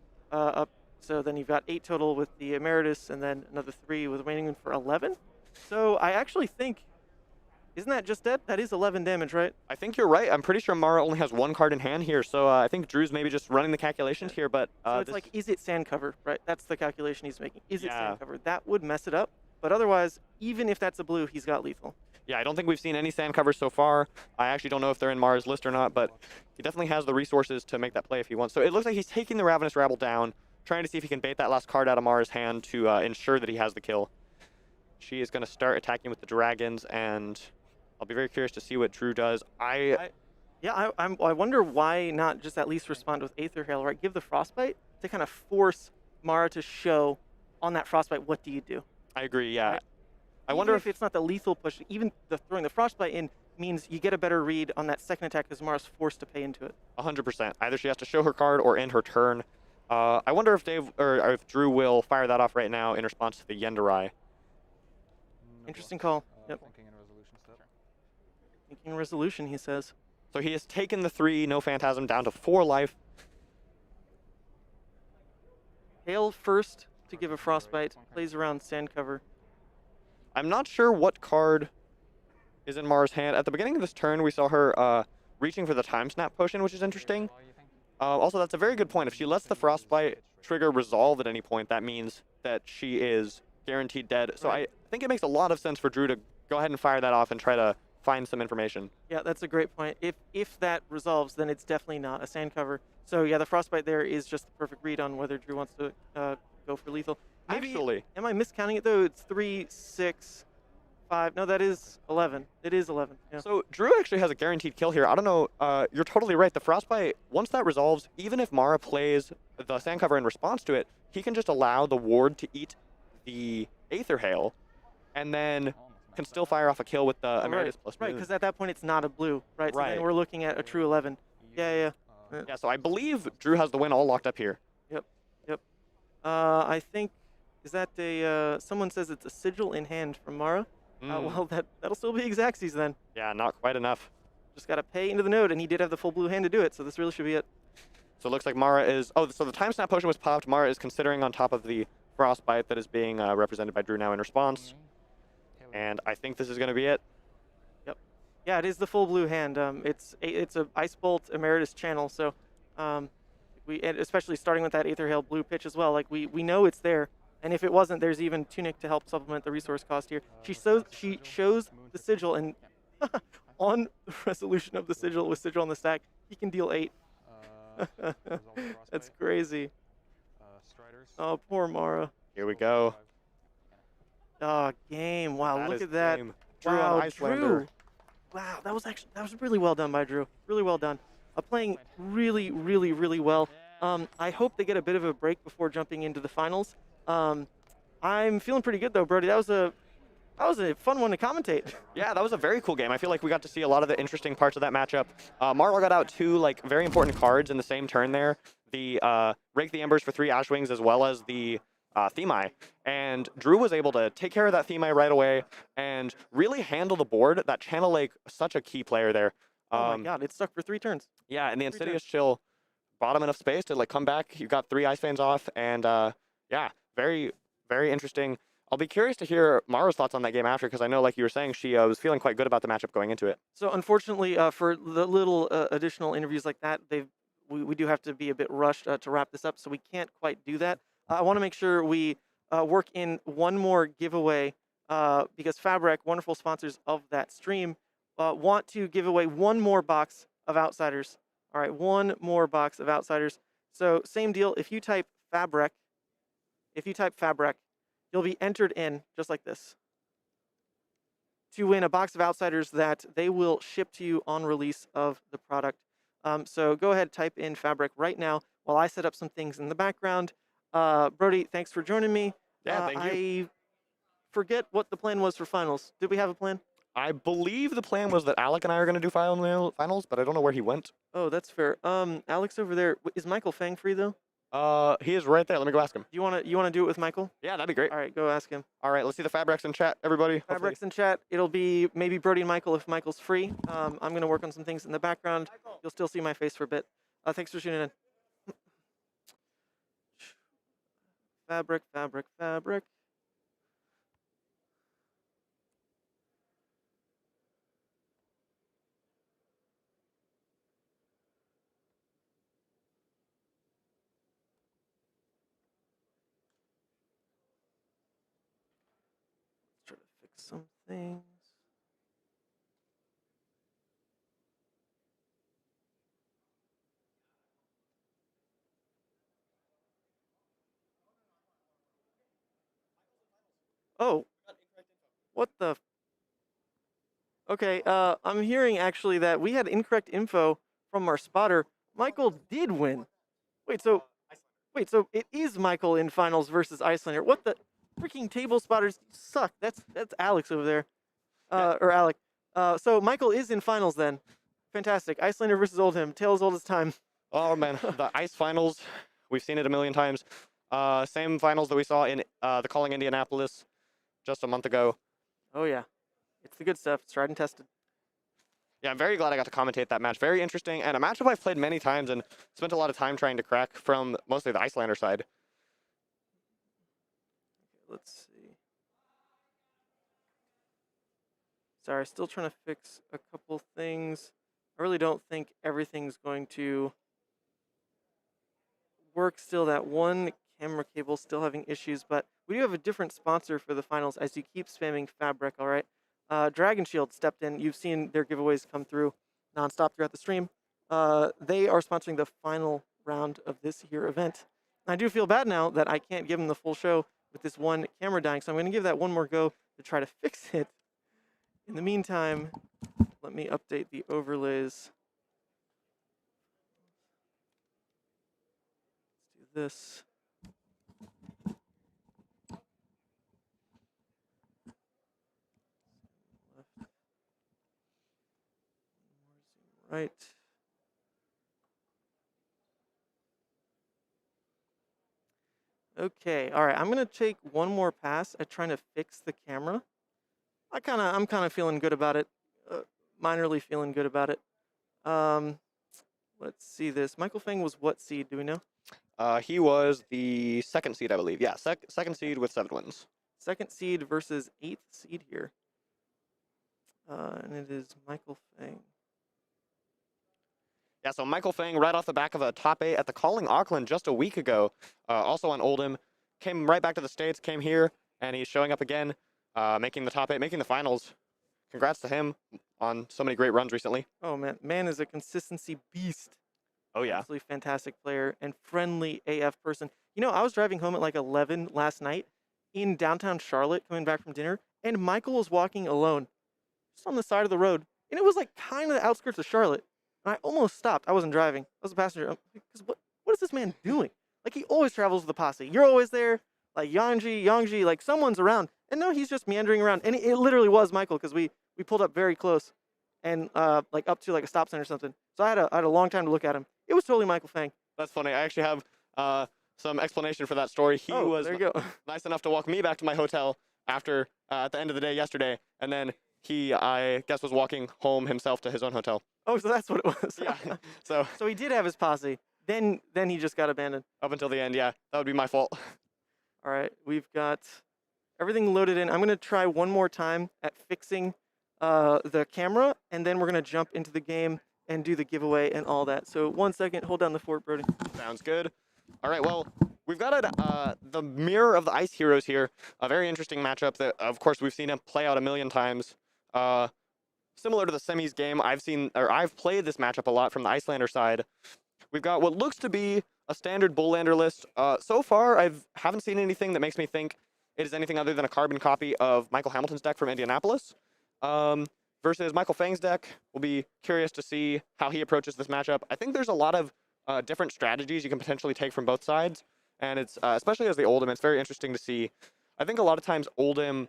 So then you've got 8 total with the Emeritus, and then another 3 with Waning Moon for 11. So I actually think, isn't that just dead? That is 11 damage, right? I think you're right. I'm pretty sure Mara only has 1 card in hand here, so I think Drew's maybe just running the calculations here, but... so it's like, is it sand cover, right? That's the calculation he's making. Is it Yeah. sand cover? That would mess it up, but otherwise, even if that's a blue, he's got lethal. Yeah, I don't think we've seen any sand covers so far. I actually don't know if they're in Mara's list or not, but he definitely has the resources to make that play if he wants. So it looks like he's taking the Ravenous Rabble down, trying to see if he can bait that last card out of Mara's hand to ensure that he has the kill. She is going to start attacking with the dragons, and I'll be very curious to see what Drew does. I wonder why not just at least respond with Aether Hail, right? Give the Frostbite to kind of force Mara to show on that Frostbite, what do you do? I agree, yeah. Right. I wonder if it's not the lethal push, even throwing the Frostbite in means you get a better read on that second attack because Mara's forced to pay into it. 100%. Either she has to show her card or end her turn. I wonder if if Drew will fire that off right now in response to the Yenderai. Interesting call. Yep. Thinking in resolution step. Thinking resolution, he says. So he has taken the 3 no Phantasm down to 4 life. Hail first to give a Frostbite, plays around sand cover. I'm not sure what card is in Mara's hand. At the beginning of this turn, we saw her reaching for the Time Snap potion, which is interesting. Also, that's a very good point. If she lets the Frostbite trigger resolve at any point, that means that she is guaranteed dead. So I think it makes a lot of sense for Drew to go ahead and fire that off and try to find some information. Yeah, that's a great point. If that resolves, then it's definitely not a sand cover. So yeah, the Frostbite there is just the perfect read on whether Drew wants to go for lethal. Maybe, Actually, am I miscounting it though? It's 3, 6, 5. No, that is 11. It is 11. Yeah. so Drew actually has a guaranteed kill here. I don't know. You're totally right. The Frostbite, once that resolves, even if Mara plays the sand cover in response to it, he can just allow the ward to eat the Aether Hail, and then can still fire off a kill with the Emeritus plus Right, Moon. because at that point it's not a blue, right? So Right. then we're looking at a true 11. Yeah. Yeah, so I believe Drew has the win all locked up here. Yep. I think, is that someone says it's a sigil in hand from Mara. Well, that'll still be Xaxes then. Yeah, not quite enough. Just got to pay into the node, and he did have the full blue hand to do it, so this really should be it. So it looks like Mara is... Oh, so the Time Snap potion was popped. Mara is considering on top of the Frostbite that is being represented by Drew now in response. And I think this is going to be it. Yeah, it is the full blue hand. It's a Ice Bolt Emeritus channel, so and especially starting with that Aether Hail blue pitch as well. Like we know it's there, and if it wasn't, there's even Tunic to help supplement the resource cost here. She shows the sigil, and on the resolution of the sigil with sigil on the stack, he can deal 8. That's crazy. Oh, poor Mara. Here we go. Oh, game. Wow, That look is at that. game. Drew Wow, on Icelander. Drew. Wow, that was really well done by Drew. Really well done. Playing really, really, really well. I hope they get a bit of a break before jumping into the finals. I'm feeling pretty good though, Brody. That was a fun one to commentate. Yeah, that was a very cool game. I feel like we got to see a lot of the interesting parts of that matchup. Mara got out 2 very important cards in the same turn there. The Rake the Embers for 3 Ashwings as well as the Themai. And Drew was able to take care of that Themai right away and really handle the board. That Channel Lake, such a key player there. Oh my god, it stuck for 3 turns. Yeah, and the 3 Insidious Chill bought him enough space to come back. You got 3 Ice Fans off, and yeah, very, very interesting. I'll be curious to hear Mara's thoughts on that game after, because I know, like you were saying, she was feeling quite good about the matchup going into it. So unfortunately, for the little additional interviews like that, we do have to be a bit rushed to wrap this up, so we can't quite do that. I want to make sure we work in one more giveaway because FABREC, wonderful sponsors of that stream, want to give away one more box of Outsiders. All right, one more box of Outsiders. So same deal. If you type FABREC, you'll be entered in just like this to win a box of Outsiders that they will ship to you on release of the product. So go ahead, type in FABREC right now while I set up some things in the background. Brody, thanks for joining me. Yeah, thank you. forget what the plan was for finals. Did we have a plan? I believe the plan was that Alec and I are going to do finals, but I don't know where he went. Oh, that's fair. Alex over there. Is Michael Feng free though? He is right there. Let me go ask him. You wanna do it with Michael? Yeah, that'd be great. All right, go ask him. All right, let's see the FABRECs in chat, everybody. Hopefully- FABRECs in chat. It'll be maybe Brody and Michael if Michael's free. I'm gonna work on some things in the background. You'll still see my face for a bit. Thanks for tuning in. FABREC, FABREC, FABREC. Try to fix some things. Oh, what the? Okay, I'm hearing actually that we had incorrect info from our spotter. Michael did win. Wait, so it is Michael in finals versus Icelander. What the freaking table spotters suck. That's Alex over there, or Alec. So Michael is in finals then. Fantastic. Icelander versus Oldhim. Tale as old as time. Oh man, the ice finals. We've seen it a million times. Same finals that we saw in the Calling Indianapolis just a month ago. Oh yeah, it's the good stuff. It's tried and tested. Yeah, I'm very glad I got to commentate that match. Very interesting, and a matchup I've played many times and spent a lot of time trying to crack from mostly the Icelander side. Okay, let's see. Sorry, still trying to fix a couple things. I really don't think everything's going to work still. That one camera cable still having issues, but we do have a different sponsor for the finals as you keep spamming FABREC, all right? DragonShield stepped in. You've seen their giveaways come through nonstop throughout the stream. They are sponsoring the final round of this here event. I do feel bad now that I can't give them the full show with this one camera dying, so I'm going to give that one more go to try to fix it. In the meantime, let me update the overlays. Let's do this. Right. Okay, all right, I'm gonna take one more pass at trying to fix the camera. I'm kind of feeling good about it, minorly feeling good about it. Let's see this. Michael Feng was what seed, do we know? He was the 2nd seed, I believe. Yeah, second seed with 7 wins. 2nd seed versus 8th seed here. And it is Michael Feng. Yeah, so Michael Feng, right off the back of a top 8 at the Calling Auckland just a week ago, also on Oldhim, came right back to the States, came here, and he's showing up again, making the top 8, making the finals. Congrats to him on so many great runs recently. Oh man is a consistency beast. Oh yeah. Absolutely fantastic player and friendly AF person. You know, I was driving home at like 11 last night in downtown Charlotte, coming back from dinner, and Michael was walking alone, just on the side of the road, and it was like kind of the outskirts of Charlotte. And I almost stopped. I wasn't driving. I was a passenger. Because what is this man doing? Like, he always travels with a posse. You're always there. Like, Yangji, like, someone's around. And no, he's just meandering around. And it literally was Michael, because we pulled up very close and, like, up to, like, a stop sign or something. So I had a long time to look at him. It was totally Michael Feng. That's funny. I actually have some explanation for that story. He was there you go. nice enough to walk me back to my hotel after, at the end of the day yesterday. And then he, I guess, was walking home himself to his own hotel. Oh, so that's what it was. Yeah. So he did have his posse. Then he just got abandoned. Up until the end, yeah. That would be my fault. All right, we've got everything loaded in. I'm going to try one more time at fixing the camera, and then we're going to jump into the game and do the giveaway and all that. So 1 second, hold down the fort, Brody. Sounds good. All right, well, we've got the mirror of the Ice Heroes here. A very interesting matchup that, of course, we've seen it play out a million times. Similar to the semis game, I've played this matchup a lot from the Icelander side. We've got what looks to be a standard Bullander list. So far, haven't seen anything that makes me think it is anything other than a carbon copy of Michael Hamilton's deck from Indianapolis. Versus Michael Feng's deck. We'll be curious to see how he approaches this matchup. I think there's a lot of different strategies you can potentially take from both sides, and it's especially as the Oldhim, it's very interesting to see. I think a lot of times Oldhim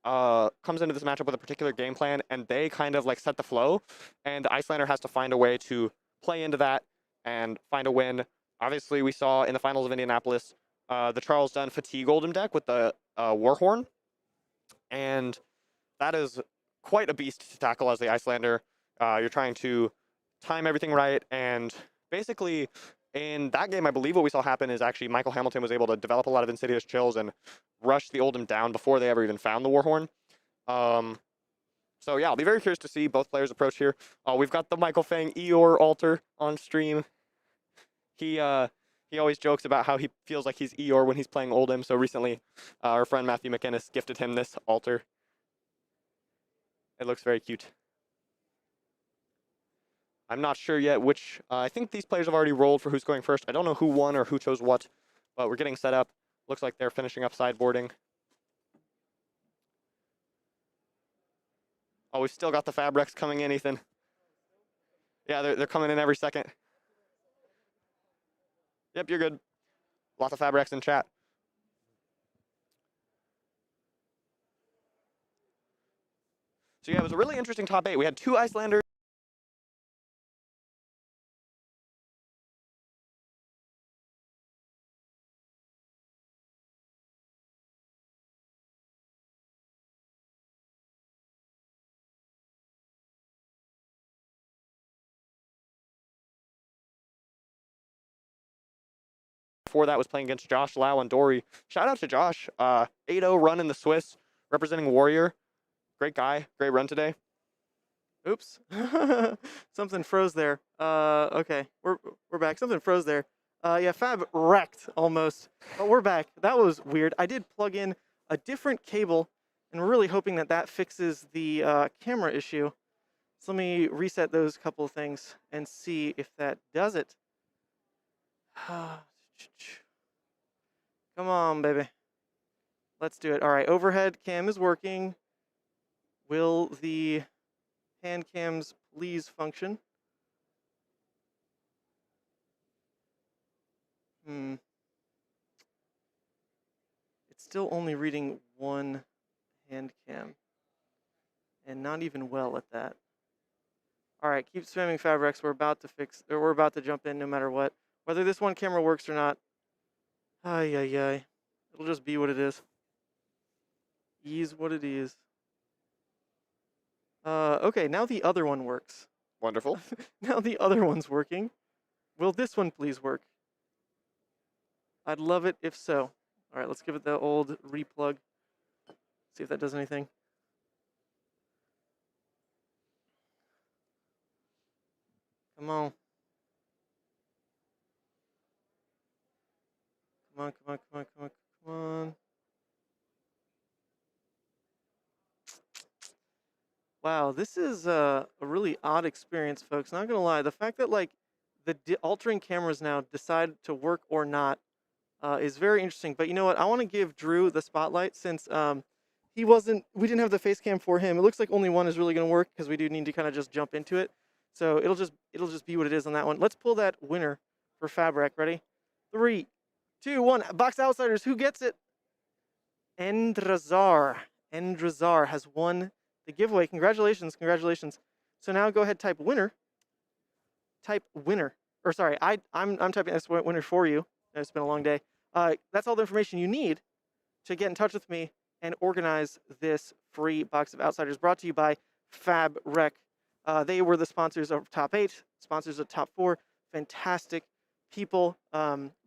comes into this matchup with a particular game plan, and they kind of like set the flow, and the Icelander has to find a way to play into that and find a win. Obviously, we saw in the finals of Indianapolis the Charles Dunn Fatigue Oldhim deck with the Warhorn, and that is quite a beast to tackle as the Icelander. You're trying to time everything right, and basically in that game, I believe what we saw happen is actually Michael Hamilton was able to develop a lot of Insidious Chills and rush the Oldhim down before they ever even found the Warhorn. So yeah, I'll be very curious to see both players approach here. We've got the Michael Feng Eeyore altar on stream. He always jokes about how he feels like he's Eeyore when he's playing Oldhim. So recently, our friend Matthew McInnes gifted him this altar. It looks very cute. I'm not sure yet which. I think these players have already rolled for who's going first. I don't know who won or who chose what, but we're getting set up. Looks like they're finishing up sideboarding. Oh, we've still got the FABRECs coming in, Ethan. Yeah, they're coming in every second. Yep, you're good. Lots of FABRECs in chat. So yeah, it was a really interesting top 8. We had 2 Icelanders. Before that was playing against Josh, Lau, and Dori. Shout out to Josh. 8-0 run in the Swiss, representing Warrior. Great guy. Great run today. Oops. Something froze there. Okay, we're back. Something froze there. Yeah, Fab wrecked almost, but we're back. That was weird. I did plug in a different cable, and we're really hoping that that fixes the camera issue. So let me reset those couple of things and see if that does it. Come on, baby. Let's do it. All right, overhead cam is working. Will the hand cams please function? It's still only reading one hand cam. And not even well at that. All right, keep spamming FABRECs. We're about to fix, or we're about to jump in no matter what. Whether this one camera works or not. Ay, ay, ay. It'll just be what it is. Is what it is. Okay, now the other one works. Wonderful. Now the other one's working. Will this one please work? I'd love it if so. All right, let's give it the old replug. See if that does anything. Come on. Come on, come on, come on, come on, come on. Wow, this is a really odd experience, folks. Not gonna lie, the fact that like the altering cameras now decide to work or not is very interesting. But you know what? I want to give Drew the spotlight since we didn't have the face cam for him. It looks like only one is really gonna work because we do need to kind of just jump into it. So it'll just be what it is on that one. Let's pull that winner for FABREC. Ready? 3, 2, 1. Box Outsiders. Who gets it? Endrazar. Endrazar has won the giveaway. Congratulations, congratulations. So now go ahead, type winner. Type winner. Or sorry, I'm typing this winner for you. It's been a long day. That's all the information you need to get in touch with me and organize this free box of Outsiders brought to you by FABREC. They were the sponsors of Top 8, sponsors of Top 4. Fantastic people.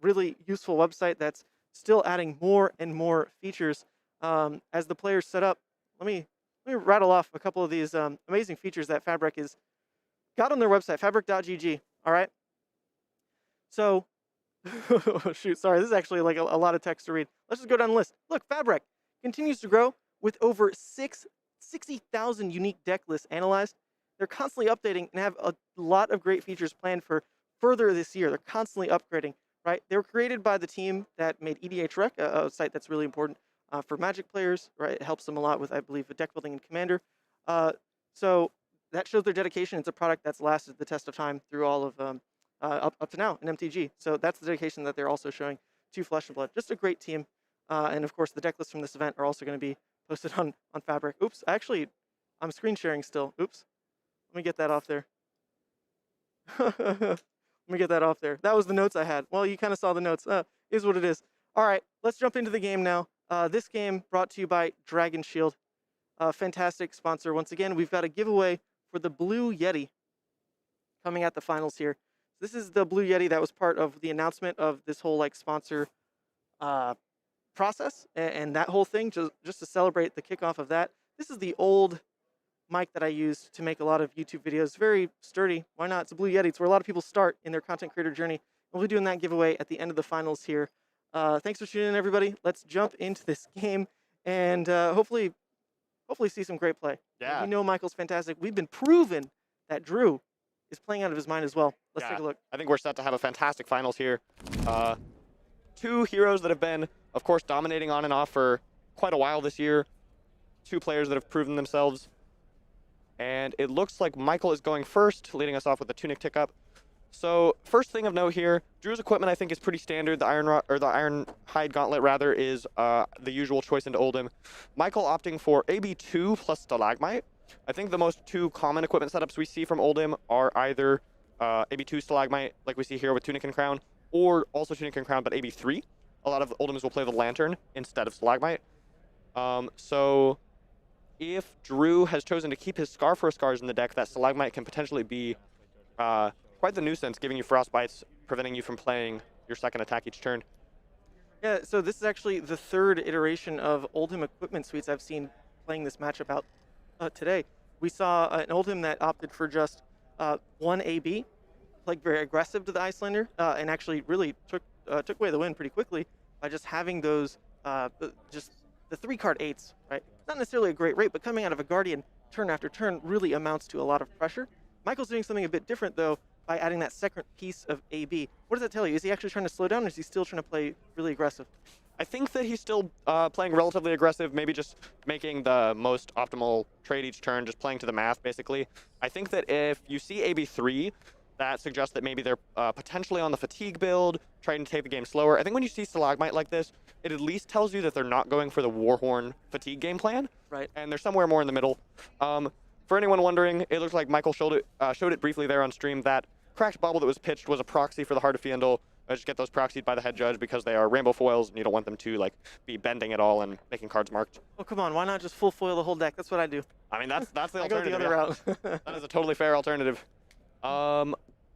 Really useful website that's still adding more and more features as the players set up. Let me rattle off a couple of these amazing features that FABREC has got on their website, fabric.gg. All right. So, shoot, sorry, this is actually like a lot of text to read. Let's just go down the list. Look, FABREC continues to grow with over 60,000 unique deck lists analyzed. They're constantly updating and have a lot of great features planned for further this year. They're constantly upgrading, right? They were created by the team that made EDHREC, a site that's really important for Magic players, right? It helps them a lot with, I believe, the deck building and Commander. So that shows their dedication. It's a product that's lasted the test of time through all of up to now in MTG. So that's the dedication that they're also showing to Flesh and Blood. Just a great team. And of course, the deck lists from this event are also going to be posted on FABREC. Oops, I'm screen sharing still. Oops. Let me get that off there. Let me get that off there. That was the notes I had. Well, you kind of saw the notes. Is what it is. All right, let's jump into the game now. This game brought to you by DragonShield. Fantastic sponsor. Once again, we've got a giveaway for the Blue Yeti coming at the finals here. This is the Blue Yeti that was part of the announcement of this whole like sponsor process and that whole thing, just to celebrate the kickoff of that. This is the old mic that I used to make a lot of YouTube videos. Very sturdy. Why not? It's a Blue Yeti. It's where a lot of people start in their content creator journey. We'll be doing that giveaway at the end of the finals here. Thanks for tuning in, everybody. Let's jump into this game and hopefully see some great play. Yeah. We know Michael's fantastic. We've been proven that Drew is playing out of his mind as well. Let's take a look. I think we're set to have a fantastic finals here. Two heroes that have been, of course, dominating on and off for quite a while this year. Two players that have proven themselves. And it looks like Michael is going first, leading us off with the Tunic tick up. So first thing of note here, Drew's equipment I think is pretty standard. The Iron Hide Gauntlet rather is the usual choice into Oldhim. Michael opting for AB2 plus Stalagmite. I think the most two common equipment setups we see from Oldhim are either AB2 Stalagmite, like we see here with Tunic and Crown, or also Tunic and Crown, but AB3. A lot of Oldhims will play the Lantern instead of Stalagmite. So if Drew has chosen to keep his Scar for Scars in the deck, that Stalagmite can potentially be quite the nuisance, giving you Frostbites, preventing you from playing your second attack each turn. Yeah, so this is actually the third iteration of Oldhim equipment suites I've seen playing this matchup out today. We saw an Oldhim that opted for just one AB, played very aggressive to the Icelander, and actually really took away the win pretty quickly by just having those just the 3-card 8s, right? Not necessarily a great rate, but coming out of a Guardian turn after turn really amounts to a lot of pressure. Michael's doing something a bit different though by adding that second piece of AB. What does that tell you? Is he actually trying to slow down, or is he still trying to play really aggressive? I think that he's still playing relatively aggressive, maybe just making the most optimal trade each turn, just playing to the math, basically. I think that if you see AB3, that suggests that maybe they're potentially on the fatigue build, trying to take the game slower. I think when you see Stalagmite like this, it at least tells you that they're not going for the Warhorn fatigue game plan. Right. And they're somewhere more in the middle. For anyone wondering, it looks like Michael showed it briefly there on stream that Cracked Bauble that was pitched was a proxy for the Heart of Fiendel. Just get those proxied by the head judge because they are rainbow foils and you don't want them to like be bending at all and making cards marked. Oh, come on. Why not just full foil the whole deck? That's what I do. I mean, that's the I alternative. go the other route. That is a totally fair alternative.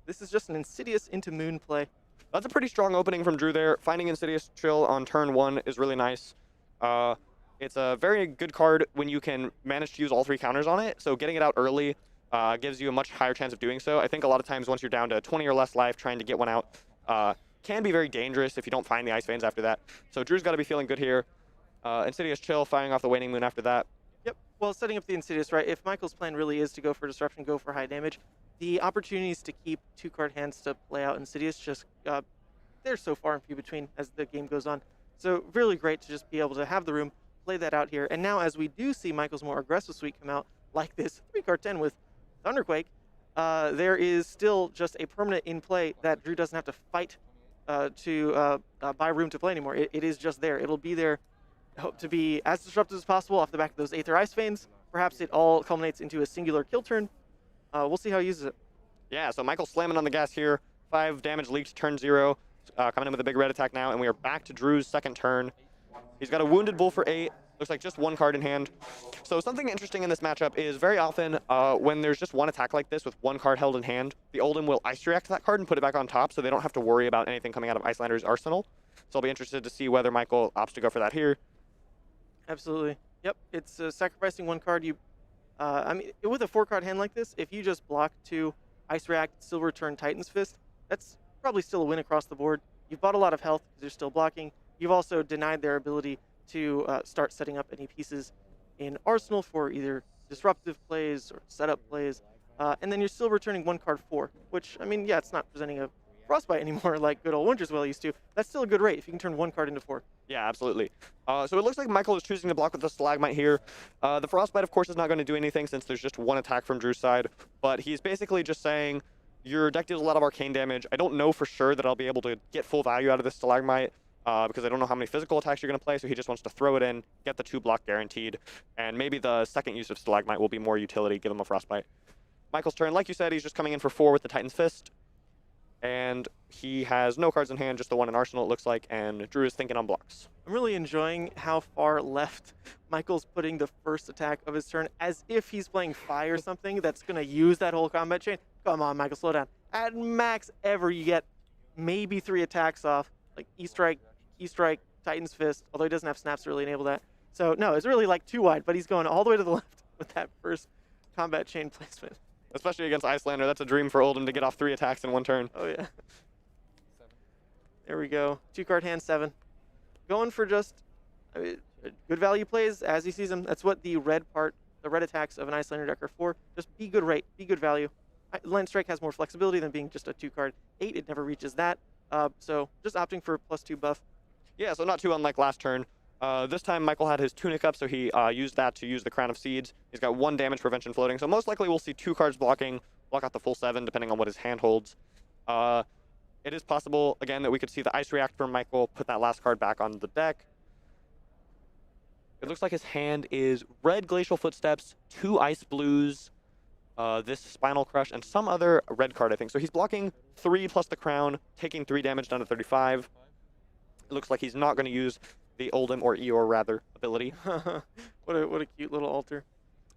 This is just an Insidious into Moon play. That's a pretty strong opening from Drew there. Finding Insidious Chill on turn 1 is really nice. It's a very good card when you can manage to use all 3 counters on it. So getting it out early gives you a much higher chance of doing so. I think a lot of times once you're down to 20 or less life, trying to get one out can be very dangerous if you don't find the Ice Veins after that. So Drew's got to be feeling good here. Insidious Chill, firing off the Waning Moon after that. Yep. Well, setting up the Insidious, right? If Michael's plan really is to go for Disruption, go for high damage, the opportunities to keep 2-card hands to play out Insidious just they're so far and few between as the game goes on. So really great to just be able to have the room, play that out here. And now as we do see Michael's more aggressive suite come out, like this 3-card 10 with Thunderquake, there is still just a permanent in play that Drew doesn't have to fight to buy room to play anymore. It is just there. It'll be there to be as disruptive as possible off the back of those Aether Ice Veins. Perhaps it all culminates into a singular kill turn. We'll see how he uses it. Yeah, so Michael's slamming on the gas here. 5 damage leaked, turn 0. Coming in with a big red attack now, and we are back to Drew's second turn. He's got a Wounded Bull for 8. Looks like just 1 card in hand. So something interesting in this matchup is very often when there's just one attack like this with 1 card held in hand, the Oldhim will Ice React that card and put it back on top so they don't have to worry about anything coming out of Icelander's arsenal. So I'll be interested to see whether Michael opts to go for that here. Absolutely. Yep. It's sacrificing 1 card. I mean, with a 4-card hand like this, if you just block 2 Ice React, still return Titan's Fist, that's probably still a win across the board. You've bought a lot of health because you're still blocking. You've also denied their ability to start setting up any pieces in Arsenal for either disruptive plays or setup plays. And then you're still returning 1 card 4, which, I mean, yeah, it's not presenting a Frostbite anymore like good old Winterswell used to. That's still a good rate if you can turn 1 card into 4. Yeah, absolutely. So it looks like Michael is choosing to block with the Stalagmite here. The Frostbite, of course, is not going to do anything since there's just 1 attack from Drew's side. But he's basically just saying, your deck deals a lot of arcane damage. I don't know for sure that I'll be able to get full value out of this Stalagmite. because I don't know how many physical attacks you're going to play, so he just wants to throw it in, get the 2-block guaranteed, and maybe the second use of Stalagmite will be more utility, give him a Frostbite. Michael's turn, like you said, he's just coming in for 4 with the Titan's Fist, and he has no cards in hand, just the 1 in Arsenal, it looks like, and Drew is thinking on blocks. I'm really enjoying how far left Michael's putting the first attack of his turn, as if he's playing Fi or something that's going to use that whole combat chain. Come on, Michael, slow down. At max ever, you get maybe 3 attacks off, like E-Strike, Titan's Fist, although he doesn't have snaps to really enable that. So, no, it's really like too wide, but he's going all the way to the left with that first combat chain placement. Especially against Icelander, that's a dream for Oldhim to get off 3 attacks in 1 turn. Oh, yeah. There we go. 2-card hand, 7. Going for just good value plays as he sees them. That's what the red attacks of an Icelander deck are for. Just be good rate, be good value. Land Strike has more flexibility than being just a 2-card 8. It never reaches that. So just opting for +2 buff. Yeah, so not too unlike last turn. This time Michael had his Tunic up, so he used that to use the Crown of Seeds. He's got 1 damage prevention floating, so most likely we'll see 2 cards block out the full 7, depending on what his hand holds. It is possible, again, that we could see the Ice React from Michael, put that last card back on the deck. It looks like his hand is red Glacial Footsteps, 2 Ice Blues, this Spinal Crush, and some other red card, I think. So he's blocking 3 plus the Crown, taking 3 damage down to 35. It looks like he's not going to use the Oldhim, or Eeyore rather, ability. What a cute little altar.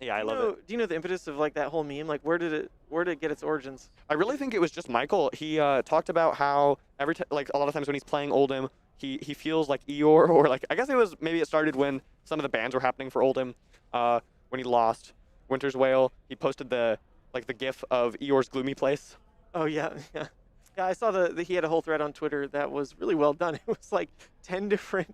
Yeah, I love it. Do you know the impetus of like that whole meme? Like where did it get its origins? I really think it was just Michael. He talked about how like a lot of times when he's playing Oldhim, he feels like Eeyore, or like I guess maybe it started when some of the bans were happening for Oldhim. When he lost Winter's Wail, he posted the gif of Eeyore's gloomy place. Oh yeah, yeah. Yeah, I saw he had a whole thread on Twitter that was really well done. It was like 10 different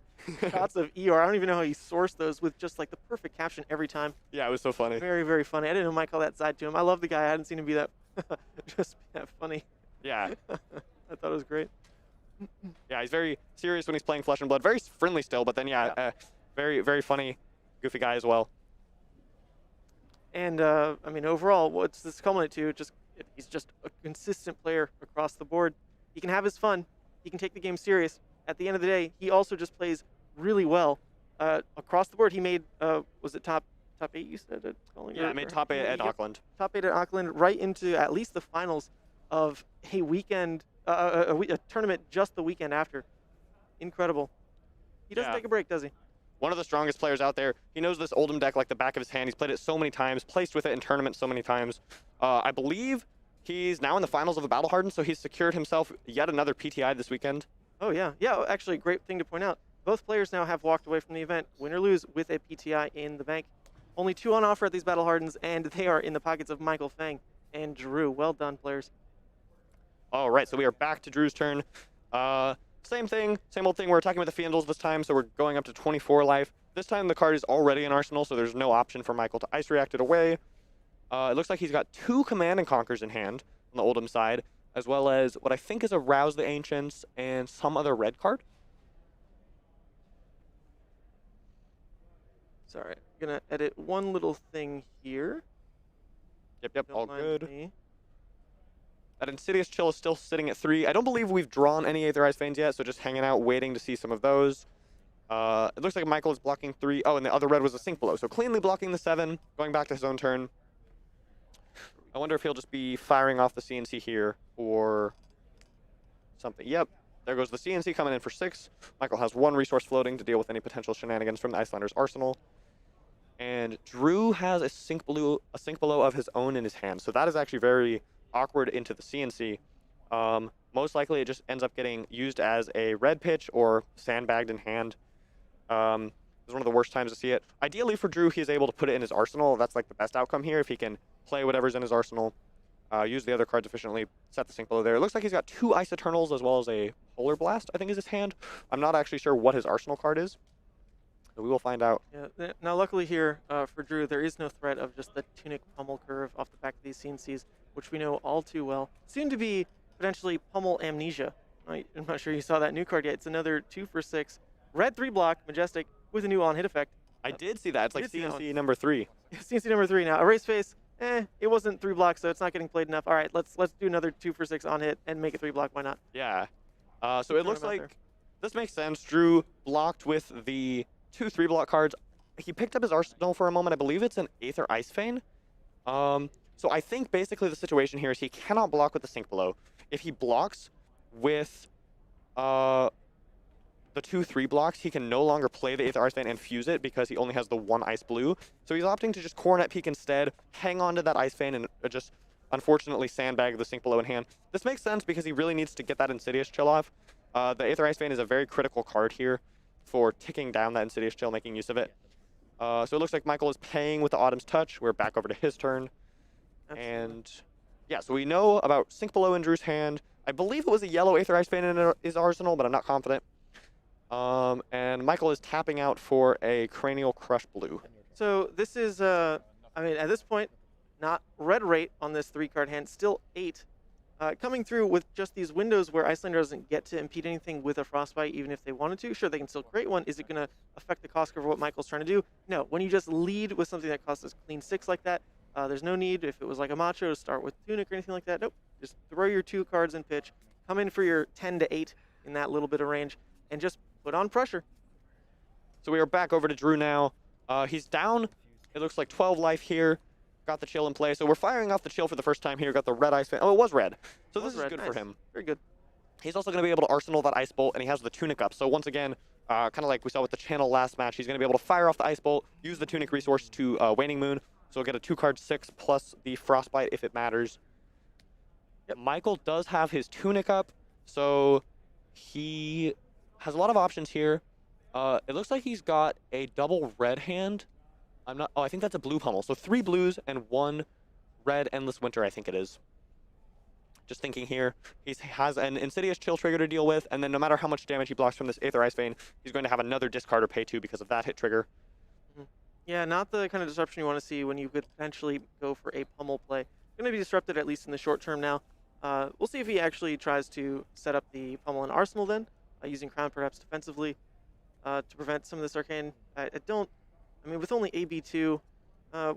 shots of Eeyore. I don't even know how he sourced those with just like the perfect caption every time. Yeah, it was so funny. Very, very funny. I didn't know Mike called that side to him. I love the guy. I hadn't seen him be that just be that funny. Yeah. I thought it was great. Yeah, he's very serious when he's playing Flesh and Blood. Very friendly still, but then very, very funny, goofy guy as well. And I mean, overall, what's this culminate to? He's just a consistent player across the board. He can have his fun. He can take the game serious. At the end of the day, he also just plays really well. Across the board, he made, was it top 8 you said at Calling? Yeah, made top 8 at Auckland. Top 8 at Auckland, right into at least the finals of a weekend, a tournament just the weekend after. Incredible. He doesn't take a break, does he? One of the strongest players out there. He knows this Oldhim deck like the back of his hand. He's played it so many times, placed with it in tournaments so many times. I believe he's now in the finals of the Battle Hardened, so he's secured himself yet another PTI this weekend. Oh, yeah. Yeah, actually, great thing to point out. Both players now have walked away from the event, win or lose, with a PTI in the bank. Only 2 on offer at these Battle Hardens, and they are in the pockets of Michael Feng and Drew. Well done, players. All right, so we are back to Drew's turn. Same thing, same old thing. We're attacking with the Fiendals this time, so we're going up to 24 life. This time the card is already in Arsenal, so there's no option for Michael to Ice React it away. It looks like he's got 2 Command and Conquers in hand on the Oldhim side, as well as what I think is a Rouse the Ancients and some other red card. Sorry, I'm going to edit one little thing here. Yep, Don't all mind good. me. That Insidious Chill is still sitting at 3. I don't believe we've drawn any Aetherized Veins yet, so just hanging out, waiting to see some of those. It looks like Michael is blocking 3. Oh, and the other red was a Sink Below, so cleanly blocking the 7, going back to his own turn. I wonder if he'll just be firing off the CNC here or something. Yep, there goes the CNC coming in for 6. Michael has 1 resource floating to deal with any potential shenanigans from the Icelander's arsenal. And Drew has a Sink Below of his own in his hand, so that is actually very awkward into the CNC. Most likely it just ends up getting used as a red pitch or sandbagged in hand. It's one of the worst times to see it. Ideally for Drew, he is able to put it in his arsenal. That's like the best outcome here if he can play whatever's in his arsenal, use the other cards efficiently, set the Sink Below there. It looks like he's got 2 Ice Eternals as well as a Polar Blast, I think is his hand. I'm not actually sure what his arsenal card is. So we will find out. Yeah. Now, luckily here for Drew, there is no threat of just the Tunic Pummel curve off the back of these CNCs, which we know all too well. Soon to be potentially Pummel Amnesia. I'm not sure you saw that new card yet. It's another 2 for 6. Red 3 block, Majestic, with a new on-hit effect. I did see that. It's like CNC number 3. CNC number 3 now. Erase Face, it wasn't 3 blocks, so it's not getting played enough. All right, let's do another 2 for 6 on-hit and make it 3 block. Why not? Yeah. So it looks like This makes sense. Drew blocked with the 2 3-block cards. He picked up his arsenal for a moment. I believe it's an Aether Ice Fane. So I think basically the situation here is he cannot block with the Sink Below. If he blocks with the 2 3-blocks, he can no longer play the Aether Ice Fane and fuse it because he only has the 1 Ice Blue. So he's opting to just Coronet Peak instead, hang on to that Ice Fane, and just unfortunately sandbag the Sink Below in hand. This makes sense because he really needs to get that Insidious Chill off. The Aether Ice Fane is a very critical card here for ticking down that Insidious Chill, making use of it. So it looks like Michael is paying with the Autumn's Touch. We're back over to his turn. Absolutely. And yeah, so we know about Sink Below in Drew's hand. I believe it was a yellow Aether Ice Fane in his arsenal, but I'm not confident. And Michael is tapping out for a Cranial Crush Blue. So this is, I mean, at this point, not red rate on this 3-card hand, still 8. Coming through with just these windows where Icelander doesn't get to impede anything with a Frostbite, even if they wanted to. Sure, they can still create one. Is it going to affect the cost curve of what Michael's trying to do? No. When you just lead with something that costs us clean 6 like that, there's no need, if it was like a Macho, to start with Tunic or anything like that. Nope. Just throw your 2 cards in pitch, come in for your 10 to 8 in that little bit of range, and just put on pressure. So we are back over to Drew now. He's down, it looks like 12 life here. Got the chill in play. So we're firing off the chill for the first time here. Got the red Ice Fane. Oh, it was red. So this is good for him. Very good. He's also going to be able to arsenal that Ice Bolt, and he has the Tunic up. So once again, kind of like we saw with the channel last match, he's going to be able to fire off the Ice Bolt, use the Tunic resource to Waning Moon. So we'll get a 2-card 6 plus the Frostbite if it matters. Yep. Michael does have his Tunic up, so he has a lot of options here. It looks like he's got a double red hand. Oh, I think that's a blue pummel. So 3 blues and 1 red Endless Winter, I think it is. Just thinking here, he has an Insidious Chill trigger to deal with, and then no matter how much damage he blocks from this Aether Ice Fane, he's going to have another discard or pay 2 because of that hit trigger. Yeah, not the kind of disruption you want to see when you could potentially go for a pummel play. Going to be disrupted at least in the short term now. We'll see if he actually tries to set up the pummel and arsenal then, using Crown perhaps defensively to prevent some of this arcane. I mean, with only AB2,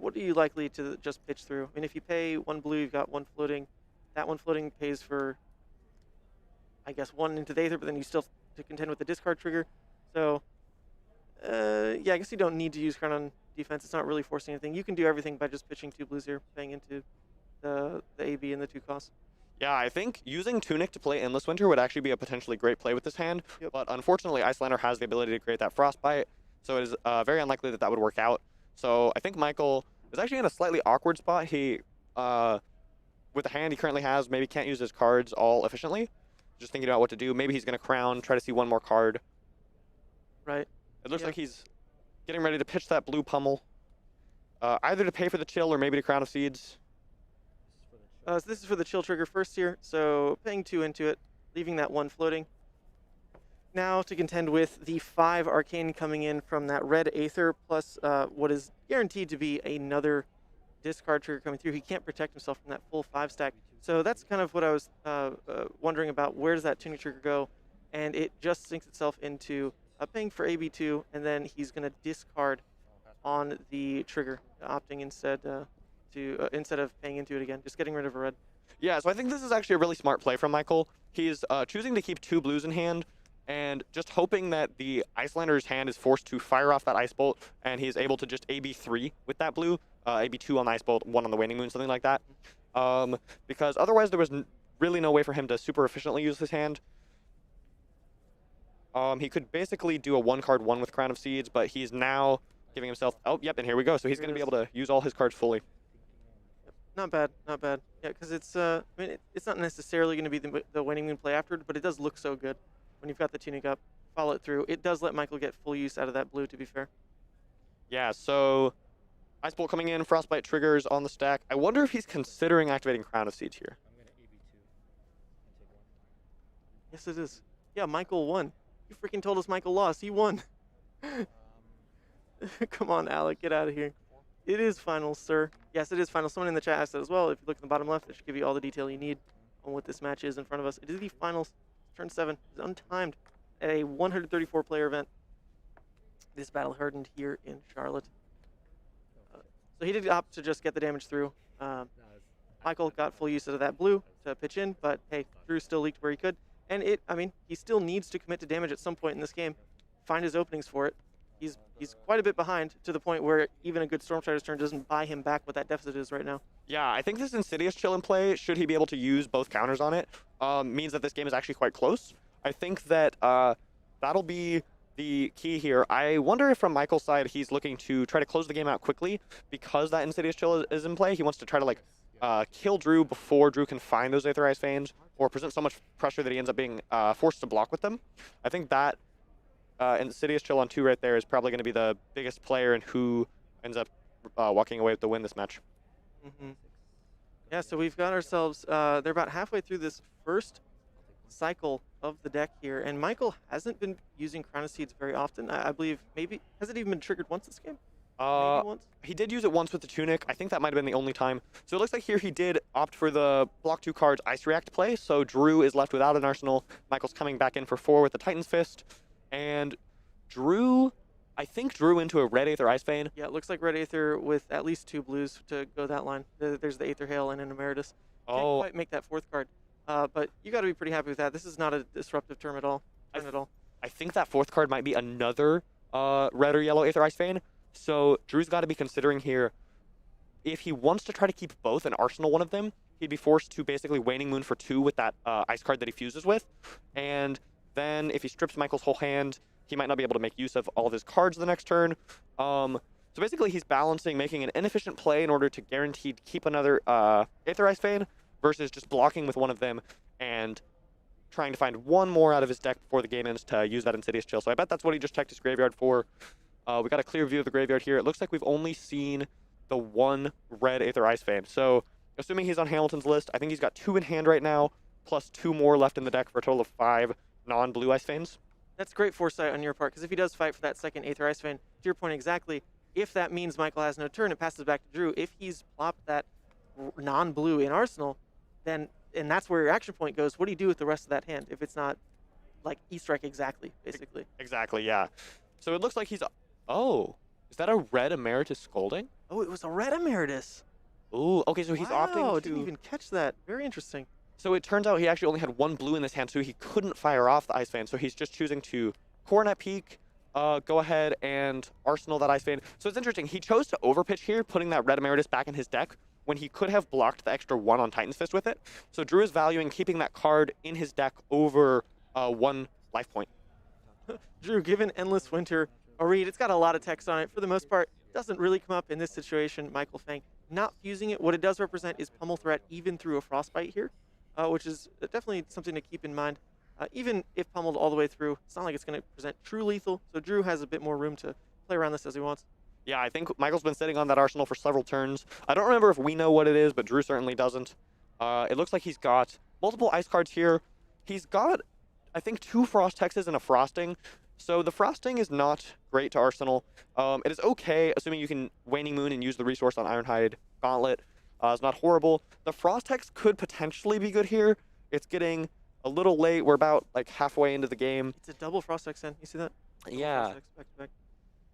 what are you likely to just pitch through? I mean, if you pay 1 blue, you've got 1 floating. That 1 floating pays for, I guess, 1 into the Aether, but then you still have to contend with the discard trigger. So, yeah, I guess you don't need to use Crown on defense. It's not really forcing anything. You can do everything by just pitching 2 blues here, paying into the AB and the 2 costs. Yeah, I think using Tunic to play Endless Winter would actually be a potentially great play with this hand. Yep. But unfortunately, Icelander has the ability to create that Frostbite, so it is very unlikely that that would work out. So I think Michael is actually in a slightly awkward spot. He, with the hand he currently has, maybe can't use his cards all efficiently. Just thinking about what to do. Maybe he's going to Crown, try to see 1 more card. Right. It looks like he's getting ready to pitch that blue pummel, either to pay for the chill or maybe to Crown of Seeds. So this is for the chill trigger first here, so paying 2 into it, leaving that 1 floating. Now to contend with the 5 arcane coming in from that red Aether, plus what is guaranteed to be another discard trigger coming through. He can't protect himself from that full 5 stack. So that's kind of what I was wondering about. Where does that Tunic trigger go? And it just sinks itself into paying for AB2, and then he's going to discard on the trigger, opting instead instead of paying into it again, just getting rid of a red. Yeah, so I think this is actually a really smart play from Michael. He's choosing to keep 2 blues in hand and just hoping that the Icelander's hand is forced to fire off that Ice Bolt, and he's able to just AB3 with that blue, AB2 on the Ice Bolt, 1 on the Waning Moon, something like that. Because otherwise there was really no way for him to super efficiently use his hand. He could basically do a 1-card 1 with Crown of Seeds, but he's now giving himself... Oh, yep, and here we go. So he's going to be able to use all his cards fully. Not bad, not bad. Yeah, because it's I mean, it's not necessarily going to be the Waning Moon play after it, but it does look so good when you've got the Tunic up. Follow it through. It does let Michael get full use out of that blue, to be fair. Yeah, so Ice Bolt coming in, Frostbite triggers on the stack. I wonder if he's considering activating Crown of Seeds here. Yes, it is. Yeah, Michael won. You freaking told us Michael lost. He won. Come on, Alec, get out of here. It is finals, sir. Yes, it is finals. Someone in the chat asked that as well. If you look in the bottom left, it should give you all the detail you need on what this match is in front of us. It is the finals. Turn 7. It's untimed at a 134-player event. This Battle Hardened here in Charlotte. So he did opt to just get the damage through. Michael got full use of that blue to pitch in, but hey, Drew still leaked where he could. And I mean, he still needs to commit to damage at some point in this game, find his openings for it. He's quite a bit behind to the point where even a good Stormstrider's turn doesn't buy him back what that deficit is right now. Yeah, I think this Insidious Chill in play, should he be able to use both counters on it, means that this game is actually quite close. I think that that'll be the key here. I wonder if from Michael's side he's looking to try to close the game out quickly because that Insidious Chill is in play. He wants to try to like kill Drew before Drew can find those Aetherized Fanes or present so much pressure that he ends up being forced to block with them. I think that Insidious Chill on 2 right there is probably going to be the biggest player and who ends up walking away with the win this match. Yeah, so we've got ourselves, they're about halfway through this first cycle of the deck here, and Michael hasn't been using Chronoseeds very often. I believe maybe, has it even been triggered once this game? Maybe once? He did use it once with the Tunic. I think that might have been the only time. So it looks like here he did opt for the block 2 cards Ice React play, so Drew is left without an arsenal. Michael's coming back in for 4 with the Titan's Fist, and Drew, I think Drew into a red Aether Ice Vein. Yeah, it looks like red Aether with at least 2 blues to go that line. There's the Aether Hail and an Emeritus. Can't quite make that 4th card, but you got to be pretty happy with that. This is not a disruptive turn at all. I think that 4th card might be another red or yellow Aether Ice Vein. So Drew's got to be considering here, if he wants to try to keep both and arsenal one of them, he'd be forced to basically Waning Moon for 2 with that ice card that he fuses with. And then if he strips Michael's whole hand, he might not be able to make use of all of his cards the next turn. So basically he's balancing making an inefficient play in order to guarantee to keep another Aether Ice Vein versus just blocking with one of them and trying to find one more out of his deck before the game ends to use that Insidious Chill. So I bet that's what he just checked his graveyard for. We got a clear view of the graveyard here. It looks like we've only seen the 1 red Aether Ice Vein. So assuming he's on Hamilton's list, I think he's got 2 in hand right now, plus 2 more left in the deck for a total of 5 non-blue Ice Veins. That's great foresight on your part, because if he does fight for that second Aether Ice Vein, to your point exactly, if that means Michael has no turn, it passes back to Drew. If he's plopped that non-blue in Arsenal, then, and that's where your action point goes, what do you do with the rest of that hand if it's not like E-Strike exactly, basically? Exactly, yeah. So it looks like he's... Oh, is that a red Emeritus Scolding? Oh, it was a red Emeritus. Ooh, okay, so he's opting to... Didn't even catch that. Very interesting. So it turns out he actually only had 1 blue in this hand, so he couldn't fire off the Ice Vein. So he's just choosing to Coronet Peak, go ahead and arsenal that Ice Vein. So it's interesting. He chose to overpitch here, putting that red Emeritus back in his deck when he could have blocked the extra 1 on Titan's Fist with it. So Drew is valuing keeping that card in his deck over 1 life point. Drew, given Endless Winter a read, it's got a lot of text on it. For the most part, doesn't really come up in this situation. Michael Feng not fusing it. What it does represent is pummel threat even through a Frostbite here, which is definitely something to keep in mind. Even if pummeled all the way through, it's not like it's going to present true lethal, so Drew has a bit more room to play around this as he wants. Yeah, I think Michael's been sitting on that arsenal for several turns. I don't remember if we know what it is, but Drew certainly doesn't. It looks like he's got multiple ice cards here. He's got, I think, 2 Frost Hexes and a Frosting. So the Frosting is not great to arsenal. It is okay, assuming you can Waning Moon and use the resource on Ironhide Gauntlet. It's not horrible. The Frost Hex could potentially be good here. It's getting a little late. We're about like halfway into the game. It's a double Frost Hex in. You see that? Double Yeah. Frost Hex back to back.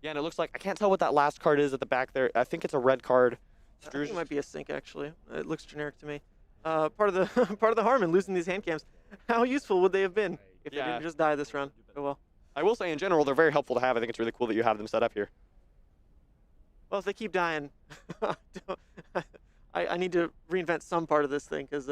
Yeah, and it looks like, I can't tell what that last card is at the back there. I think it's a red card. I think it might be a sync, actually. It looks generic to me. Part of the part of the harm in losing these hand cams. How useful would they have been if they didn't just die this round? Oh well. I will say, in general, they're very helpful to have. I think it's really cool that you have them set up here. Well, if they keep dying, I need to reinvent some part of this thing, because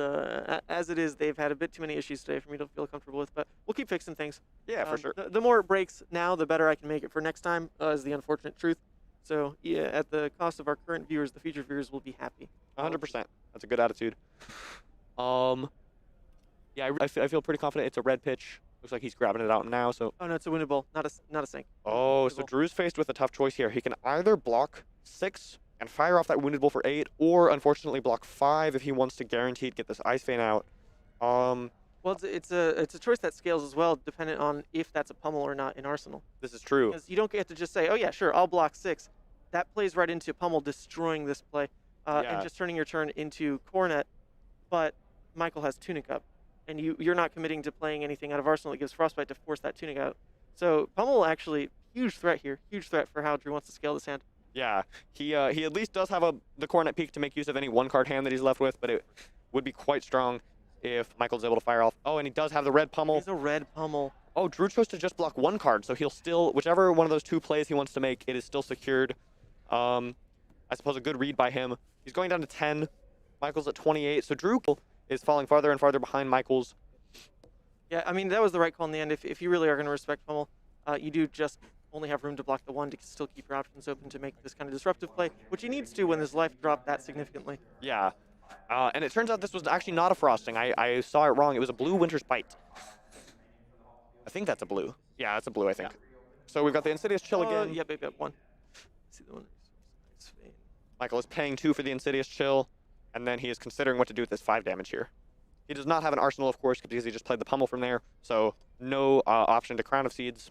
as it is, they've had a bit too many issues today for me to feel comfortable with. But we'll keep fixing things. Yeah, for sure. The more it breaks now, the better I can make it for next time, is the unfortunate truth. So, yeah, at the cost of our current viewers, the future viewers will be happy. 100%. That's a good attitude. Yeah, I feel pretty confident it's a red pitch. Looks like he's grabbing it out now, so... Oh, no, it's a winnable, not a sync. Oh, so Drew's faced with a tough choice here. He can either block 6 and fire off that Wounded Bull for 8, or unfortunately block 5 if he wants to guaranteed get this Ice Vein out. Well, it's a choice that scales as well, dependent on if that's a pummel or not in Arsenal. This is true. Because you don't get to just say, oh yeah, sure, I'll block 6. That plays right into pummel destroying this play, and just turning your turn into Coronet, but Michael has Tunic up, and you're not committing to playing anything out of Arsenal that gives Frostbite to force that Tunic out. So pummel actually, huge threat here, huge threat for how Drew wants to scale this hand. Yeah, he at least does have the Coronet Peak to make use of any 1-card hand that he's left with, but it would be quite strong. if Michael's able to fire off. Oh, and he does have the red pummel. He's a red pummel. Oh, Drew chose to just block one card, so he'll still, whichever one of those two plays he wants to make, it is still secured. I suppose a good read by him. He's going down to 10. Michael's at 28, so Drew is falling farther and farther behind Michael's. Yeah, I mean, that was the right call in the end. If you really are going to respect pummel, you do just only have room to block the one to still keep your options open to make this kind of disruptive play, which he needs to when his life dropped that significantly. Yeah, and it turns out this was actually not a frosting. I saw it wrong. It was a blue Winter's Bite. I think that's a blue. Yeah, that's a blue, I think. Yeah. So we've got the Insidious Chill again. Yep, one. See the one. Michael is paying 2 for the Insidious Chill, and then he is considering what to do with this 5 damage here. He does not have an arsenal, of course, because he just played the pummel from there, so no option to Crown of Seeds.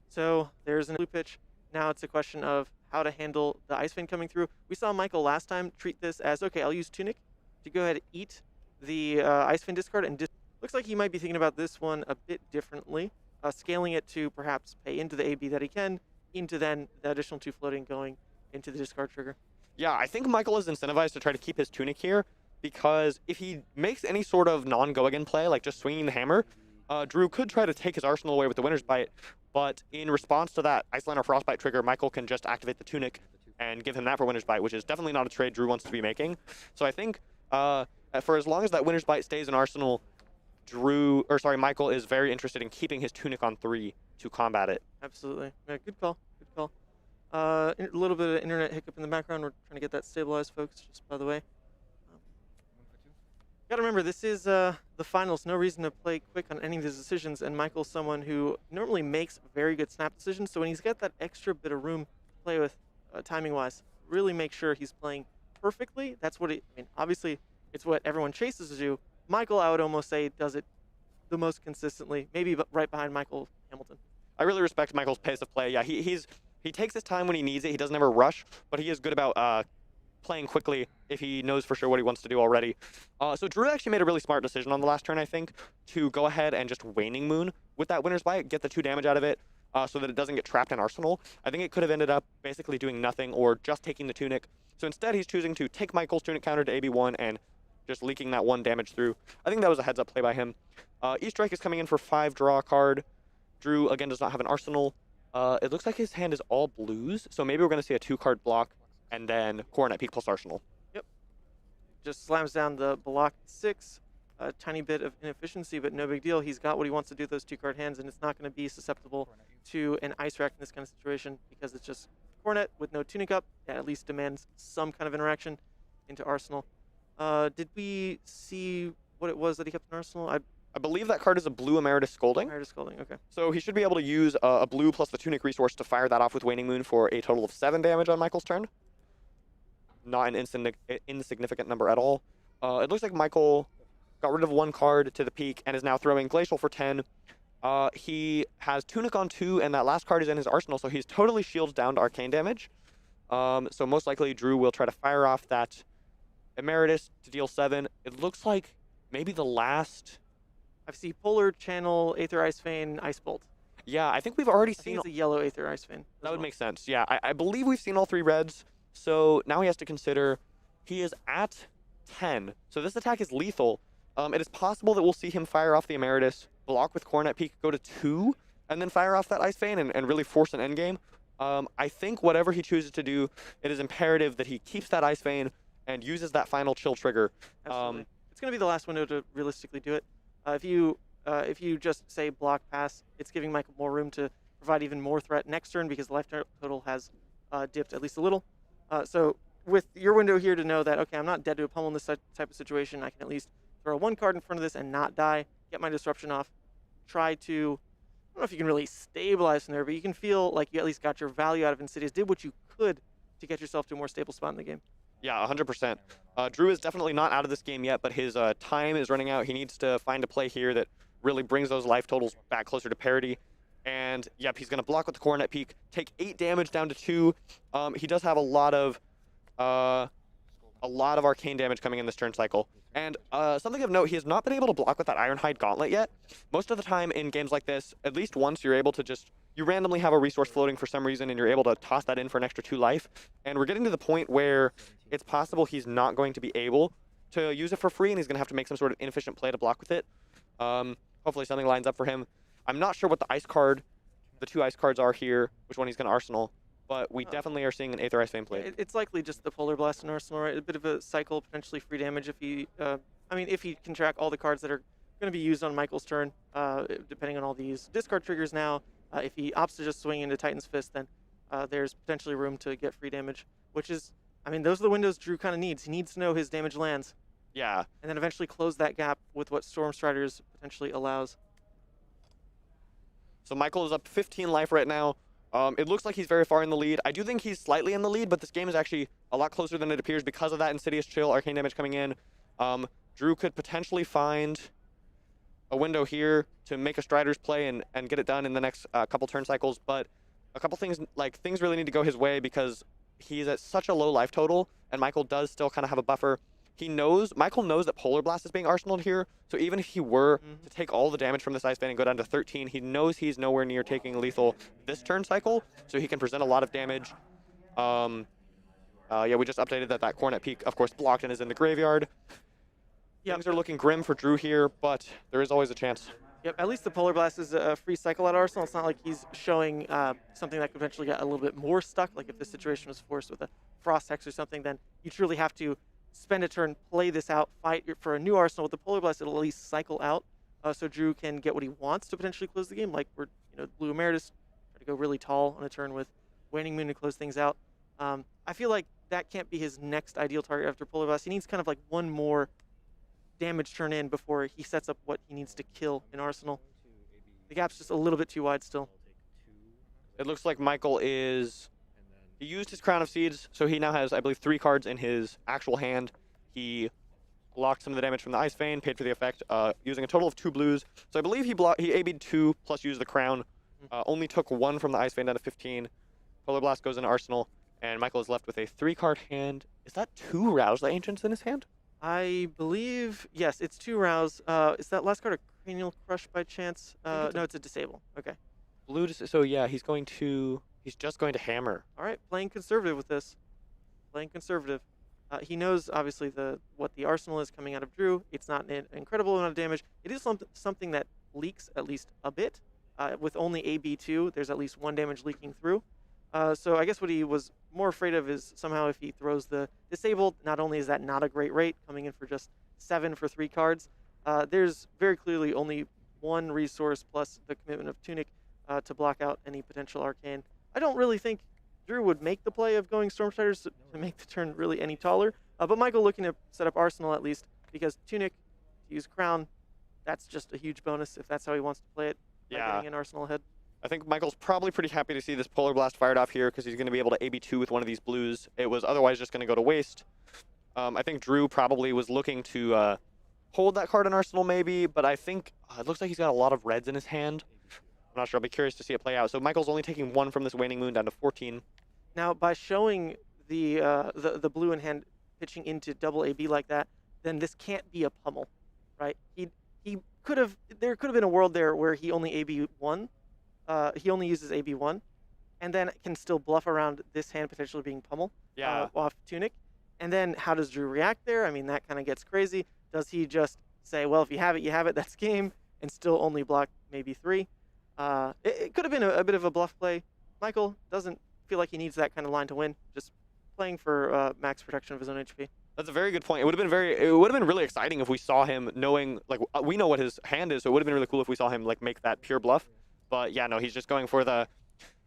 So there's a blue pitch. Now it's a question of how to handle the Ice Vein coming through. We saw Michael last time treat this as, okay, I'll use Tunic to go ahead and eat the Ice Vein discard, and looks like he might be thinking about this one a bit differently, scaling it to perhaps pay into the AB that he can, into then the additional 2 floating going into the discard trigger. Yeah, I think Michael is incentivized to try to keep his Tunic here, because if he makes any sort of non-go-again play, like just swinging the hammer, Drew could try to take his arsenal away with the Winter's Bite, but in response to that Icelander Frostbite trigger, Michael can just activate the Tunic and give him that for Winter's Bite, which is definitely not a trade Drew wants to be making. So I think for as long as that Winter's Bite stays in arsenal, Michael is very interested in keeping his Tunic on 3 to combat it. Absolutely. Yeah, good call. Good call. A little bit of internet hiccup in the background. We're trying to get that stabilized, folks, just by the way. Gotta remember, this is the finals. No reason to play quick on any of these decisions, and Michael's someone who normally makes very good snap decisions, so when he's got that extra bit of room to play with timing-wise, really make sure he's playing perfectly. That's what obviously, it's what everyone chases to do. Michael, I would almost say, does it the most consistently, maybe right behind Michael Hamilton. I really respect Michael's pace of play. Yeah, he takes his time when he needs it. He doesn't ever rush, but he is good about playing quickly if he knows for sure what he wants to do already. So Drew actually made a really smart decision on the last turn, I think, to go ahead and just Waning Moon with that Winter's Bite, get the 2 damage out of it so that it doesn't get trapped in Arsenal. I think it could have ended up basically doing nothing or just taking the Tunic. So instead, he's choosing to take Michael's Tunic counter to AB1 and just leaking that 1 damage through. I think that was a heads-up play by him. E-Strike is coming in for 5 draw a card. Drew, again, does not have an Arsenal. It looks like his hand is all blues, so maybe we're going to see a 2-card block and then Coronet Peak plus Arsenal. Yep. Just slams down the block 6. A tiny bit of inefficiency, but no big deal. He's got what he wants to do with those 2-card hands, and it's not going to be susceptible to an Ice Rack in this kind of situation because it's just Coronet with no Tunic up. That at least demands some kind of interaction into Arsenal. Did we see what it was that he kept in Arsenal? I believe that card is a blue Emeritus Scolding. Emeritus Scolding, okay. So he should be able to use a blue plus the Tunic resource to fire that off with Waning Moon for a total of 7 damage on Michael's turn. Not an insignificant number at all. It looks like Michael got rid of 1 card to the peak and is now throwing Glacial for 10. He has Tunic on 2, and that last card is in his arsenal, so he's totally shielded down to arcane damage. So most likely Drew will try to fire off that Emeritus to deal 7. It looks like maybe the last... I see Polar Channel, Aether Ice Vein, Ice Bolt. Yeah, I think we've already seen... I think it's a yellow Aether Ice Vein. That would make sense. Yeah, I believe we've seen all 3 reds. So now he has to consider he is at 10. So this attack is lethal. It is possible that we'll see him fire off the Emeritus, block with Coronet Peak, go to 2, and then fire off that Ice Vein and really force an endgame. I think whatever he chooses to do, it is imperative that he keeps that Ice Vein and uses that final chill trigger. Absolutely. It's going to be the last window to realistically do it. If you just say block pass, it's giving Michael more room to provide even more threat next turn because the life total has dipped at least a little. So with your window here to know that, okay, I'm not dead to a pummel in this type of situation, I can at least throw 1 card in front of this and not die, get my disruption off, try to, I don't know if you can really stabilize from there, but you can feel like you at least got your value out of Insidious, did what you could to get yourself to a more stable spot in the game. Yeah, 100%. Drew is definitely not out of this game yet, but his time is running out. He needs to find a play here that really brings those life totals back closer to parity. And, yep, he's going to block with the Coronet Peak, take 8 damage down to 2. He does have a lot of arcane damage coming in this turn cycle. And something of note, he has not been able to block with that Ironhide Gauntlet yet. Most of the time in games like this, at least once you're able to just you randomly have a resource floating for some reason and you're able to toss that in for an extra 2 life. And we're getting to the point where it's possible he's not going to be able to use it for free and he's going to have to make some sort of inefficient play to block with it. Hopefully something lines up for him. I'm not sure what the the 2 ice cards are here, which one he's going to arsenal, but we definitely are seeing an Aether Ice Vein played. It's likely just the Polar Blast and Arsenal, right? A bit of a cycle, potentially free damage if he, if he can track all the cards that are going to be used on Michael's turn, depending on all these discard triggers now. If he opts to just swing into Titan's Fist, then there's potentially room to get free damage, which is, those are the windows Drew kind of needs. He needs to know his damage lands. Yeah. And then eventually close that gap with what Storm Striders potentially allows. So Michael is up 15 life right now. It looks like he's very far in the lead. I do think he's slightly in the lead, but this game is actually a lot closer than it appears because of that Insidious Chill, Arcane Damage coming in. Drew could potentially find a window here to make a Strider's play and get it done in the next couple turn cycles, but a couple things, things really need to go his way because he's at such a low life total, and Michael does still kind of have a buffer. Michael knows that Polar Blast is being arsenaled here, so even if he were to take all the damage from this Ice Vein and go down to 13, he knows he's nowhere near taking lethal this turn cycle, so he can present a lot of damage. Yeah, we just updated that Coronet Peak, of course, blocked and is in the graveyard. Yep. Things are looking grim for Drew here, but there is always a chance. Yep, at least the Polar Blast is a free cycle at Arsenal. It's not like he's showing something that could potentially get a little bit more stuck. Like if the situation was forced with a Frost Hex or something, then you truly have to spend a turn, play this out, fight for a new Arsenal. With the Polar Blast, it'll at least cycle out, so Drew can get what he wants to potentially close the game. Like Blue Emeritus, try to go really tall on a turn with Waning Moon to close things out. I feel like that can't be his next ideal target after Polar Blast. He needs kind of like one more damage turn in before he sets up what he needs to kill in Arsenal. The gap's just a little bit too wide still. It looks like Michael he used his Crown of Seeds, so he now has, I believe, 3 cards in his actual hand. He blocked some of the damage from the Ice Vein, paid for the effect, using a total of 2 blues. So I believe he AB'd 2 plus used the Crown, only took 1 from the Ice Vein down to 15. Polar Blast goes into Arsenal, and Michael is left with a 3-card hand. Is that 2 Rouse the Ancients in his hand? I believe, yes, it's 2 Rouse. Is that last card a Cranial Crush by chance? No, it's a Disable. Okay. So yeah, he's just going to hammer. All right, playing conservative with this. Playing conservative. He knows, obviously, what the arsenal is coming out of Drew. It's not an incredible amount of damage. It is something that leaks at least a bit. With only AB2, there's at least 1 damage leaking through. So I guess what he was more afraid of is somehow if he throws the Disabled, not only is that not a great rate, coming in for just 7 for 3 cards, there's very clearly only 1 resource plus the commitment of Tunic to block out any potential Arcane. I don't really think Drew would make the play of going Stormstriders to make the turn really any taller, but Michael looking to set up Arsenal at least, because Tunic, to use Crown, that's just a huge bonus if that's how he wants to play it, by getting an Arsenal ahead. I think Michael's probably pretty happy to see this Polar Blast fired off here because he's going to be able to AB2 with one of these blues. It was otherwise just going to go to waste. I think Drew probably was looking to hold that card in Arsenal maybe, but I think it looks like he's got a lot of reds in his hand. I'm not sure. I'll be curious to see it play out. So Michael's only taking 1 from this Waning Moon down to 14. Now, by showing the blue in hand pitching into double AB like that, then this can't be a pummel, right? There could have been a world there where he only AB1. He only uses AB1, and then can still bluff around this hand potentially being pummel off Tunic. And then how does Drew react there? I mean, that kind of gets crazy. Does he just say, well, if you have it, you have it, that's game, and still only block maybe 3? It could have been a bit of a bluff play. Michael doesn't feel like he needs that kind of line to win, just playing for max protection of his own HP. That's a very good point. It would have been really exciting if we saw him knowing, we know what his hand is, so it would have been really cool if we saw him make that pure bluff. But yeah, no, he's just going for the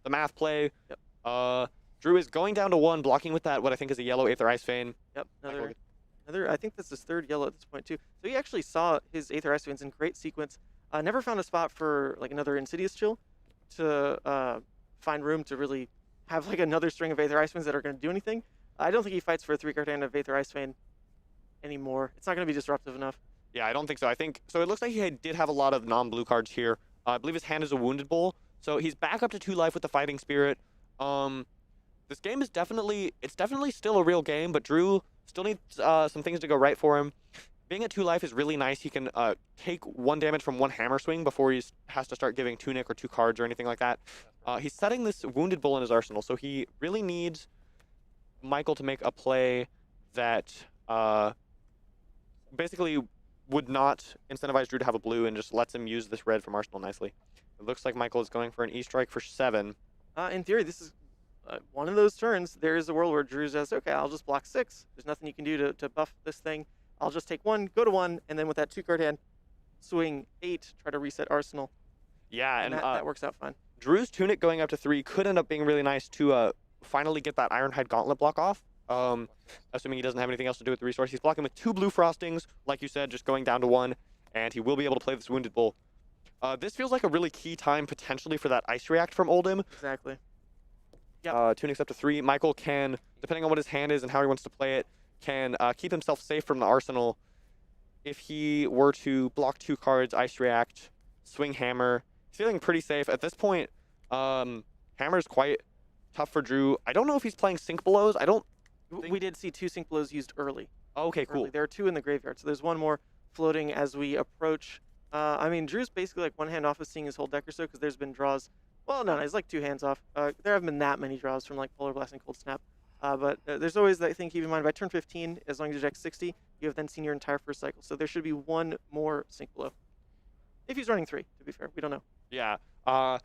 math play. Yep. Drew is going down to 1, blocking with that what I think is a yellow Aether Ice Vein. Yep, another. I think that's his 3rd yellow at this point too. So he actually saw his Aether Ice Veins in great sequence. Never found a spot for another Insidious Chill to find room to really have another string of Aether Ice Veins that are going to do anything. I don't think he fights for a 3-card hand of Aether Ice Vein anymore. It's not going to be disruptive enough. Yeah, I don't think so. I think so. It looks like he did have a lot of non-blue cards here. I believe his hand is a Wounded Bull, so he's back up to 2 life with the Fighting Spirit. This game is definitely still a real game, but Drew still needs some things to go right for him. being at 2 life is really nice. He can take 1 damage from 1 hammer swing before he has to start giving tunic or 2 cards or anything like that. He's setting this Wounded Bull in his arsenal, so he really needs Michael to make a play that basically would not incentivize Drew to have a blue and just lets him use this red from arsenal nicely. It looks like Michael is going for an E-strike for 7. In theory, this is one of those turns. There is a world where Drew says, okay, I'll just block 6. There's nothing you can do to buff this thing. I'll just take 1, go to 1, and then with that 2-card hand, swing 8, try to reset arsenal. Yeah, and that works out fine. Drew's tunic going up to 3 could end up being really nice to finally get that Ironhide Gauntlet block off. Assuming he doesn't have anything else to do with the resource. He's blocking with 2 blue frostings, like you said, just going down to 1, and he will be able to play this Wounded Bull. This feels like a really key time potentially for that Ice React from Oldhim. Exactly. Yep. Tunic's up to 3. Michael can, depending on what his hand is and how he wants to play it, can keep himself safe from the arsenal. If he were to block 2 cards, Ice React, swing Hammer, he's feeling pretty safe. At this point, Hammer's quite tough for Drew. I don't know if he's playing Sink Belows. We did see 2 Sink Belows used early. Okay, cool. There are 2 in the graveyard, so there's 1 more floating as we approach. I mean, Drew's basically like 1 hand off of seeing his whole deck or so, because there's been draws. Well, no, he's like 2 hands off. There haven't been that many draws from like Polar Blast and Cold Snap. But there's always that thing, keep in mind, by turn 15, as long as your deck's 60, you have then seen your entire first cycle. So there should be 1 more Sink Below. If he's running 3, to be fair. We don't know. Yeah. I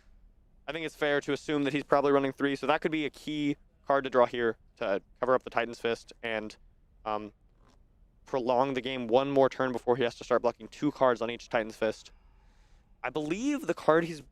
think it's fair to assume that he's probably running 3, so that could be a key card to draw here to cover up the Titan's Fist and prolong the game 1 more turn before he has to start blocking 2 cards on each Titan's Fist. I believe the card he's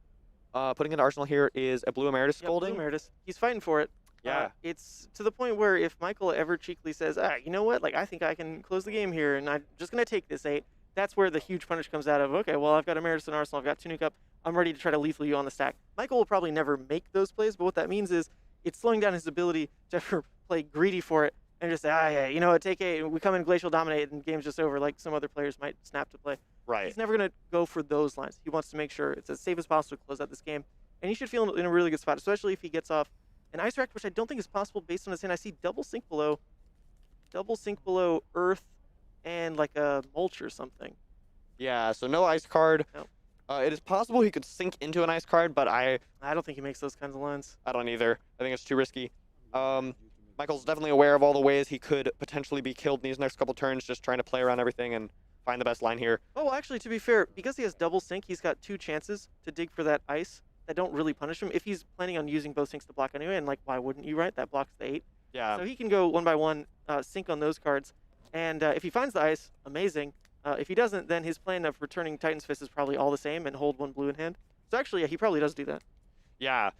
putting into Arsenal here is a Blue Emeritus Scolding. Blue Emeritus. He's fighting for it. Yeah. It's to the point where if Michael ever cheekily says, you know what, like I think I can close the game here and I'm just going to take this 8, that's where the huge punish comes out of, okay, well, I've got Emeritus in Arsenal, I've got Tunic up, I'm ready to try to lethal you on the stack. Michael will probably never make those plays, but what that means is it's slowing down his ability to ever play greedy for it and just say, yeah, you know what, take 8, we come in Glacial Dominate and the game's just over, like some other players might snap to play. Right. He's never going to go for those lines. He wants to make sure it's as safe as possible to close out this game. And he should feel in a really good spot, especially if he gets off an Ice React, which I don't think is possible based on his hand. I see double Sink Below Earth, and like a Mulch or something. Yeah, so no Ice card. No. It is possible he could sink into an Ice card, but I don't think he makes those kinds of lines. I don't either. I think it's too risky. Michael's definitely aware of all the ways he could potentially be killed in these next couple turns, just trying to play around everything and find the best line here. Oh, well, actually, to be fair, because he has double Sink, he's got 2 chances to dig for that Ice that don't really punish him. If he's planning on using both Sinks to block anyway, and like, why wouldn't you, right? That blocks the 8. Yeah. So he can go 1 by 1, Sink on those cards. And if he finds the Ice, amazing. If he doesn't, then his plan of returning Titan's Fist is probably all the same and hold 1 blue in hand. So actually, yeah, he probably does do that. Yeah.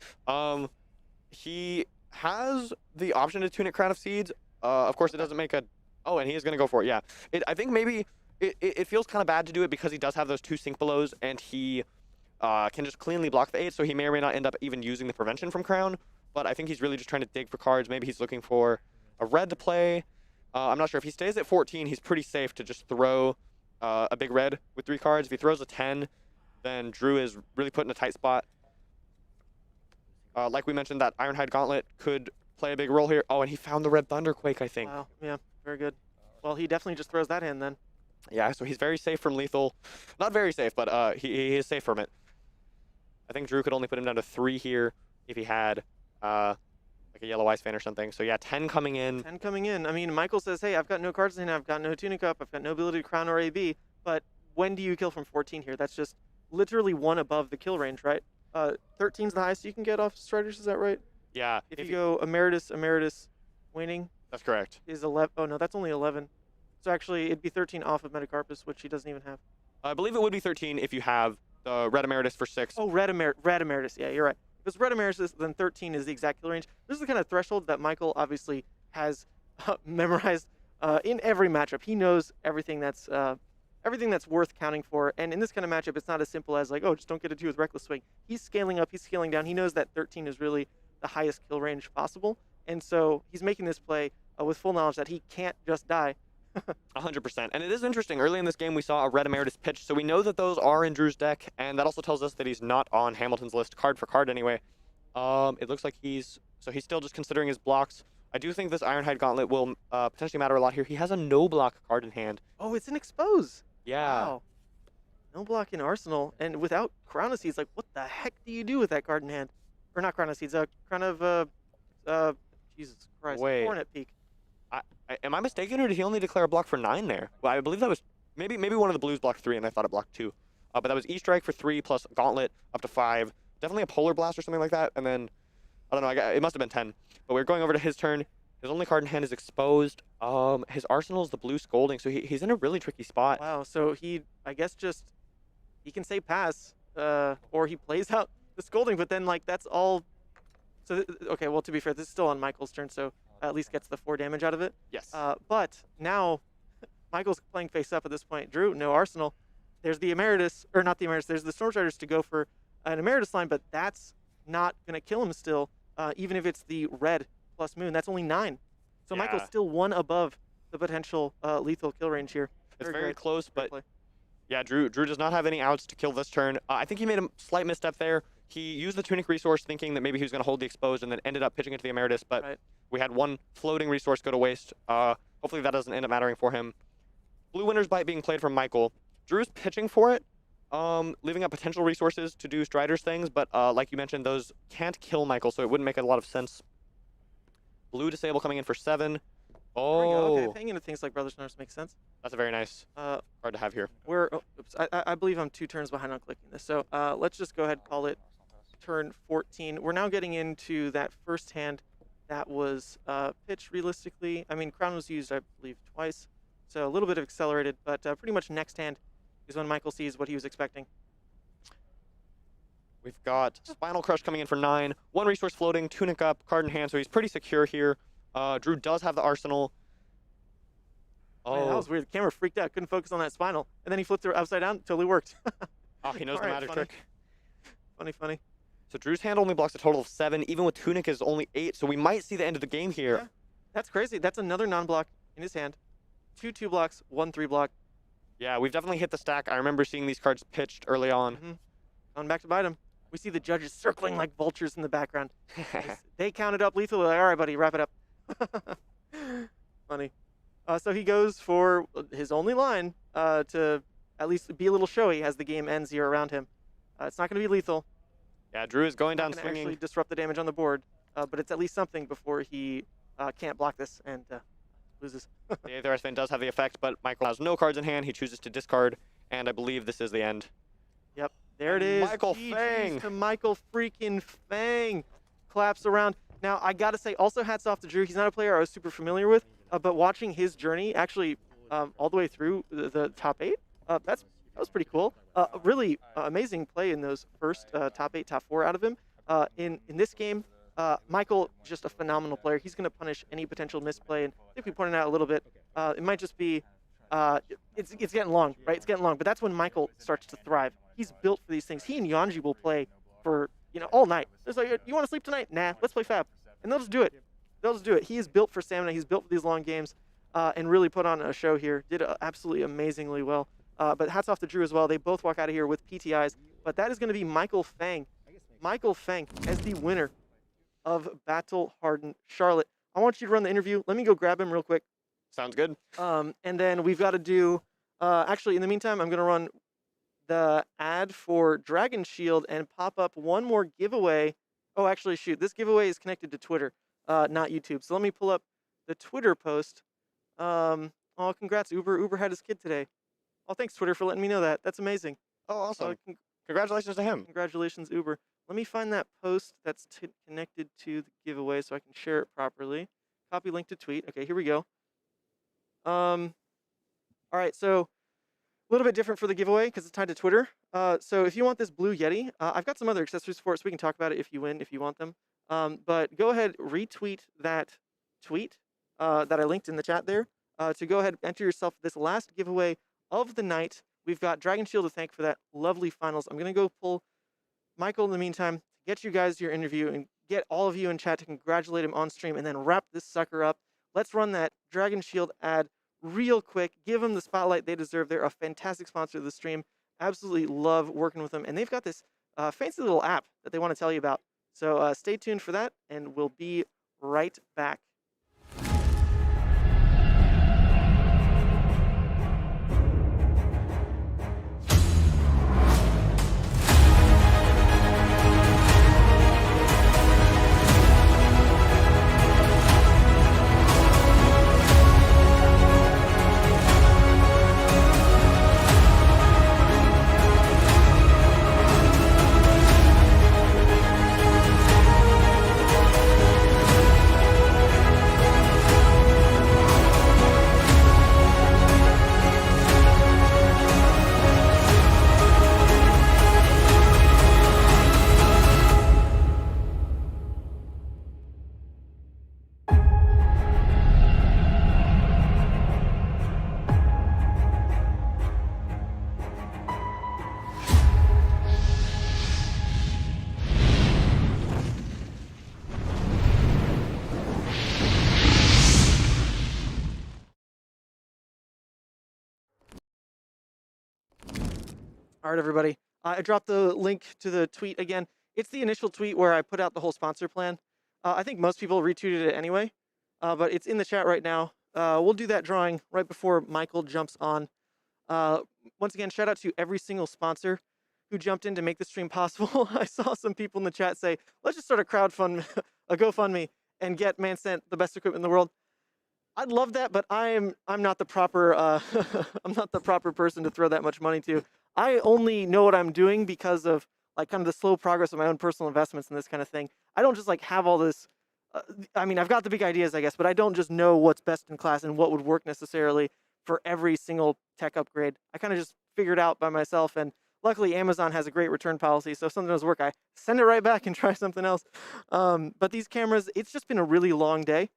He has the option to Tunic Crown of Seeds. Of course, it doesn't make a... Oh, and he is going to go for it, yeah. I think maybe it feels kind of bad to do it because he does have those 2 Sink Belows, and he can just cleanly block the 8, so he may or may not end up even using the prevention from Crown. But I think he's really just trying to dig for cards. Maybe he's looking for a red to play. I'm not sure. If he stays at 14, he's pretty safe to just throw a big red with 3 cards. If he throws a 10, then Drew is really put in a tight spot. Like we mentioned, that Ironhide Gauntlet could play a big role here. Oh, and he found the red Thunderquake, I think. Wow, yeah, very good. Well, he definitely just throws that hand then. Yeah, so he's very safe from lethal. Not very safe, but he is safe from it. I think Drew could only put him down to 3 here if he had like a Yellow Ice Fan or something. So yeah, 10 coming in. 10 coming in. I mean, Michael says, hey, I've got no cards in hand, I've got no Tunic up, I've got no ability to Crown or AB, but when do you kill from 14 here? That's just literally 1 above the kill range, right? 13's the highest you can get off Striders, is that right? Yeah. If you go Emeritus, Waning. That's correct. Is 11. Oh, no, that's only 11. So actually, it'd be 13 off of Metacarpus, which he doesn't even have. I believe it would be 13 if you have the Red Emeritus for 6. Oh, Red Emeritus. Yeah, you're right. If it's Red Emeritus, then 13 is the exact kill range. This is the kind of threshold that Michael obviously has memorized in every matchup. He knows everything that's worth counting for. And in this kind of matchup, it's not as simple as like, oh, just don't get a 2 with Reckless Swing. He's scaling up, he's scaling down. He knows that 13 is really the highest kill range possible. And so he's making this play with full knowledge that he can't just die. 100%. And it is interesting. Early in this game, we saw a Red Emeritus pitch, so we know that those are in Drew's deck, and that also tells us that he's not on Hamilton's list card for card anyway. It looks like he's still just considering his blocks. I do think this Ironhide Gauntlet will potentially matter a lot here. He has a no block card in hand. Oh, it's an expose. Yeah. Wow. No block in Arsenal, and without Crown of Seeds, like, what the heck do you do with that card in hand? Or not Crown of Seeds, Crown of, Jesus Christ, Wait. Hornet Peak. Am I mistaken, or did he only declare a block for 9 there? Well, I believe that was maybe one of the blues blocked 3, and I thought it blocked 2. But that was E-Strike for 3 plus Gauntlet up to 5. Definitely a Polar Blast or something like that, and then I don't know. It must have been 10. But we're going over to his turn. His only card in hand is exposed. His arsenal is the blue Scolding, so he's in a really tricky spot. Wow, so I guess he can say pass, or he plays out the Scolding, but then, like, that's all. So, okay, well, to be fair, this is still on Michael's turn, so at least gets the 4 damage out of it. Yes. But now, Michael's playing face up at this point. Drew, no Arsenal. There's the Emeritus, or not the Emeritus, there's the Stormstriders to go for an Emeritus line, but that's not going to kill him still, even if it's the red plus moon. That's only 9. So Michael's still 1 above the potential lethal kill range here. It's very great. close, Great but play. yeah, Drew does not have any outs to kill this turn. I think he made a slight misstep there. He used the Tunic resource thinking that maybe he was going to hold the exposed and then ended up pitching it to the Emeritus, but we had 1 floating resource go to waste. Hopefully that doesn't end up mattering for him. Blue Winter's Bite being played from Michael. Drew's pitching for it, leaving up potential resources to do Strider's things, but like you mentioned, those can't kill Michael, so it wouldn't make a lot of sense. Blue Disable coming in for 7. Oh, Okay, paying into things like Brothers Nurse makes sense. that's a very nice card to have here. I believe I'm 2 turns behind on clicking this. So let's just go ahead and call it turn 14. We're now getting into that first hand that was pitched realistically. I mean, Crown was used, I believe, twice. So a little bit of accelerated, but pretty much next hand is when Michael sees what he was expecting. We've got Spinal Crush coming in for 9. 1 resource floating, Tunic up, card in hand, so he's pretty secure here. Drew does have the Arsenal. Man, that was weird. The camera freaked out. Couldn't focus on that Spinal. And then he flipped it upside down. Totally worked. Oh, he knows the Alright, magic funny. trick. Funny. So Drew's hand only blocks a total of 7. Even with Tunic is only 8, so we might see the end of the game here. Yeah. That's crazy. That's another non-block in his hand. 2 2-blocks, 1 3-block. Yeah, we've definitely hit the stack. I remember seeing these cards pitched early on. Coming back to bite him. We see the judges circling like vultures in the background. They counted up lethal. They're like, all right, buddy, wrap it up. Funny. So he goes for his only line to at least be a little showy as the game ends here around him. It's not going to be lethal. Yeah, Drew is going down It's not gonna swinging. actually disrupt the damage on the board, but it's at least something before he can't block this and loses. The Aether Fan does have the effect, but Michael has no cards in hand. He chooses to discard, and I believe this is the end. Yep, there it is. Michael GG's Feng. to Michael freaking Feng. Claps around. Now, I got to say, also hats off to Drew. He's not a player I was super familiar with, but watching his journey actually all the way through the top 8, that was pretty cool. Really amazing play in those first top 8, top 4 out of him. In this game, Michael, just a phenomenal player. He's going to punish any potential misplay, and I think we pointed out a little bit. It might just be, it's getting long, right? It's getting long, but that's when Michael starts to thrive. He's built for these things. He and Yanji will play for, all night. It's like, you want to sleep tonight? Nah, let's play Fab. And they'll just do it. He is built for stamina. He's built for these long games, and really put on a show here. Did absolutely amazingly well. But hats off to Drew as well. They both walk out of here with PTIs. But that is going to be Michael Feng. Michael Feng as the winner of Battle Hardened Charlotte. I want you to run the interview. Let me go grab him real quick. Sounds good. And then we've got to do, actually, in the meantime, I'm going to run the ad for DragonShield and pop up one more giveaway. Oh, actually, shoot. This giveaway is connected to Twitter, not YouTube. So let me pull up the Twitter post. Oh, congrats, Uber. Uber had his kid today. Oh, thanks, Twitter, for letting me know that. That's amazing. Oh, awesome. Congratulations to him. Congratulations, Uber. Let me find that post that's connected to the giveaway so I can share it properly. Copy link to tweet. Okay, here we go. All right, so a little bit different for the giveaway because it's tied to Twitter. So if you want this blue Yeti, I've got some other accessories for it, so we can talk about it if you win, if you want them. But go ahead, retweet that tweet that I linked in the chat there to go ahead and enter yourself this last giveaway of the night. We've got DragonShield to thank for that lovely finals. I'm going to go pull Michael in the meantime to get you guys your interview and get all of you in chat to congratulate him on stream and then wrap this sucker up. Let's run that DragonShield ad real quick. Give them the spotlight they deserve. They're a fantastic sponsor of the stream. Absolutely love working with them. And they've got this fancy little app that they want to tell you about. So stay tuned for that, and we'll be right back. All right, everybody. I dropped the link to the tweet again. It's the initial tweet where I put out the whole sponsor plan. I think most people retweeted it anyway, but it's in the chat right now. We'll do that drawing right before Michael jumps on. Once again, shout out to every single sponsor who jumped in to make the stream possible. I saw some people in the chat say, let's just start a crowdfund, a GoFundMe, and get ManSent the best equipment in the world. I'd love that, but I'm not the proper I'm not the proper person to throw that much money to. I only know what I'm doing because of like kind of the slow progress of my own personal investments and this kind of thing. I don't just like have all this. I mean, I've got the big ideas, I guess, but I don't just know what's best in class and what would work necessarily for every single tech upgrade. I kind of just figure it out by myself, and luckily Amazon has a great return policy, so if something doesn't work, I send it right back and try something else. But these cameras, it's just been a really long day.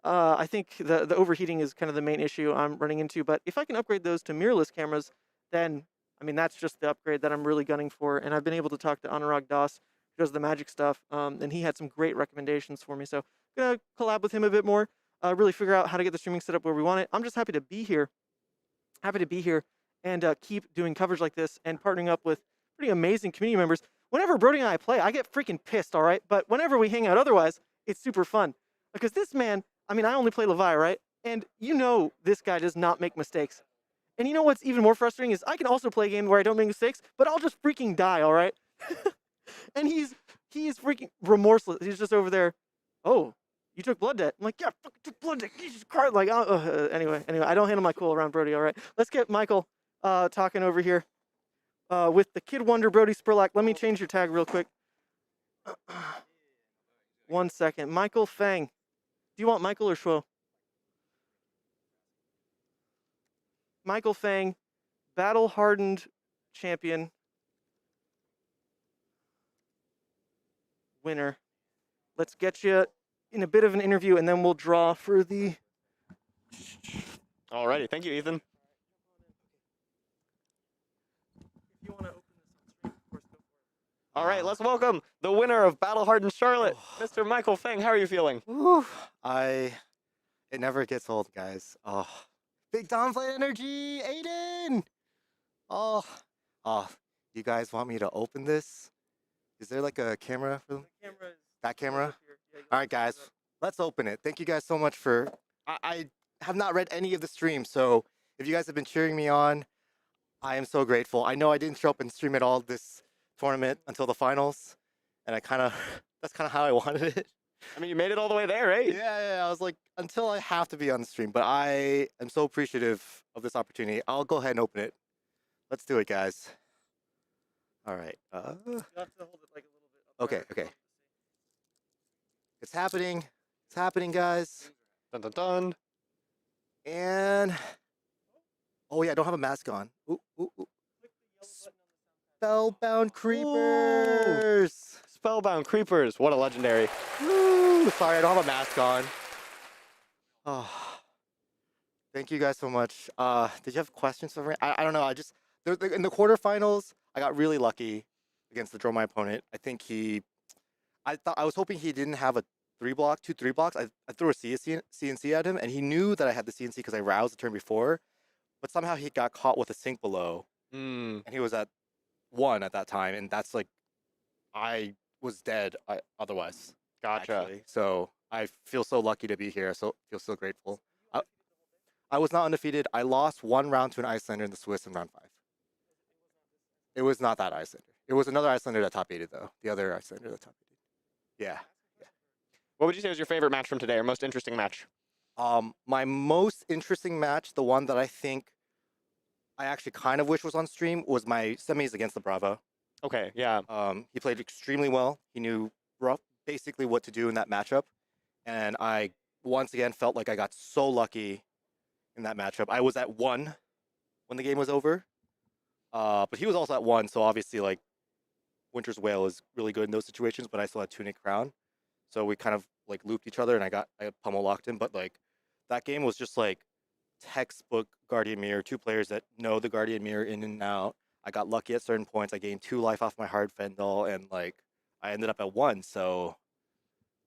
I think the overheating is kind of the main issue I'm running into, but if I can upgrade those to mirrorless cameras, then, I mean, that's just the upgrade that I'm really gunning for, and I've been able to talk to Anurag Das, who does the magic stuff, and he had some great recommendations for me, so I'm going to collab with him a bit more, really figure out how to get the streaming set up where we want it. I'm just happy to be here, and keep doing coverage like this and partnering up with pretty amazing community members. Whenever Brody and I play, I get freaking pissed, all right? But whenever we hang out otherwise, it's super fun. Because this man, I mean, I only play Levi, right? And you know this guy does not make mistakes. And you know what's even more frustrating is I can also play a game where I don't make mistakes, but I'll just freaking die, all right? And he's freaking remorseless. He's just over there, oh, you took blood debt. I'm like, yeah, fucking took blood debt. Jesus Christ. Like, anyway, I don't handle my cool around Brody, all right? Let's get Michael talking over here with the Kid Wonder Brody Spurlock. Let me change your tag real quick. 1 second. Michael Feng. Do you want Michael or Shuo? Michael Feng, Battle Hardened champion. Winner. Let's get you in a bit of an interview, and then we'll draw for the... Alrighty, thank you, Ethan. If you want to open this on stream, of course, go for it. All right, let's welcome the winner of Battle Hardened Charlotte, Mr. Michael Feng. How are you feeling? Whew, it never gets old, guys. Oh, big Dawnblade energy, Aiden. Oh, you guys want me to open this? Is there like a camera for them? The camera is That camera? up here. Yeah, you All right, can open it guys, up. let's open it. Thank you guys so much for. I have not read any of the streams, so if you guys have been cheering me on, I am so grateful. I know I didn't show up and stream at all this tournament until the finals, and that's kind of how I wanted it. I mean, you made it all the way there, right? Yeah, I was like, until I have to be on the stream, but I am so appreciative of this opportunity. I'll go ahead and open it. Let's do it, guys. All right. You have to hold it like a little bit up Okay, there. okay. It's happening. It's happening, guys. Dun dun dun. And oh yeah, I don't have a mask on. Ooh. Spellbound creepers. Spellbound Creepers. What a legendary. Woo! Sorry, I don't have a mask on. Oh, thank you guys so much. Did you have questions for me? I don't know. In the quarterfinals, I got really lucky against the Dromai opponent. I think I was hoping he didn't have a 2 3 blocks. I threw a CNC at him, and he knew that I had the CNC because I roused the turn before, but somehow he got caught with a sink below, and he was at 1 at that time, and that's like, I was dead otherwise. Gotcha. Actually. So I feel so lucky to be here. So feel so grateful. I was not undefeated. I lost 1 round to an Icelander in the Swiss in round 5. It was not that Icelander. It was another Icelander that top 8'd though. The other Icelander that top 8'd. Yeah. What would you say was your favorite match from today, or most interesting match? My most interesting match, the one that I think I actually kind of wish was on stream, was my semis against the Bravo. Okay, yeah. He played extremely well. He knew basically what to do in that matchup. And I, once again, felt like I got so lucky in that matchup. I was at 1 when the game was over. But he was also at 1, so obviously, like, Winter's Whale is really good in those situations, but I still had Tunic Crown. So we kind of, like, looped each other, and I pummel locked him. But, like, that game was just, like, textbook Guardian Mirror, 2 players that know the Guardian Mirror in and out. I got lucky at certain points. I gained 2 life off my hard Fendel, and, like, I ended up at 1. So,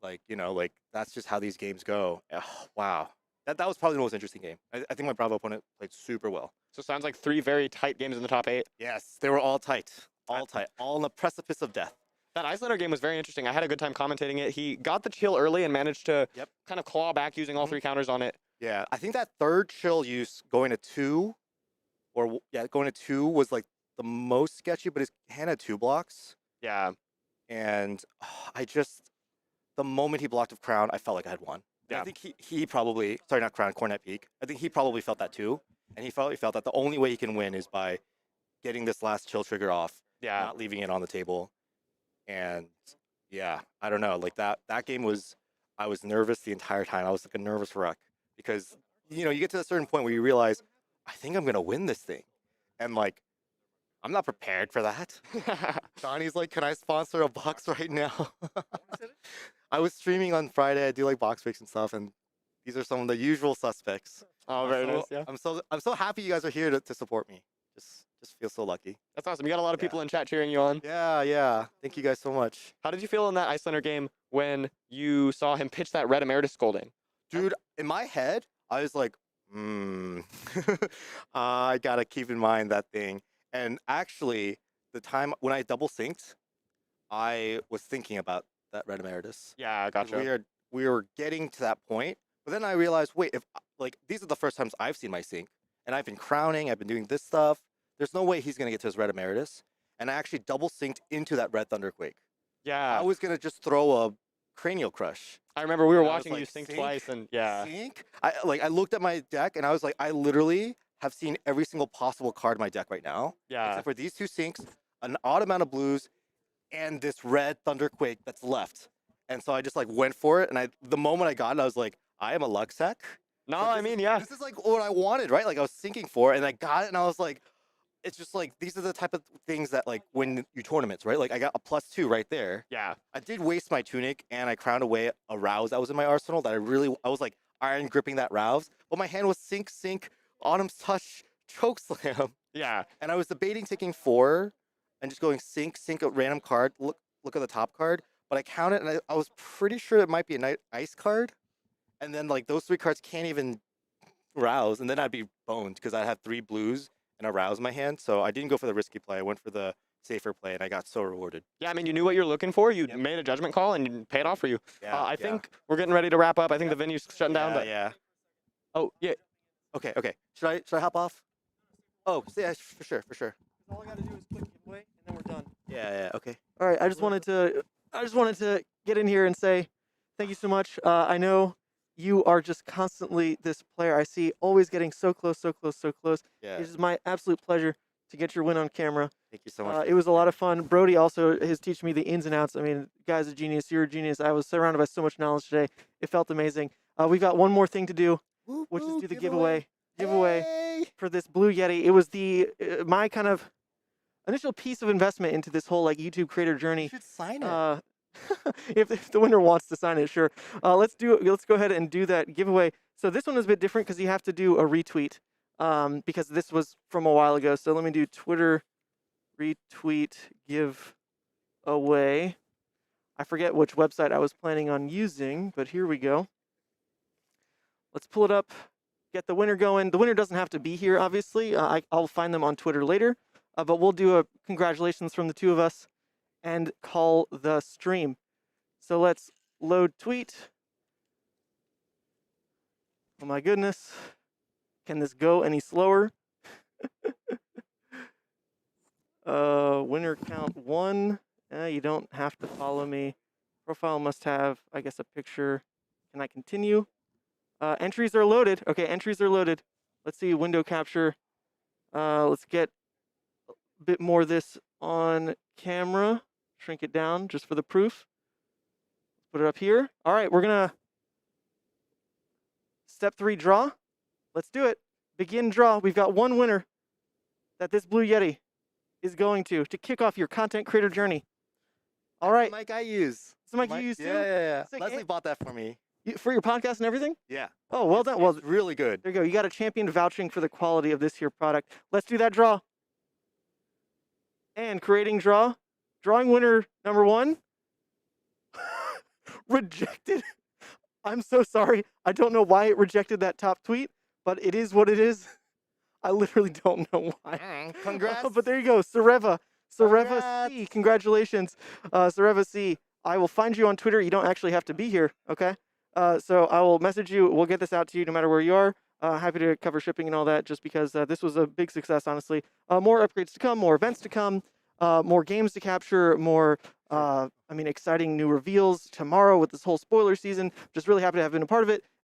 like, you know, like, that's just how these games go. Ugh, wow. that was probably the most interesting game. I think my Bravo opponent played super well. So it sounds like 3 very tight games in the top 8. Yes, they were all tight, all on the precipice of death. That Icelander game was very interesting. I had a good time commentating it. He got the chill early and managed to kind of claw back using all 3 counters on it. Yeah, I think that third chill use going to 2, going to 2 was like the most sketchy, but his hand had 2 blocks. Yeah. And the moment he blocked of Crown, I felt like I had won. And Yeah. I think he probably, sorry, not Crown, Cornet Peak. I think he probably felt that too. And he felt that the only way he can win is by getting this last chill trigger off, Yeah. not leaving it on the table. And yeah, I don't know, like that game was, I was nervous the entire time. I was like a nervous wreck because, you know, you get to a certain point where you realize, I think I'm going to win this thing. And like, I'm not prepared for that. Johnny's like, can I sponsor a box right now? I was streaming on Friday. I do like box breaks and stuff. And these are some of the usual suspects. Oh, very nice. Yeah. I'm so happy you guys are here to support me. Just feel so lucky. That's awesome. You got a lot of people in chat cheering you on. Yeah. Thank you guys so much. How did you feel in that Icelander game when you saw him pitch that red Emeritus Scolding? Dude, in my head, I was like, I gotta keep in mind that thing. And actually, the time when I double synced, I was thinking about that red Emeritus. Yeah, 'Cause gotcha. We were getting to that point, but then I realized, wait, if like these are the first times I've seen my sync, and I've been crowning, I've been doing this stuff. There's no way he's gonna get to his red Emeritus, and I actually double synced into that red Thunderquake. Yeah. I was gonna just throw a cranial crush. I remember we were I was watching you like, sync sync? twice, and yeah. Sync? I looked at my deck and I was like, I literally have seen every single possible card in my deck right now. Yeah. Except for these 2 syncs, an odd amount of blues, and this red Thunderquake that's left. And so I just like went for it, and the moment I got it, I was like, I am a luck sec. No, Like, I mean, yeah. This is like what I wanted, right? Like I was syncing for it, and I got it, and I was like, it's just like these are the type of things that like win you tournaments, right? Like I got a +2 right there. Yeah. I did waste my tunic, and I crowned away a Rouse that was in my arsenal that I was like iron gripping that Rouse, but my hand was sync, Autumn's Touch, Chokeslam, Yeah. and I was debating taking 4 and just going sync a random card, look at the top card, but I counted, and I was pretty sure it might be a night ice card, and then like those 3 cards can't even Rouse, and then I'd be boned because I'd have 3 blues and a Rouse in my hand, so I didn't go for the risky play. I went for the safer play, and I got so rewarded. Yeah, I mean, you knew what you were looking for. You Yep. made a judgment call, and you paid off for you. Yeah, I yeah. think we're getting ready to wrap up. I think the venue's shutting down, but yeah. oh, yeah. Okay. Should I hop off? Oh, yeah, for sure. All I gotta do is click giveaway, and then we're done. Yeah. Okay. All right, I just wanted to get in here and say thank you so much. I know you are just constantly this player I see always getting so close. Yeah. It is my absolute pleasure to get your win on camera. Thank you so much. It was a lot of fun. Brody also is teaching me the ins and outs. I mean, guy's a genius. You're a genius. I was surrounded by so much knowledge today. It felt amazing. We've got one more thing to do, which is do the giveaway. Hey! For this Blue Yeti. It was the my kind of initial piece of investment into this whole like YouTube creator journey. You should sign it. If the winner wants to sign it, sure. Let's go ahead and do that giveaway. So this one is a bit different because you have to do a retweet because this was from a while ago. So let me do Twitter retweet giveaway. I forget which website I was planning on using, but here we go. Let's pull it up, get the winner going. The winner doesn't have to be here, obviously. I'll find them on Twitter later, but we'll do a congratulations from the 2 of us and call the stream. So let's load tweet. Oh my goodness. Can this go any slower? Winner count 1. You don't have to follow me. Profile must have, I guess, a picture. Can I continue? Entries are loaded. Okay, entries are loaded. Let's see, window capture. Let's get a bit more of this on camera. Shrink it down just for the proof. Put it up here. All right, we're gonna step 3 draw. Let's do it. Begin draw. We've got one winner that this Blue Yeti is going to kick off your content creator journey. All right. The mic I use. It's the mic you use too? Yeah. Sick. Leslie bought that for me. For your podcast and everything? Yeah. Oh, well done. Well, It's really good. there you go. You got a champion vouching for the quality of this here product. Let's do that draw. And creating draw. Drawing winner number 1. Rejected. I'm so sorry. I don't know why it rejected that top tweet, but it is what it is. I literally don't know why. Congrats. But there you go, Sareva. Sareva Congrats. C. Congratulations, Sareva C. I will find you on Twitter. You don't actually have to be here, okay? So I will message you. We'll get this out to you no matter where you are. Happy to cover shipping and all that just because this was a big success, honestly. More upgrades to come, more events to come, more games to capture, more, exciting new reveals tomorrow with this whole spoiler season. Just really happy to have been a part of it.